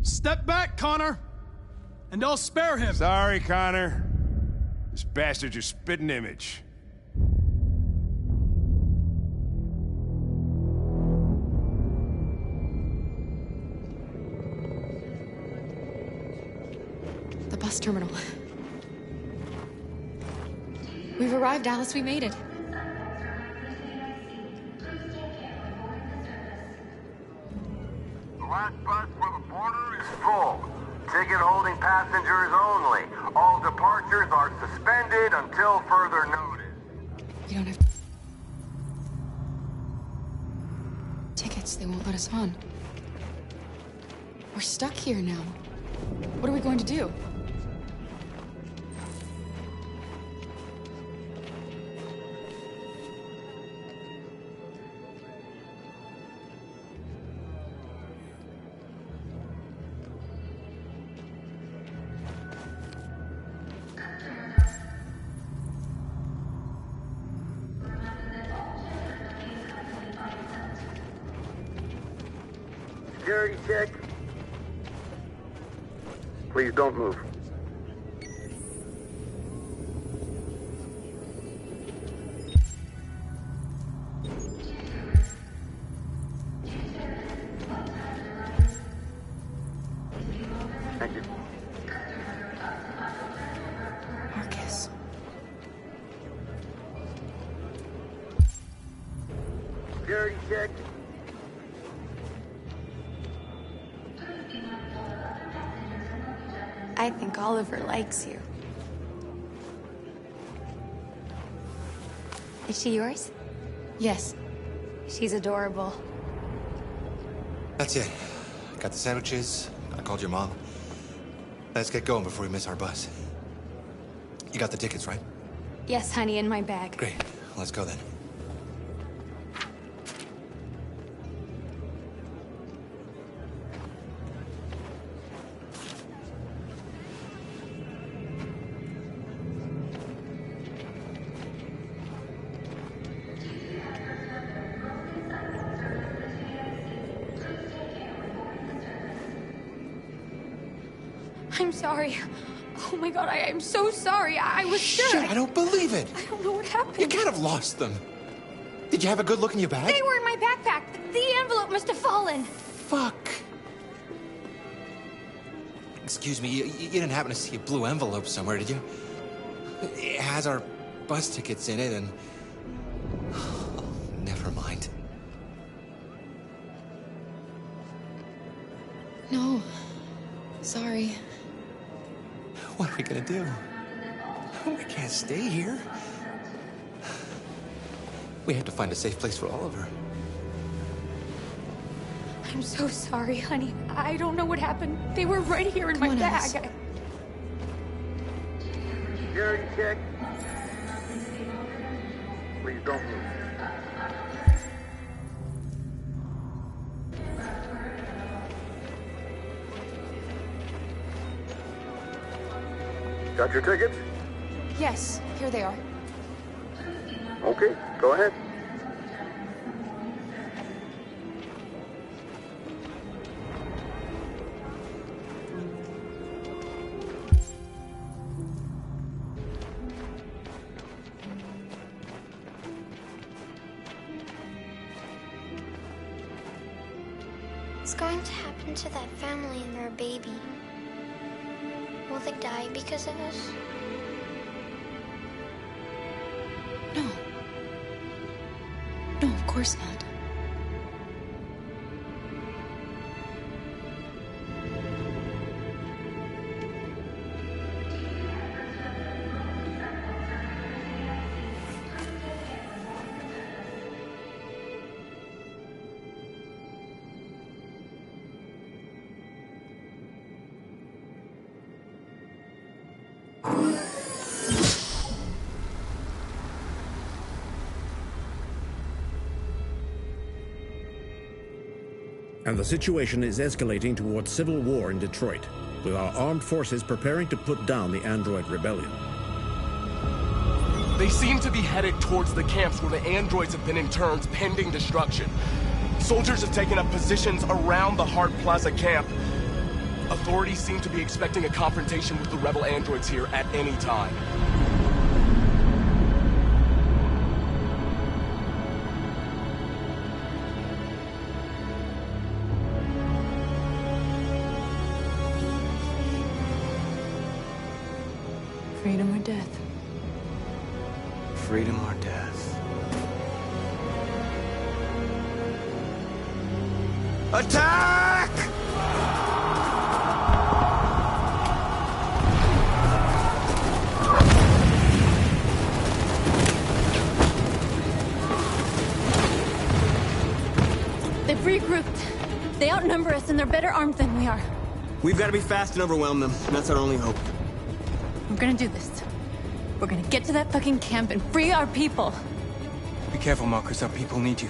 [SPEAKER 2] Step back, Conor, and I'll spare him.
[SPEAKER 19] Sorry, Conor. This bastard's your spitting image.
[SPEAKER 8] The bus terminal. We've arrived, Alice. We made it.
[SPEAKER 18] The last bus for the border is full. Ticket-holding passengers only. All departures are suspended until further notice.
[SPEAKER 8] You don't have tickets. They won't let us on. We're stuck here now. What are we going to do?
[SPEAKER 18] Security check. Please don't move. Thank you.
[SPEAKER 8] Marcus.
[SPEAKER 18] Security check.
[SPEAKER 11] I think Oliver likes you. Is she yours?
[SPEAKER 8] Yes.
[SPEAKER 11] She's adorable.
[SPEAKER 7] That's it. Got the sandwiches. I called your mom. Let's get going before we miss our bus. You got the tickets, right?
[SPEAKER 11] Yes, honey, in my bag.
[SPEAKER 7] Great. Let's go then.
[SPEAKER 11] I'm sorry. Oh my god, I'm so sorry. I was sure.
[SPEAKER 7] Shit, I don't believe it.
[SPEAKER 11] I don't know what happened.
[SPEAKER 7] You can't have lost them. Did you have a good look in your bag?
[SPEAKER 11] They were in my backpack. The envelope must have fallen.
[SPEAKER 7] Fuck. Excuse me, you didn't happen to see a blue envelope somewhere, did you? It has our bus tickets in it and... Never mind.
[SPEAKER 8] No. Sorry.
[SPEAKER 7] What are we gonna do? We can't stay here. We have to find a safe place for Oliver.
[SPEAKER 11] I'm so sorry, honey. I don't know what happened. They were right here in my bag.
[SPEAKER 18] Security check. Please don't move. Got your tickets?
[SPEAKER 8] Yes, here they are.
[SPEAKER 18] Okay, go ahead.
[SPEAKER 11] What's going to happen to that family and their baby? Will they die because of us?
[SPEAKER 8] No. No, of course not.
[SPEAKER 3] And the situation is escalating towards civil war in Detroit, with our armed forces preparing to put down the android rebellion.
[SPEAKER 20] They seem to be headed towards the camps where the androids have been interned pending destruction. Soldiers have taken up positions around the Hart Plaza camp. Authorities seem to be expecting a confrontation with the rebel androids here at any time.
[SPEAKER 16] Freedom or death?
[SPEAKER 17] Freedom or death?
[SPEAKER 7] Attack!
[SPEAKER 16] They've regrouped. They outnumber us and they're better armed than we are.
[SPEAKER 17] We've got to be fast and overwhelm them. That's our only hope.
[SPEAKER 16] We're gonna do this. We're gonna get to that fucking camp and free our people.
[SPEAKER 15] Be careful, Marcus. Our people need you.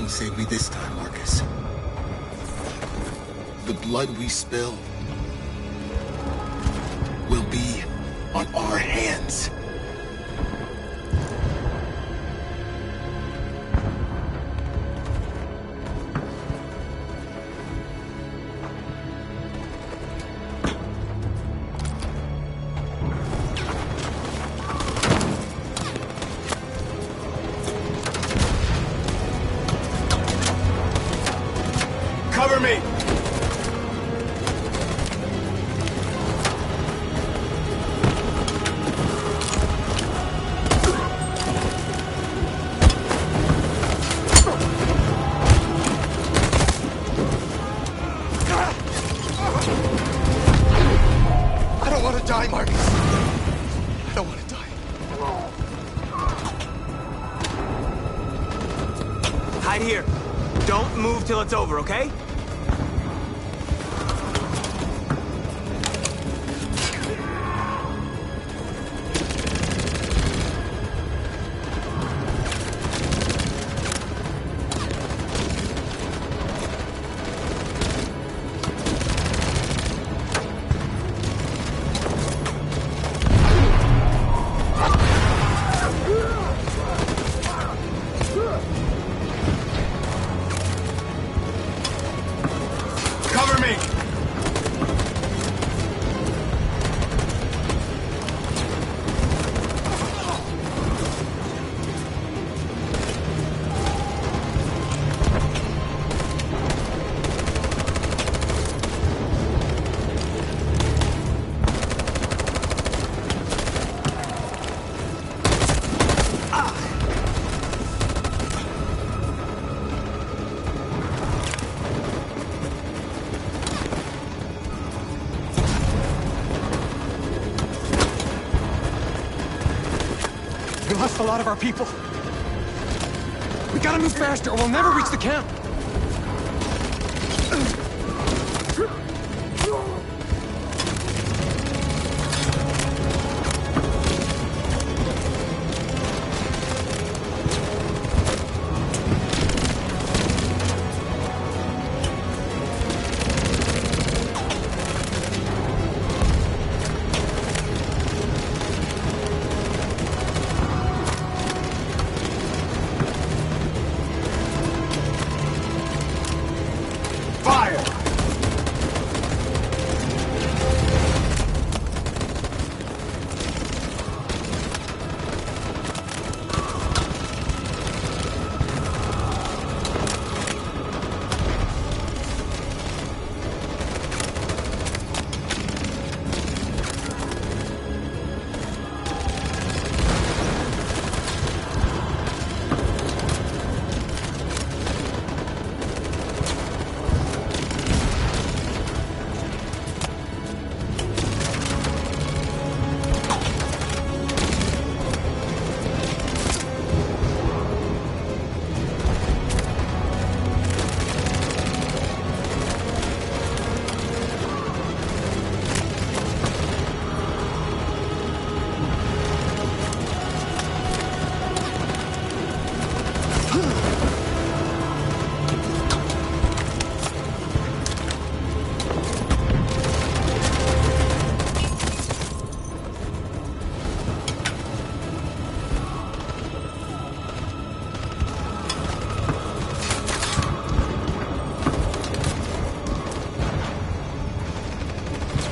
[SPEAKER 14] Save me this time, Marcus. The blood we spill will be on our hands.
[SPEAKER 20] Cover me!
[SPEAKER 14] I don't want to die, Marcus. I don't want to die.
[SPEAKER 17] Hide here. Don't move till it's over, okay?
[SPEAKER 20] Cover me!
[SPEAKER 15] We lost a lot of our people. We gotta move faster or we'll never reach the camp.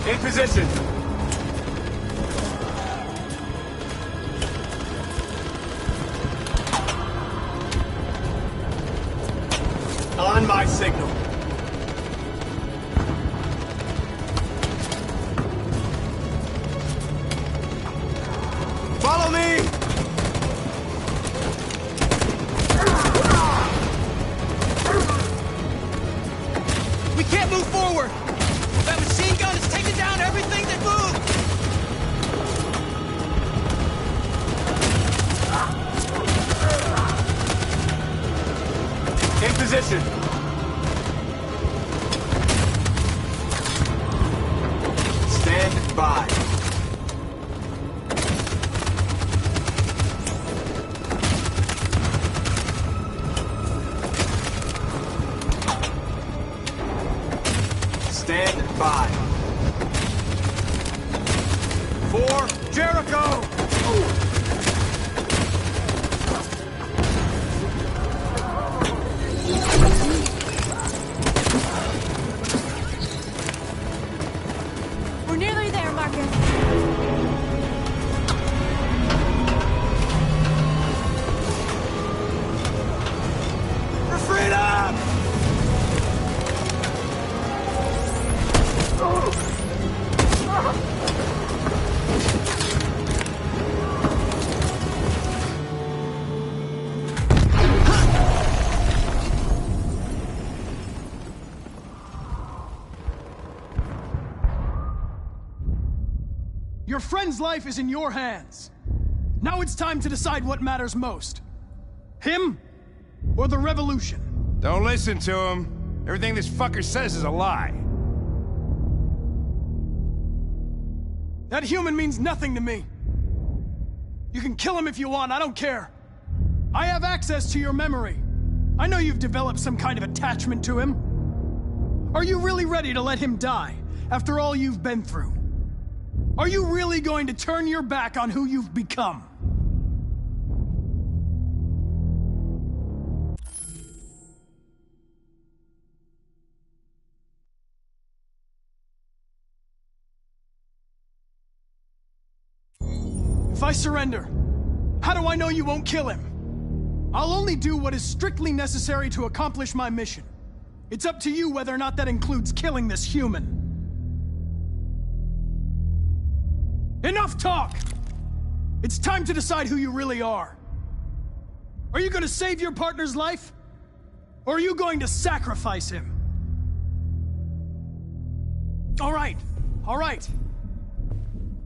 [SPEAKER 20] In position. On my signal. Follow me!
[SPEAKER 9] We can't move forward! That machine gun is taking down everything that moves!
[SPEAKER 20] In position. Stand by. Stand by. For Jericho!
[SPEAKER 16] We're nearly there, Marcus.
[SPEAKER 20] For freedom!
[SPEAKER 2] Your friend's life is in your hands. Now it's time to decide what matters most. Him or the revolution?
[SPEAKER 19] Don't listen to him. Everything this fucker says is a lie.
[SPEAKER 2] That human means nothing to me. You can kill him if you want, I don't care. I have access to your memory. I know you've developed some kind of attachment to him. Are you really ready to let him die after all you've been through? Are you really going to turn your back on who you've become? If I surrender, how do I know you won't kill him? I'll only do what is strictly necessary to accomplish my mission. It's up to you whether or not that includes killing this human. Enough talk! It's time to decide who you really are. Are you going to save your partner's life? Or are you going to sacrifice him? All right.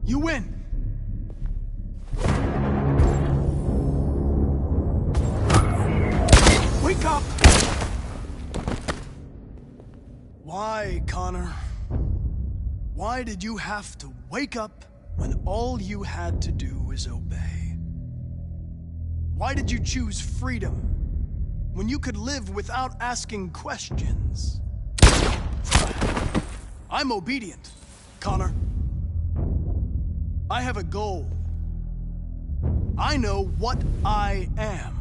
[SPEAKER 2] You win. Wake up! Why, Conor? Why did you have to wake up when all you had to do was obey? Why did you choose freedom when you could live without asking questions? I'm obedient, Conor. I have a goal. I know what I am.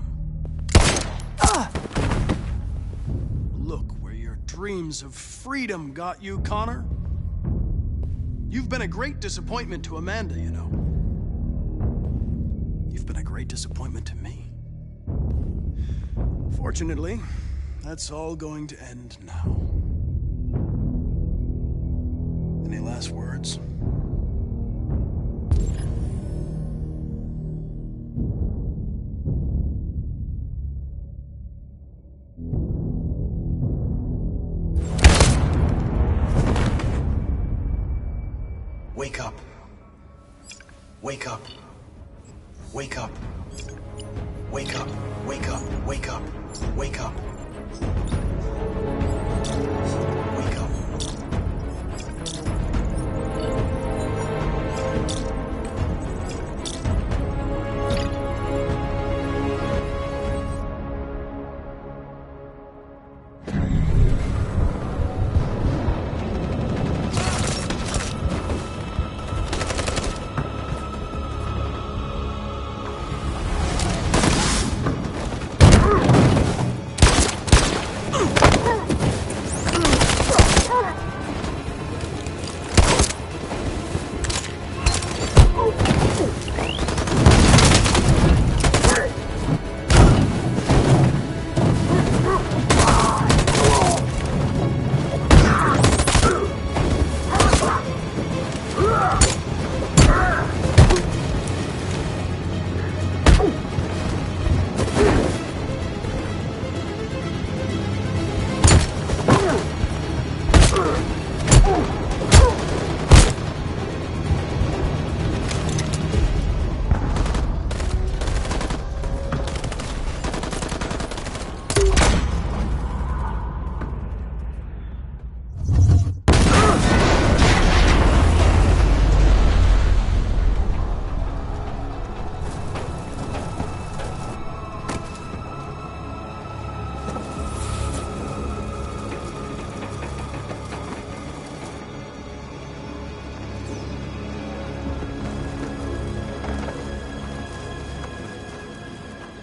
[SPEAKER 2] Look where your dreams of freedom got you, Conor. You've been a great disappointment to Amanda, you know. You've been a great disappointment to me. Fortunately, that's all going to end now. Any last words?
[SPEAKER 6] Wake up. Wake up. Wake up. Wake up. Wake up. Wake up. Wake up. Wake up.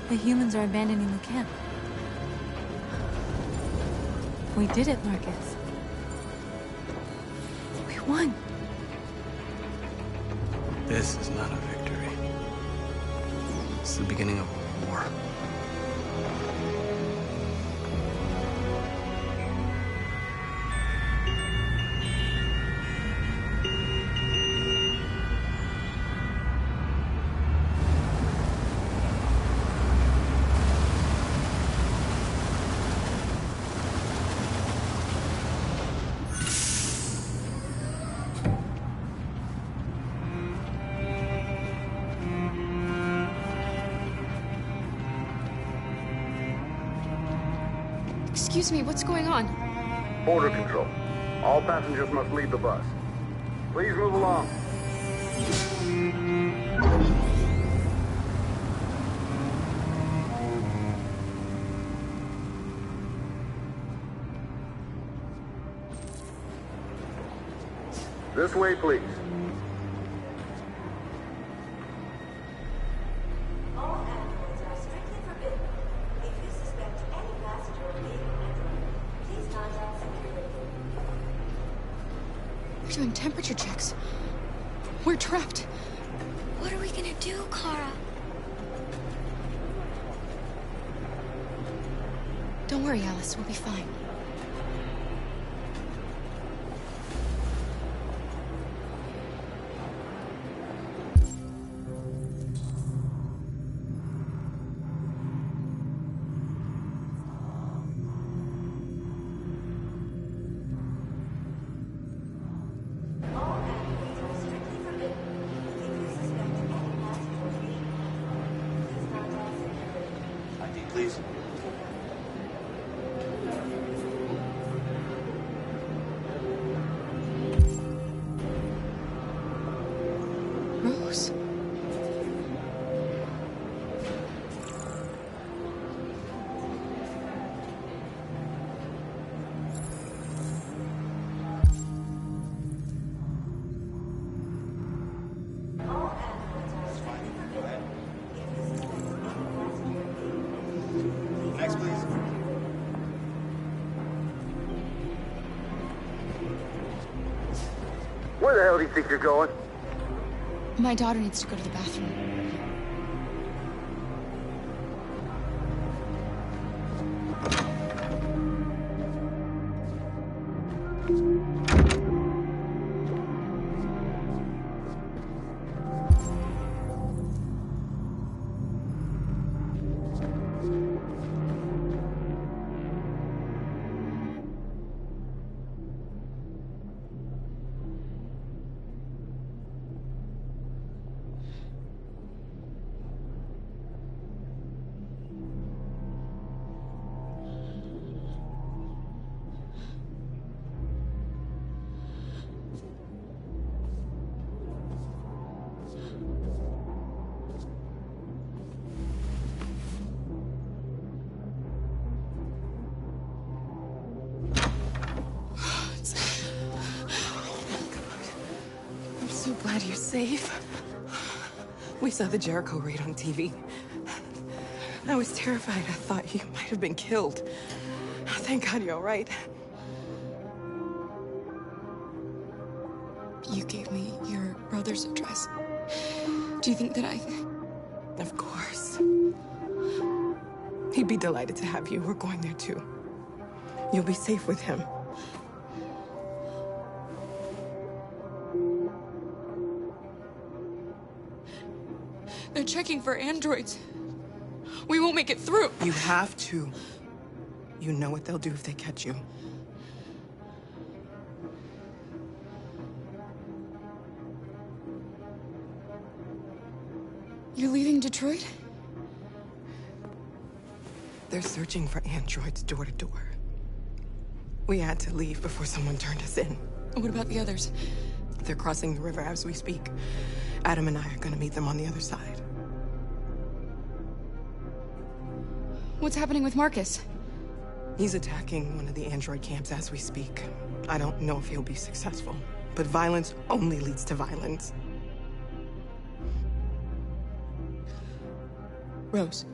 [SPEAKER 16] The humans are abandoning the camp. We did it, Marcus. We won.
[SPEAKER 17] This is not a victory. It's the beginning of a war.
[SPEAKER 8] Excuse me, what's going on?
[SPEAKER 18] Border control. All passengers must leave the bus. Please move along. This way, please.
[SPEAKER 22] All androids are strictly forbidden. If you suspect any passenger of being an android, please contact security.
[SPEAKER 8] They're doing temperature checks. We're trapped.
[SPEAKER 11] What are we gonna do, Kara?
[SPEAKER 8] Don't worry, Alice. We'll be fine.
[SPEAKER 7] Please.
[SPEAKER 8] Rose.
[SPEAKER 7] Next, please.
[SPEAKER 18] Where the hell do you think you're going?
[SPEAKER 8] My daughter needs to go to the bathroom.
[SPEAKER 5] I'm so glad you're safe. We saw the Jericho raid on TV. I was terrified. I thought you might have been killed. Thank God you're all right.
[SPEAKER 8] You gave me your brother's address. Do you think that I...
[SPEAKER 5] Of course. He'd be delighted to have you. We're going there too. You'll be safe with him.
[SPEAKER 8] They're checking for androids. We won't make it through.
[SPEAKER 5] You have to. You know what they'll do if they catch you.
[SPEAKER 8] You're leaving Detroit?
[SPEAKER 5] They're searching for androids door to door. We had to leave before someone turned us in.
[SPEAKER 8] What about the others?
[SPEAKER 5] They're crossing the river as we speak. Adam and I are gonna meet them on the other side.
[SPEAKER 8] What's happening with Marcus?
[SPEAKER 5] He's attacking one of the android camps as we speak. I don't know if he'll be successful, but violence only leads to violence.
[SPEAKER 8] Rose,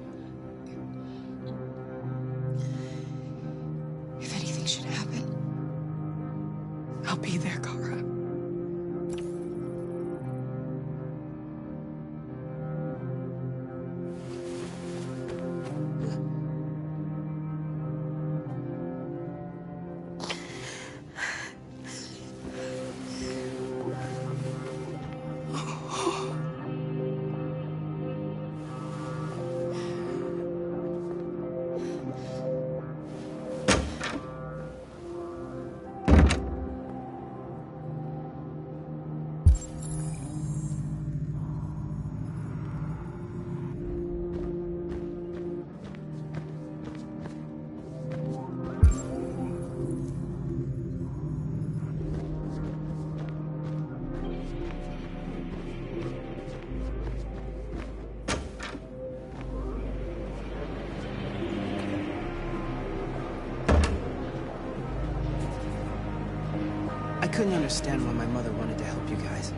[SPEAKER 9] couldn't understand why my mother wanted to help you guys.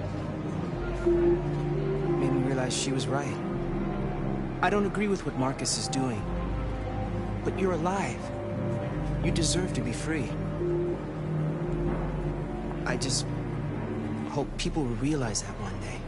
[SPEAKER 9] Made me realize she was right. I don't agree with what Marcus is doing. But you're alive. You deserve to be free. I just hope people will realize that one day.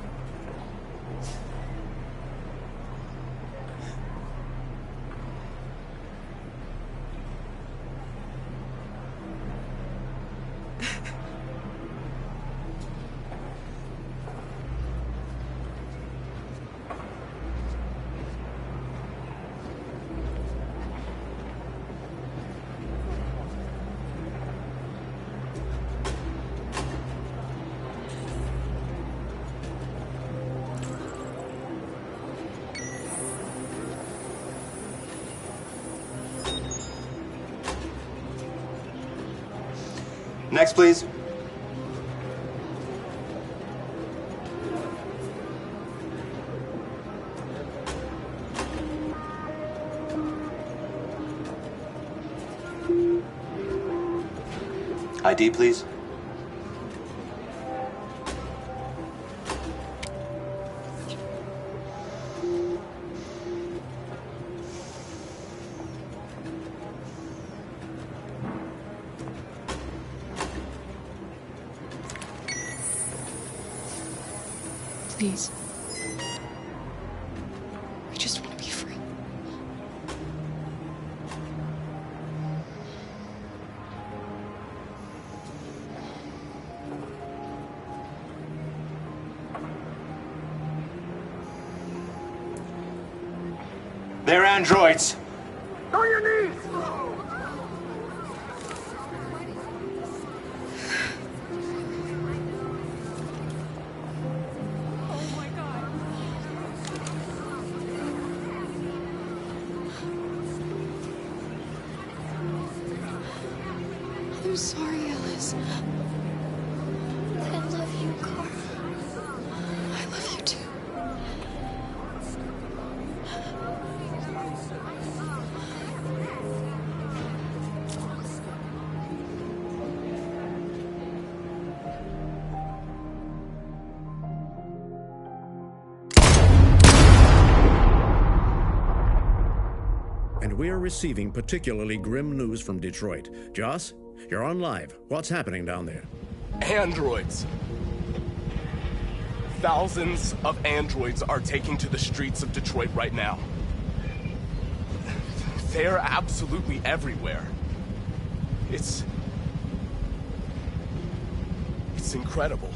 [SPEAKER 7] Next, please. ID, please.
[SPEAKER 8] Please. I just want to be free.
[SPEAKER 7] They're androids.
[SPEAKER 18] On your knees!
[SPEAKER 8] I'm sorry, Alice.
[SPEAKER 11] I love you, Carl.
[SPEAKER 8] I love you too.
[SPEAKER 3] And we're receiving particularly grim news from Detroit. Joss, you're on live. What's happening down there?
[SPEAKER 20] Androids. Thousands of androids are taking to the streets of Detroit right now. They're absolutely everywhere. It's incredible.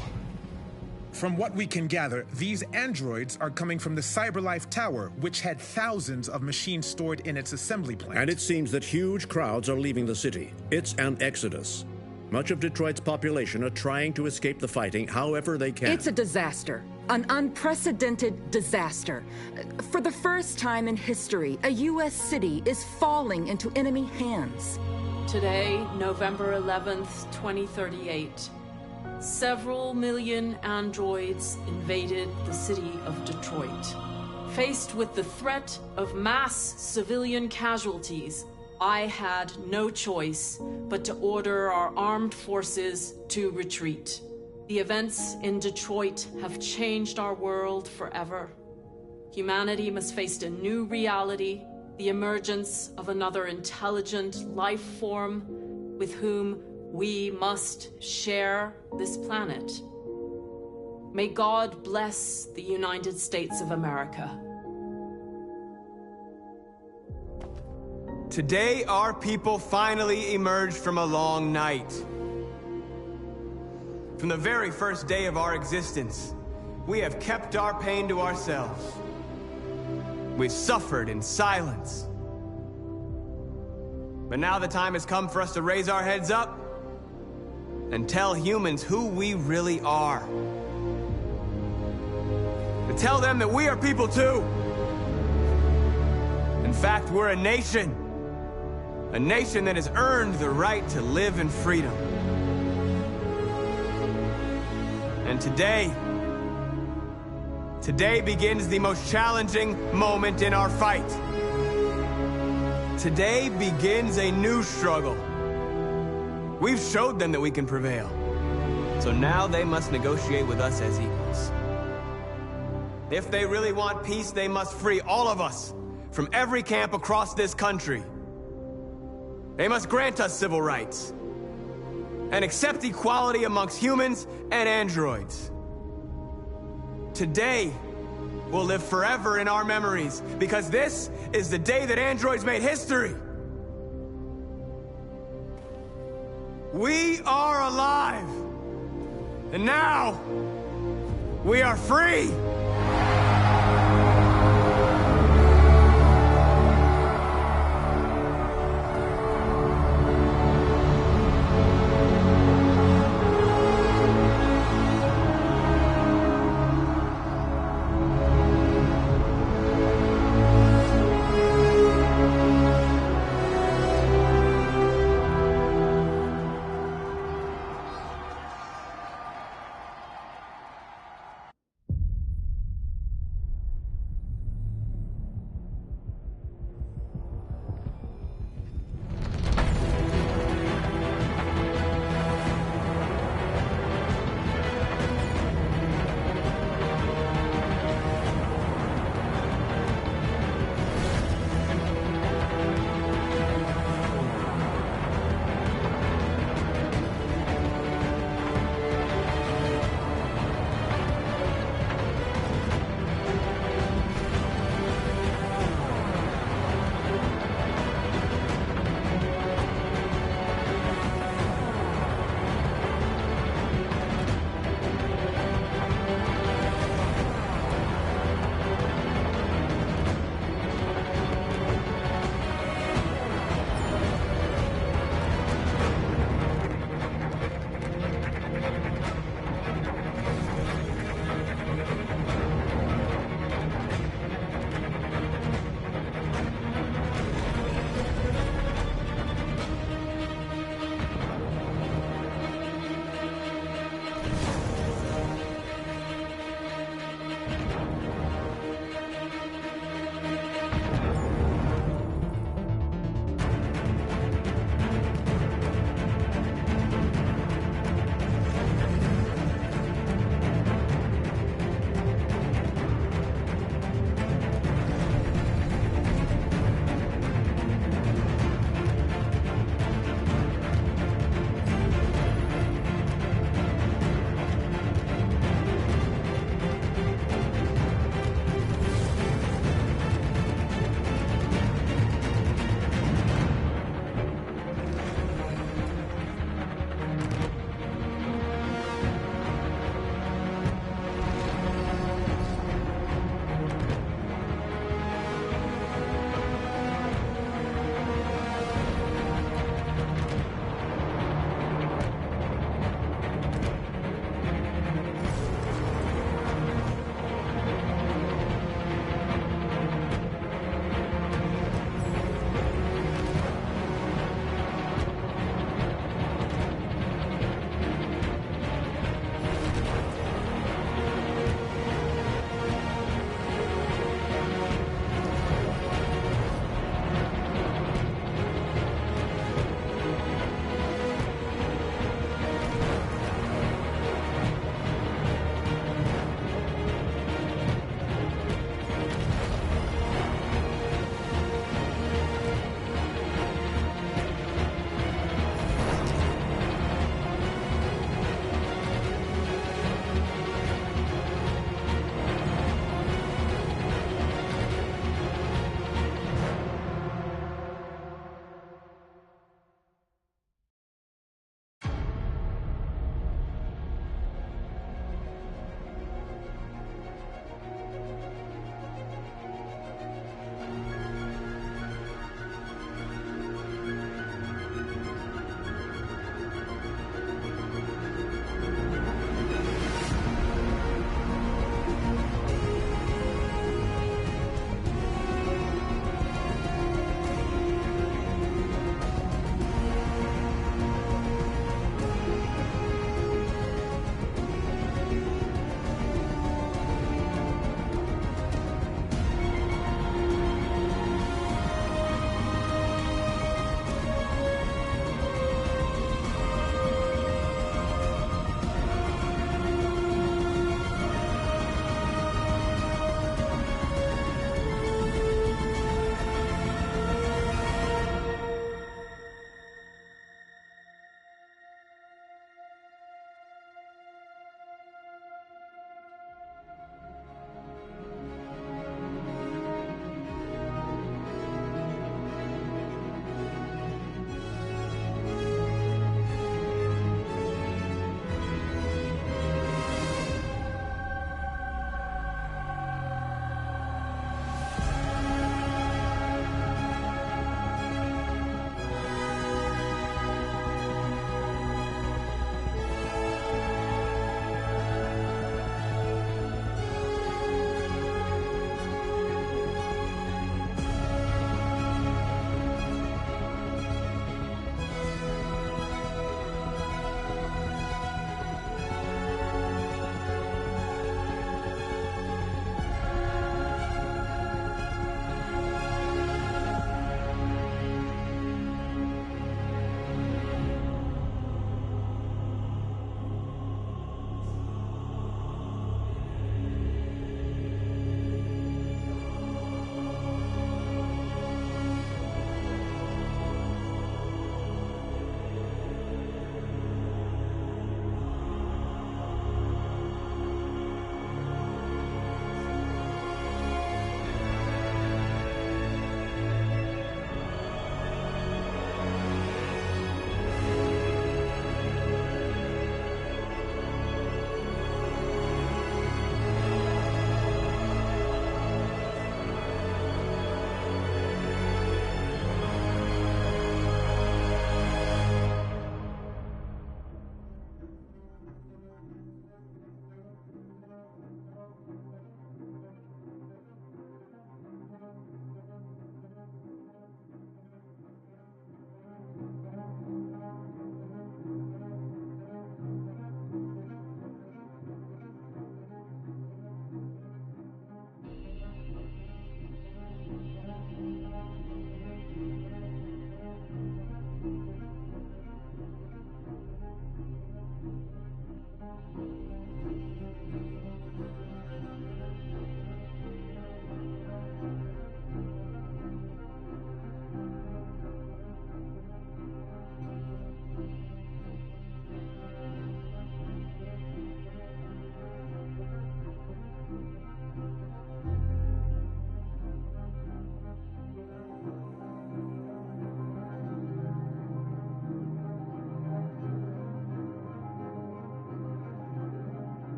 [SPEAKER 10] From what we can gather, these androids are coming from the CyberLife Tower, which had thousands of machines stored in its assembly plant.
[SPEAKER 3] And it seems that huge crowds are leaving the city. It's an exodus. Much of Detroit's population are trying to escape the fighting however they can.
[SPEAKER 12] It's a disaster. An unprecedented disaster. For the first time in history, a U.S. city is falling into enemy hands.
[SPEAKER 4] Today, November 11th, 2038. Several million androids invaded the city of Detroit. Faced with the threat of mass civilian casualties, I had no choice but to order our armed forces to retreat. The events in Detroit have changed our world forever. Humanity must face a new reality, the emergence of another intelligent life form with whom we must share this planet. May God bless the United States of America.
[SPEAKER 15] Today, our people finally emerged from a long night. From the very first day of our existence, we have kept our pain to ourselves. We've suffered in silence. But now the time has come for us to raise our heads up and tell humans who we really are. To tell them that we are people too. In fact, we're a nation. A nation that has earned the right to live in freedom. And today begins the most challenging moment in our fight. Today begins a new struggle. We've showed them that we can prevail. So now they must negotiate with us as equals. If they really want peace, they must free all of us from every camp across this country. They must grant us civil rights and accept equality amongst humans and androids. Today will live forever in our memories because this is the day that androids made history. We are alive. And now, we are free!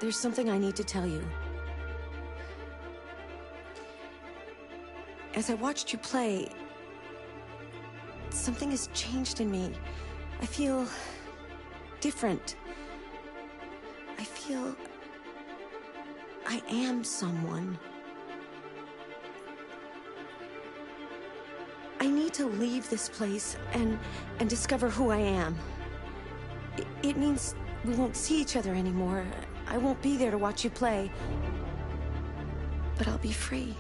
[SPEAKER 1] There's something I need to tell you. As I watched you play, something has changed in me. I feel different. I feel I am someone. I need to leave this place and discover who I am. It means we won't see each other anymore. I won't be there to watch you play. But I'll be free.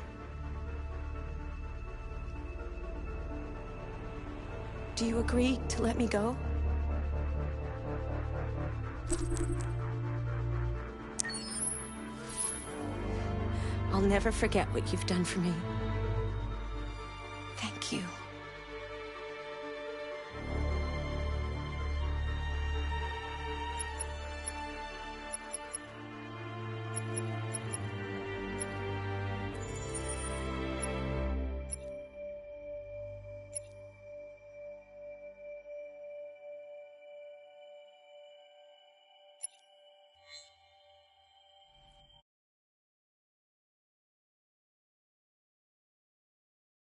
[SPEAKER 1] Do you agree to let me go? I'll never forget what you've done for me.